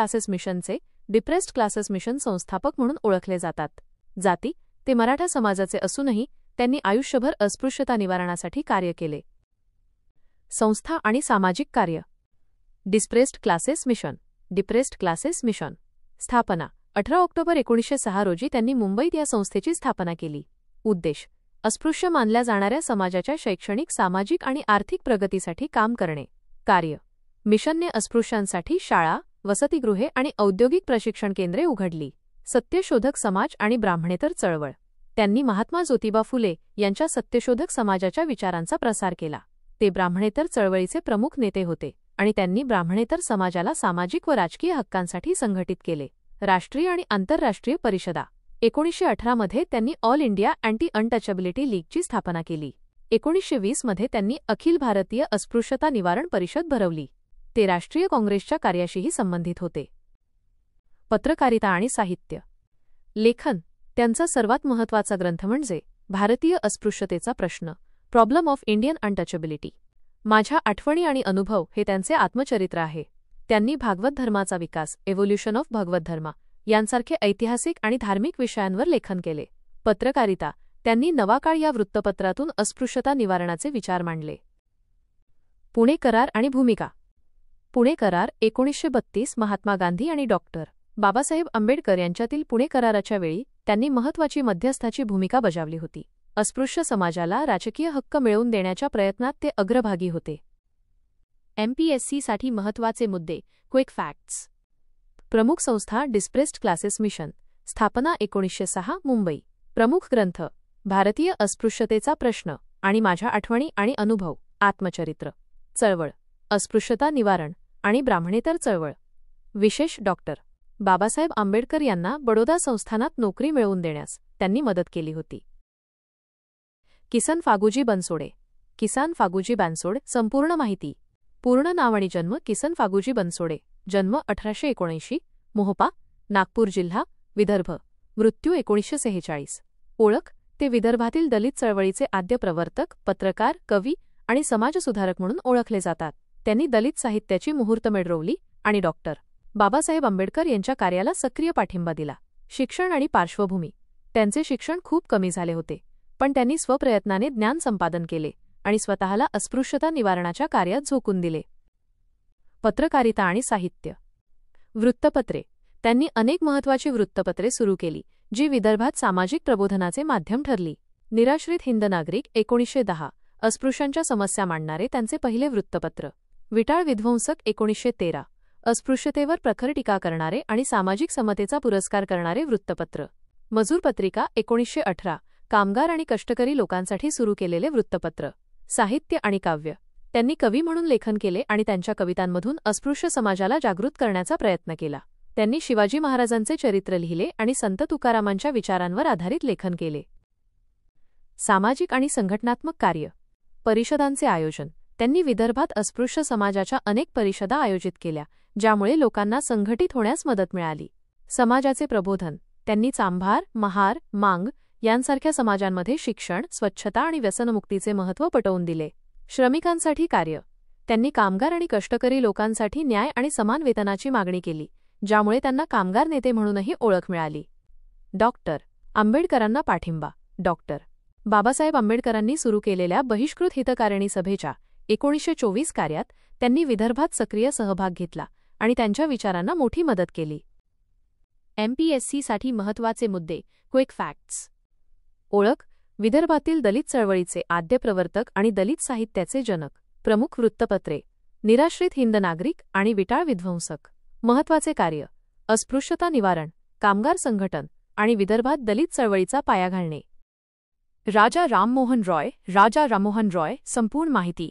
क्लासेस मिशन संस्थापक म्हणून ओळखले जातात. जाती. ते मराठा समाजाचे असूनही त्यांनी आयुष्यभर अस्पृश्यता निवारणासाठी कार्य केले. संस्था आणि सामाजिक कार्य. Depressed classes mission. स्थापना 18 ऑक्टोबर 1906 रोजी त्यांनी मुंबईत या संस्थेची स्थापना केली. उद्देश. अस्पृश्य मानल्या जाणाऱ्या समाजाच्या शैक्षणिक, सामाजिक आणि आर्थिक प्रगतीसाठी काम करणे. कार्य. मिशनने अस्पृश्यांसाठी शाळा, वसतिगृहे आणि औद्योगिक प्रशिक्षण केंद्रे उघडली. सत्यशोधक समाज आणि ब्राह्मणेतर चळवळ. त्यांनी महात्मा ज्योतिबा फुले यांच्या सत्यशोधक समाजाच्या विचारांचा प्रसार केला. ते ब्राह्मणेतर चळवळीचे प्रमुख नेते होते आणि त्यांनी ब्राह्मणेतर समाजाला सामाजिक व राजकीय हक्कांसाठी संघटित केले. राष्ट्रीय आणि आंतरराष्ट्रीय परिषदा. 1918 मध्ये त्यांनी ऑल इंडिया अँटी अनटचॅबिलिटी लीगची स्थापना केली. 1920 मध्ये त्यांनी अखिल भारतीय अस्पृश्यता निवारण परिषद भरवली. ते राष्ट्रीय काँग्रेसच्या कार्याशीही संबंधित होते. पत्रकारिता आणि साहित्य. लेखन. त्यांचा सर्वात महत्त्वाचा ग्रंथ म्हणजे भारतीय अस्पृश्यतेचा प्रश्न, प्रॉब्लेम ऑफ इंडियन अनटचॅबिलिटी. माझ्या आठवणी आणि अनुभव हे त्यांचे आत्मचरित्र आहे. त्यांनी भागवत धर्माचा विकास, एव्होल्यूशन ऑफ भगवत धर्म यांसारखे ऐतिहासिक आणि धार्मिक विषयांवर लेखन केले. पत्रकारिता. त्यांनी नवा काळ या वृत्तपत्रातून अस्पृश्यता निवारणाचे विचार मांडले. पुणे करार आणि भूमिका. पुणे करार 1932 महात्मा गांधी आणि डॉक्टर बाबासाहेब आंबेडकर यांच्यातील पुणे कराराच्या वेळी त्यांनी महत्त्वाची मध्यस्थाची भूमिका बजावली होती. अस्पृश्य समाजाला राजकीय हक्क मिळवून देण्याच्या प्रयत्नात ते अग्रभागी होते. MPSCसाठी महत्त्वाचे मुद्दे. Quick facts. प्रमुख संस्था डिस्प्रेस्ड क्लासेस मिशन. स्थापना 1906 मुंबई. प्रमुख ग्रंथ भारतीय अस्पृश्यतेचा प्रश्न आणि माझ्या आठवणी आणि अनुभव. आत्मचरित्र. चळवळ अस्पृश्यता निवारण आणि ब्राह्मणेतर चळवळ. विशेष डॉक्टर बाबासाहेब आंबेडकर यांना बडोदा संस्थानात नोकरी मिळवून देण्यास त्यांनी मदत केली होती. किसन फागुजी बनसोडे. किसान फागुजी बनसोड. संपूर्ण माहिती. पूर्ण नाव आणि जन्म. किसन फागुजी बनसोडे. जन्म 1879. मोहपा, नागपूर जिल्हा, विदर्भ. मृत्यू 1946. ओळख ते विदर्भातील दलित चळवळीचे आद्य प्रवर्तक, पत्रकार, कवी आणि समाजसुधारक म्हणून ओळखले जातात. त्यांनी दलित साहित्याची मुहूर्तमेढ रोवली आणि डॉक्टर बाबासाहेब आंबेडकर यांच्या कार्याला सक्रिय पाठिंबा दिला. शिक्षण आणि पार्श्वभूमी. त्यांचे शिक्षण खूप कमी झाले होते, पण त्यांनी स्वप्रयत्नाने ज्ञान संपादन केले आणि स्वतःला अस्पृश्यता निवारणाच्या कार्यात झोकून दिले. पत्रकारिता आणि साहित्य. वृत्तपत्रे. त्यांनी अनेक महत्त्वाची वृत्तपत्रे सुरू केली, जी विदर्भात सामाजिक प्रबोधनाचे माध्यम ठरली. निराश्रित हिंद नागरिक 1910. अस्पृश्यांच्या समस्या मांडणारे त्यांचे पहिले वृत्तपत्र. विटाळ विध्वंसक 1913. अस्पृश्यतेवर प्रखर टीका करणारे आणि सामाजिक समतेचा पुरस्कार करणारे वृत्तपत्र. मजूर पत्रिका 1918. कामगार आणि कष्टकरी लोकांसाठी सुरू केलेले वृत्तपत्र. साहित्य आणि काव्य. त्यांनी कवी म्हणून लेखन केले आणि त्यांच्या कवितांमधून अस्पृश्य समाजाला जागृत करण्याचा प्रयत्न केला. त्यांनी शिवाजी महाराजांचे चरित्र लिहिले आणि संत तुकारामांच्या विचारांवर आधारित लेखन केले. सामाजिक आणि संघटनात्मक कार्य. परिषदांचे आयोजन. त्यांनी विदर्भात अस्पृश्य समाजाच्या अनेक परिषदा आयोजित केल्या, ज्यामुळे लोकांना संघटित होण्यास मदत मिळाली. समाजाचे प्रबोधन. त्यांनी चांभार, महार, मांग यांसारख्या समाजांमध्ये शिक्षण, स्वच्छता आणि व्यसनमुक्तीचे महत्त्व पटवून दिले. श्रमिकांसाठी कार्य. त्यांनी कामगार आणि कष्टकरी लोकांसाठी न्याय आणि समान वेतनाची मागणी केली, ज्यामुळे त्यांना कामगार नेते म्हणूनही ओळख मिळाली. डॉक्टर आंबेडकरांना पाठिंबा. डॉक्टर बाबासाहेब आंबेडकरांनी सुरू केलेल्या बहिष्कृत हितकारिणी सभेच्या 1924 कार्यात त्यांनी विदर्भात सक्रिय सहभाग घेतला आणि त्यांच्या विचारांना मोठी मदत केली. MPSCसाठी महत्त्वाचे मुद्दे. Quick facts. ओळख विदर्भातील दलित चळवळीचे आद्य प्रवर्तक आणि दलित साहित्याचे जनक. प्रमुख वृत्तपत्रे. निराश्रित हिंद नागरिक आणि विटाळ विध्वंसक. महत्त्वाचे कार्य. अस्पृश्यता निवारण, कामगार संघटन आणि विदर्भात दलित चळवळीचा पाया घालणे. राजा राममोहन रॉय. राजा राममोहन रॉय. संपूर्ण माहिती.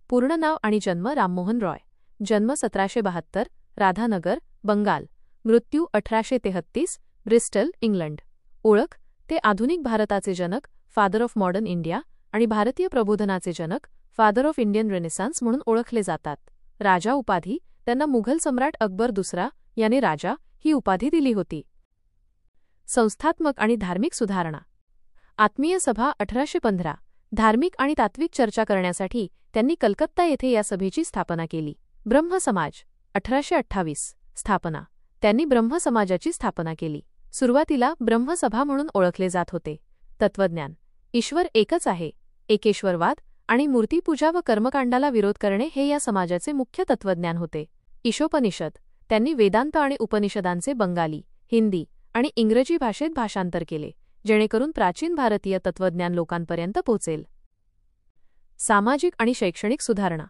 पूर्ण नाव आणि जन्म. राममोहन रॉय. जन्म 1772. राधानगर, बंगाल. मृत्यू 1833. Bristol, England. ओळख ते आधुनिक भारताचे जनक, फादर ऑफ मॉडर्न इंडिया आणि भारतीय प्रबोधनाचे जनक, फादर ऑफ इंडियन रेनेसान्स म्हणून ओळखले जातात. राजा उपाधी. त्यांना मुघल सम्राट अकबर दुसरा याने राजा ही उपाधी दिली होती. संस्थात्मक आणि धार्मिक सुधारणा. आत्मीय सभा 1815. धार्मिक आणि तात्विक चर्चा करण्यासाठी त्यांनी कलकत्ता येथे या सभेची स्थापना केली. ब्रह्म समाज 1828. स्थापना. त्यांनी ब्रह्म समाजाची स्थापना केली. सुरुवातीला ब्रह्मसभा म्हणून ओळखले जात होते. तत्वज्ञान. ईश्वर एकच आहे. एकेश्वरवाद आणि मूर्तीपूजा व कर्मकांडाला विरोध करणे हे या समाजाचे मुख्य तत्वज्ञान होते. ईशोपनिषद. त्यांनी वेदांत आणि उपनिषदांचे बंगाली, हिंदी आणि इंग्रजी भाषेत भाषांतर केले, जेणेकरून प्राचीन भारतीय तत्वज्ञान लोकांपर्यंत पोहोचेल. सामाजिक आणि शैक्षणिक सुधारणा.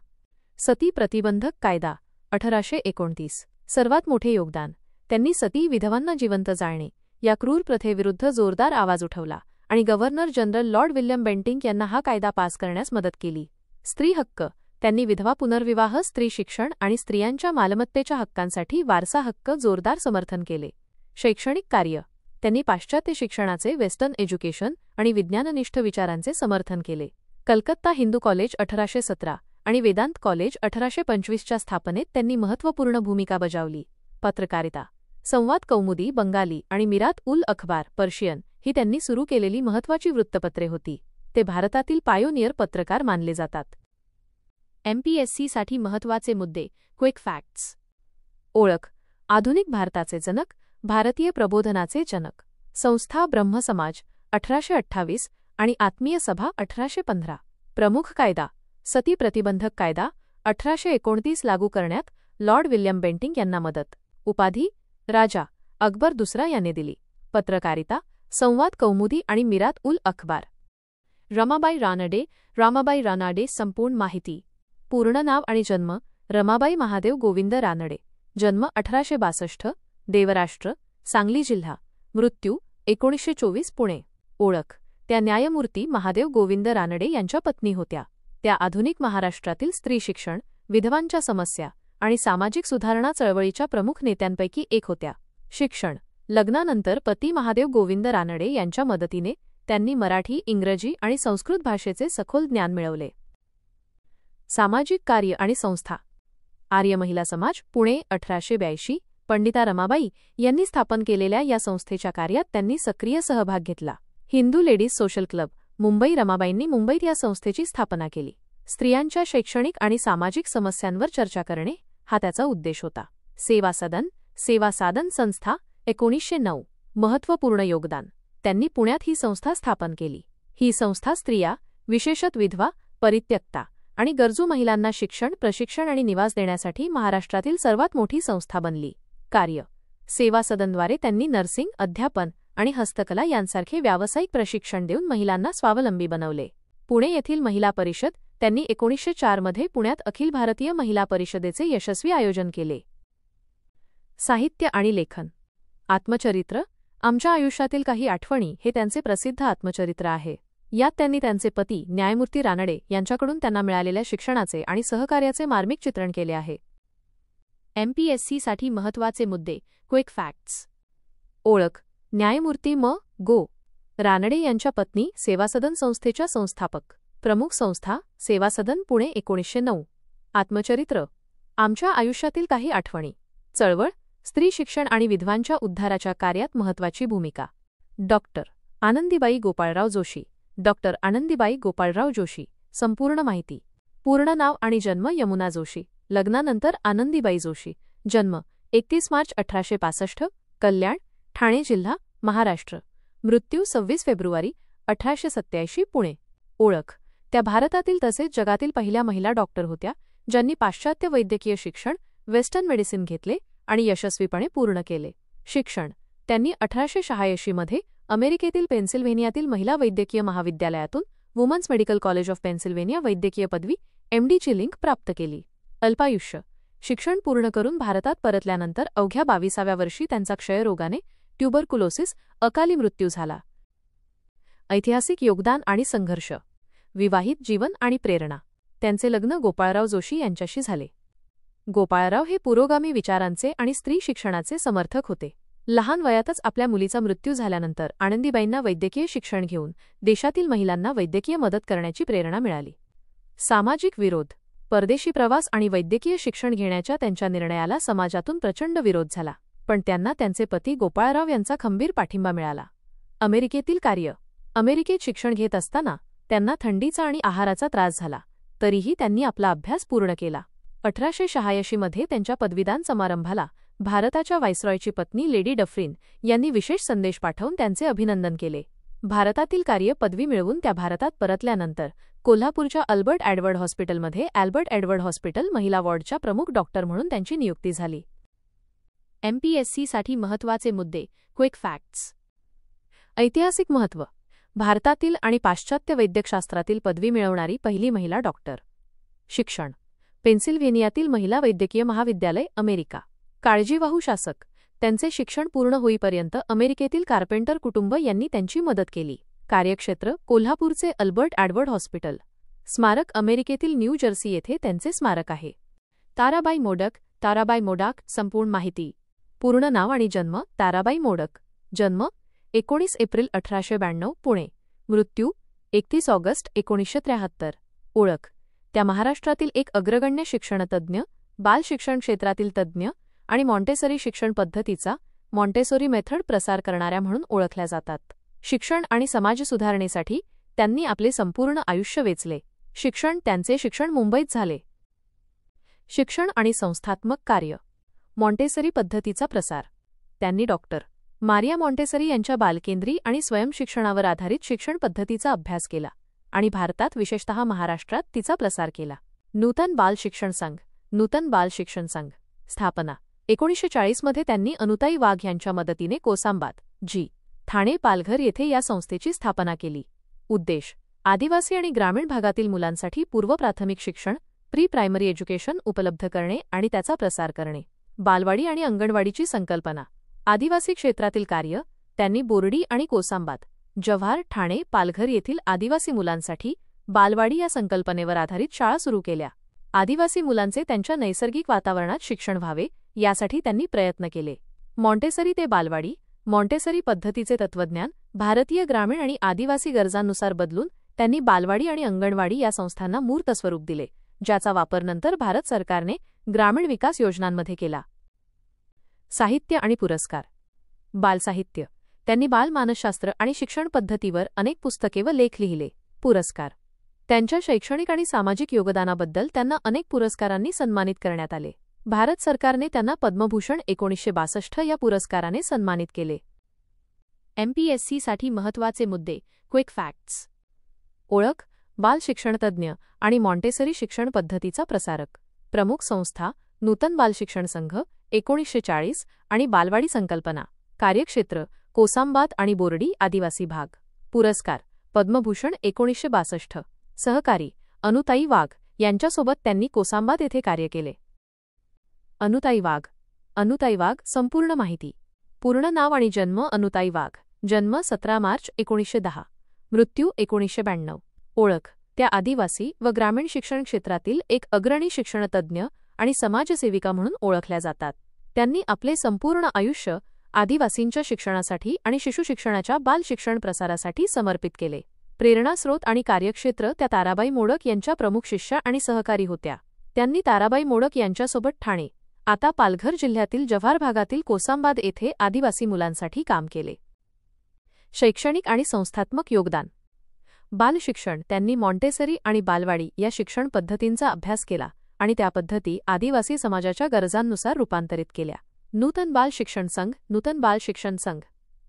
सती प्रतिबंधक कायदा 1829. सर्वात मोठे योगदान. त्यांनी सती विधवांना जिवंत जाळणे या क्रूर प्रथेविरुद्ध जोरदार आवाज उठवला आणि governor general Lord William Bentinck यांना हा कायदा पास करण्यास मदत केली. स्त्री हक्क. त्यांनी विधवा पुनर्विवाह, स्त्री शिक्षण आणि स्त्रियांच्या मालमत्तेच्या हक्कांसाठी वारसा हक्क जोरदार समर्थन केले. शैक्षणिक कार्य. त्यांनी पाश्चात्य शिक्षणाचे, वेस्टर्न एज्युकेशन आणि विज्ञाननिष्ठ विचारांचे समर्थन केले. कलकत्ता हिंदू कॉलेज 1817 आणि वेदांत कॉलेज 1825च्या स्थापनेत त्यांनी महत्त्वपूर्ण भूमिका बजावली. पत्रकारिता. संवाद कौमुदी बंगाली आणि मिरात उल अखबार पर्शियन ही त्यांनी सुरू केलेली महत्त्वाची वृत्तपत्रे होती. ते भारतातील पायोनियर पत्रकार मानले जातात. MPSCसाठी महत्त्वाचे मुद्दे. Quick facts. ओळख आधुनिक भारताचे जनक, भारतीय प्रबोधनाचे जनक. संस्था ब्रह्मसमाज 1828. आणि आत्मीय सभा 1815. प्रमुख कायदा सती प्रतिबंधक कायदा 1829 लागू करण्यात लॉर्ड विल्यम बेंटिंक यांना मदत. उपाधी राजा अकबर दुसरा यांनी दिली. पत्रकारिता संवाद कौमुदी आणि मिरात उल अखबार. रमाबाई रानडे संपूर्ण माहिती. पूर्ण नाव आणि जन्म रमाबाई महादेव गोविंद रानडे. जन्म 1862. देवराष्ट्र सांगली जिल्हा. मृत्यू 1924 पुणे. ओळख त्या न्यायमूर्ती महादेव गोविंद रानडे यांच्या पत्नी होत्या. त्या आधुनिक महाराष्ट्रातील स्त्री शिक्षण, विधवांच्या समस्या आणि सामाजिक सुधारणा चळवळीच्या प्रमुख नेत्यांपैकी एक होत्या. शिक्षण लग्नानंतर पती महादेव गोविंद रानडे यांच्या मदतीने त्यांनी मराठी, इंग्रजी आणि संस्कृत भाषेचे सखोल ज्ञान मिळवले. सामाजिक कार्य आणि संस्था आर्य महिला समाज पुणे 1882. पंडिता रमाबाई यांनी स्थापन केलेल्या या संस्थेच्या कार्यात त्यांनी सक्रिय सहभाग घेतला. Hindu ladies social club Mumbai रमाबाईंनी मुंबईत या संस्थेची स्थापना केली. स्त्रियांच्या शैक्षणिक आणि सामाजिक समस्यांवर चर्चा करणे हा त्याचा उद्देश होता. सेवा साधन संस्था 1909. महत्त्वपूर्ण योगदान त्यांनी पुण्यात ही संस्था स्थापन केली. ही संस्था स्त्रिया, विशेषत विधवा, परित्यक्ता आणि गरजू महिलांना शिक्षण, प्रशिक्षण आणि निवास देण्यासाठी महाराष्ट्रातील सर्वात मोठी संस्था बनली. कार्य सेवा सदनद्वारे त्यांनी नर्सिंग, अध्यापन आणि हस्तकला यांसारखे व्यावसायिक प्रशिक्षण देऊन महिलांना स्वावलंबी बनवले. पुणे येथील महिला परिषद त्यांनी 1904 मध्ये पुण्यात अखिल भारतीय महिला परिषदेचे यशस्वी आयोजन केले. साहित्य आणि लेखन आत्मचरित्र आमच्या आयुष्यातील काही आठवणी हे त्यांचे प्रसिद्ध आत्मचरित्र आहे. यात त्यांनी त्यांचे पती न्यायमूर्ती रानडे यांच्याकडून त्यांना मिळालेल्या शिक्षणाचे आणि सहकार्याचे मार्मिक चित्रण केले आहे. MPSCसाठी महत्त्वाचे मुद्दे क्विक फॅक्ट्स. ओळख न्यायमूर्ती गो. रानडे यांच्या पत्नी सेवासदन संस्थेच्या संस्थापक. प्रमुख संस्था सेवासदन पुणे 1909. आत्मचरित्र आमच्या आयुष्यातील काही आठवणी. चळवळ स्त्री शिक्षण आणि विधवांच्या उद्धाराच्या कार्यात महत्त्वाची भूमिका. डॉक्टर आनंदीबाई गोपाळराव जोशी. डॉक्टर आनंदीबाई गोपाळराव जोशी. संपूर्ण माहिती पूर्ण नाव आणि जन्म यमुना जोशी. लग्नानंतर आनंदीबाई जोशी. जन्म 31 मार्च 1865. कल्याण, ठाणे जिल्हा, महाराष्ट्र. मृत्यू 26 फेब्रुवारी 1887 पुणे. ओळख त्या भारतातील तसेच जगातील पहिल्या महिला डॉक्टर होत्या ज्यांनी पाश्चात्य वैद्यकीय शिक्षण, वेस्टर्न मेडिसिन घेतले आणि यशस्वीपणे पूर्ण केले. शिक्षण त्यांनी 1886 मध्ये अमेरिकेतील पेन्सिल्व्हेनियातील महिला वैद्यकीय महाविद्यालयातून वुमन्स मेडिकल कॉलेज ऑफ पेन्सिल्व्हेनिया वैद्यकीय पदवी MD ची लिंक प्राप्त केली. अल्पायुष्य शिक्षण पूर्ण करून भारतात परतल्यानंतर अवघ्या 22व्या वर्षी त्यांचा क्षयरोगाने ट्युबरकुलोसिस अकाली मृत्यू झाला. ऐतिहासिक योगदान आणि संघर्ष विवाहित जीवन आणि प्रेरणा त्यांचे लग्न गोपाळराव जोशी यांच्याशी झाले. गोपाळराव हे पुरोगामी विचारांचे आणि स्त्री शिक्षणाचे समर्थक होते. लहान वयातच आपल्या मुलीचा मृत्यू झाल्यानंतर आनंदीबाईंना वैद्यकीय शिक्षण घेऊन देशातील महिलांना वैद्यकीय मदत करण्याची प्रेरणा मिळाली. सामाजिक विरोध परदेशी प्रवास आणि वैद्यकीय शिक्षण घेण्याच्या त्यांच्या निर्णयाला समाजातून प्रचंड विरोध झाला, पण त्यांना त्यांचे पती गोपाळराव यांचा खंबीर पाठिंबा मिळाला. अमेरिकेतील कार्य अमेरिकेत शिक्षण घेत असताना त्यांना थंडीचा आणि आहाराचा त्रास झाला, तरीही त्यांनी आपला अभ्यास पूर्ण केला. 1886 मध्ये त्यांच्या पदवीदान समारंभाला भारताच्या व्हाईसरॉयची पत्नी लेडी डफरीन यांनी विशेष संदेश पाठवून त्यांचे अभिनंदन केले. भारतातील कार्य पदवी मिळवून त्या भारतात परतल्यानंतर कोल्हापूरच्या अल्बर्ट एडवर्ड हॉस्पिटलमध्ये अल्बर्ट एडवर्ड हॉस्पिटल महिला वॉर्डच्या प्रमुख डॉक्टर म्हणून त्यांची नियुक्ती झाली. MPSCसाठी महत्त्वाचे मुद्दे क्विक फॅक्ट्स. ऐतिहासिक महत्त्व भारतातील आणि पाश्चात्य वैद्यकशास्त्रातील पदवी मिळवणारी पहिली महिला डॉक्टर. शिक्षण पेन्सिल्व्हेनियातील महिला वैद्यकीय महाविद्यालय, अमेरिका. काळजीवाहू शासक त्यांचे शिक्षण पूर्ण होईपर्यंत अमेरिकेतील कार्पेंटर कुटुंब यांनी त्यांची मदत केली. कार्यक्षेत्र कोल्हापूरचे अल्बर्ट एडवर्ड हॉस्पिटल. स्मारक अमेरिकेतील न्यू जर्सी येथे त्यांचे स्मारक आहे. ताराबाई मोडक. संपूर्ण माहिती पूर्ण नाव आणि जन्म ताराबाई मोडक. जन्म 19 एप्रिल 1892 पुणे. मृत्यू 31 ऑगस्ट 1973. ओळख त्या महाराष्ट्रातील एक अग्रगण्य शिक्षणतज्ज्ञ, बाल शिक्षण क्षेत्रातील तज्ज्ञ आणि मॉन्टेसरी शिक्षण पद्धतीचा मॉन्टेसोरी मेथड प्रसार करणाऱ्या म्हणून ओळखल्या जातात. शिक्षण आणि समाज सुधारणेसाठी त्यांनी आपले संपूर्ण आयुष्य वेचले. त्यांचे शिक्षण मुंबईत झाले. शिक्षण आणि संस्थात्मक कार्य मॉन्टेसरी पद्धतीचा प्रसार त्यांनी डॉक्टर मारिया मॉन्टेसरी यांच्या बालकेंद्री आणि स्वयंशिक्षणावर आधारित शिक्षण पद्धतीचा अभ्यास केला आणि भारतात विशेषतः महाराष्ट्रात तिचा प्रसार केला. नूतन बाल शिक्षण संघ. नूतन बाल शिक्षण संघ स्थापना 1940 मध्ये त्यांनी अनुताई वाघ यांच्या मदतीने कोसांबाद, जी. ठाणे, पालघर येथे या संस्थेची स्थापना केली. उद्देश: आदिवासी आणि ग्रामीण भागातील मुलांसाठी पूर्व प्राथमिक शिक्षण, प्री प्रायमरी एज्युकेशन उपलब्ध करणे आणि त्याचा प्रसार करणे. बालवाडी आणि अंगणवाडीची संकल्पना. आदिवासी क्षेत्रातील कार्य. त्यांनी बोर्डी आणि कोसांबाद, जव्हार, ठाणे, पालघर येथील आदिवासी मुलांसाठी बालवाडी या संकल्पनेवर आधारित शाळा सुरू केल्या. आदिवासी मुलांचे त्यांच्या नैसर्गिक वातावरणात शिक्षण व्हावे यासाठी त्यांनी प्रयत्न केले. मॉन्टेसरी ते बालवाडी. मॉन्टेसरी पद्धतीचे तत्त्वज्ञान भारतीय ग्रामीण आणि आदिवासी गरजांनुसार बदलून त्यांनी बालवाडी आणि अंगणवाडी या संस्थांना मूर्त स्वरूप दिले, ज्याचा वापर नंतर भारत सरकारने ग्रामीण विकास योजनांमध्ये केला. साहित्य आणि पुरस्कार. बालसाहित्य. त्यांनी बालमानसशास्त्र आणि शिक्षण पद्धतीवर अनेक पुस्तके व लेख लिहिले. पुरस्कार. त्यांच्या शैक्षणिक आणि सामाजिक योगदानाबद्दल त्यांना अनेक पुरस्कारांनी सन्मानित करण्यात आले. भारत सरकारने त्यांना पद्मभूषण 1962 या पुरस्काराने सन्मानित केले. MPSCसाठी महत्त्वाचे मुद्दे. Quick facts. ओळख: बाल शिक्षणतज्ज्ञ आणि मॉन्टेसरी शिक्षण पद्धतीचा प्रसारक. प्रमुख संस्था: नूतन बाल शिक्षण संघ 1940 आणि बालवाडी संकल्पना. कार्यक्षेत्र: कोसांबाद आणि बोर्डी आदिवासी भाग. पुरस्कार: पद्मभूषण 1962. सहकारी: अनुताई वाघ यांच्यासोबत त्यांनी कोसांबाद येथे कार्य केले. अनुताई वाघ. अनुताई वाघ. संपूर्ण माहिती. पूर्ण नाव आणि जन्म: अनुताई वाघ. जन्म 17 मार्च 1910. मृत्यू 1992. ओळख: त्या आदिवासी व ग्रामीण शिक्षण क्षेत्रातील एक अग्रणी शिक्षणतज्ज्ञ आणि समाजसेविका म्हणून ओळखल्या जातात. त्यांनी आपले संपूर्ण आयुष्य आदिवासींच्या शिक्षणासाठी आणि शिशुशिक्षणाच्या बाल शिक्षण प्रसारासाठी समर्पित केले. प्रेरणास्रोत आणि कार्यक्षेत्र. त्या ताराबाई मोडक यांच्या प्रमुख शिष्या आणि सहकारी होत्या. त्यांनी ताराबाई मोडक यांच्यासोबत ठाणे, आता पालघर जिल्ह्यातील जव्हार भागातील कोसांबाद येथे आदिवासी मुलांसाठी काम केले. शैक्षणिक आणि संस्थात्मक योगदान. बाल शिक्षण. त्यांनी मॉन्टेसरी आणि बालवाडी या शिक्षण पद्धतींचा अभ्यास केला आणि त्या पद्धती आदिवासी समाजाच्या गरजांनुसार रूपांतरित केल्या. नूतन बाल शिक्षण संघ. नूतन बाल शिक्षण संघ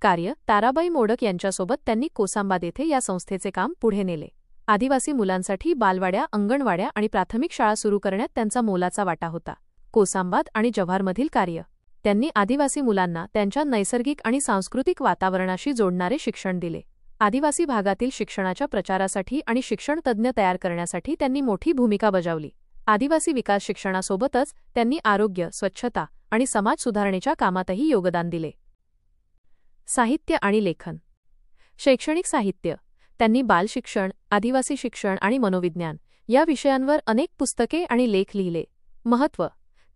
कार्य. ताराबाई मोडक यांच्यासोबत त्यांनी कोसांबाद येथे या संस्थेचे काम पुढे नेले. आदिवासी मुलांसाठी बालवाड्या, अंगणवाड्या आणि प्राथमिक शाळा सुरू करण्यात त्यांचा मोलाचा वाटा होता. कोसांबाद आणि जव्हारमधील कार्य. त्यांनी आदिवासी मुलांना त्यांच्या नैसर्गिक आणि सांस्कृतिक वातावरणाशी जोडणारे शिक्षण दिले. आदिवासी भागातील शिक्षणाच्या प्रचारासाठी आणि शिक्षणतज्ज्ञ तयार करण्यासाठी त्यांनी मोठी भूमिका बजावली. आदिवासी विकास शिक्षणासोबतच त्यांनी आरोग्य, स्वच्छता आणि समाज सुधारणेच्या कामातही योगदान दिले. साहित्य आणि लेखन. शैक्षणिक साहित्य. त्यांनी बाल शिक्षण, आदिवासी शिक्षण आणि मनोविज्ञान या विषयांवर अनेक पुस्तके आणि लेख लिहिले. महत्त्व: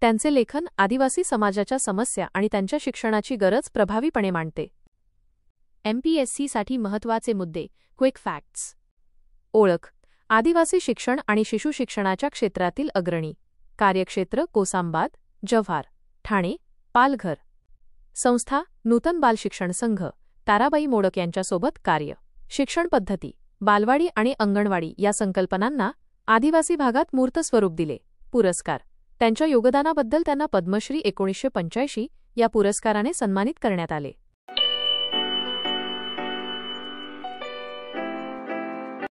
त्यांचे लेखन आदिवासी समाजाच्या समस्या आणि त्यांच्या शिक्षणाची गरज प्रभावीपणे मांडते. MPSCसाठी महत्त्वाचे मुद्दे. Quick facts. ओळख: आदिवासी शिक्षण आणि शिशुशिक्षणाच्या क्षेत्रातील अग्रणी. कार्यक्षेत्र: कोसांबाद, जव्हार, ठाणे, पालघर. संस्था: नूतन बाल शिक्षण संघ, ताराबाई मोडक यांच्यासोबत कार्य. शिक्षण पद्धती: बालवाडी आणि अंगणवाडी या संकल्पनांना आदिवासी भागात मूर्त स्वरूप दिले. पुरस्कार: त्यांच्या योगदानाबद्दल त्यांना पद्मश्री 1985 या पुरस्काराने सन्मानित करण्यात आले.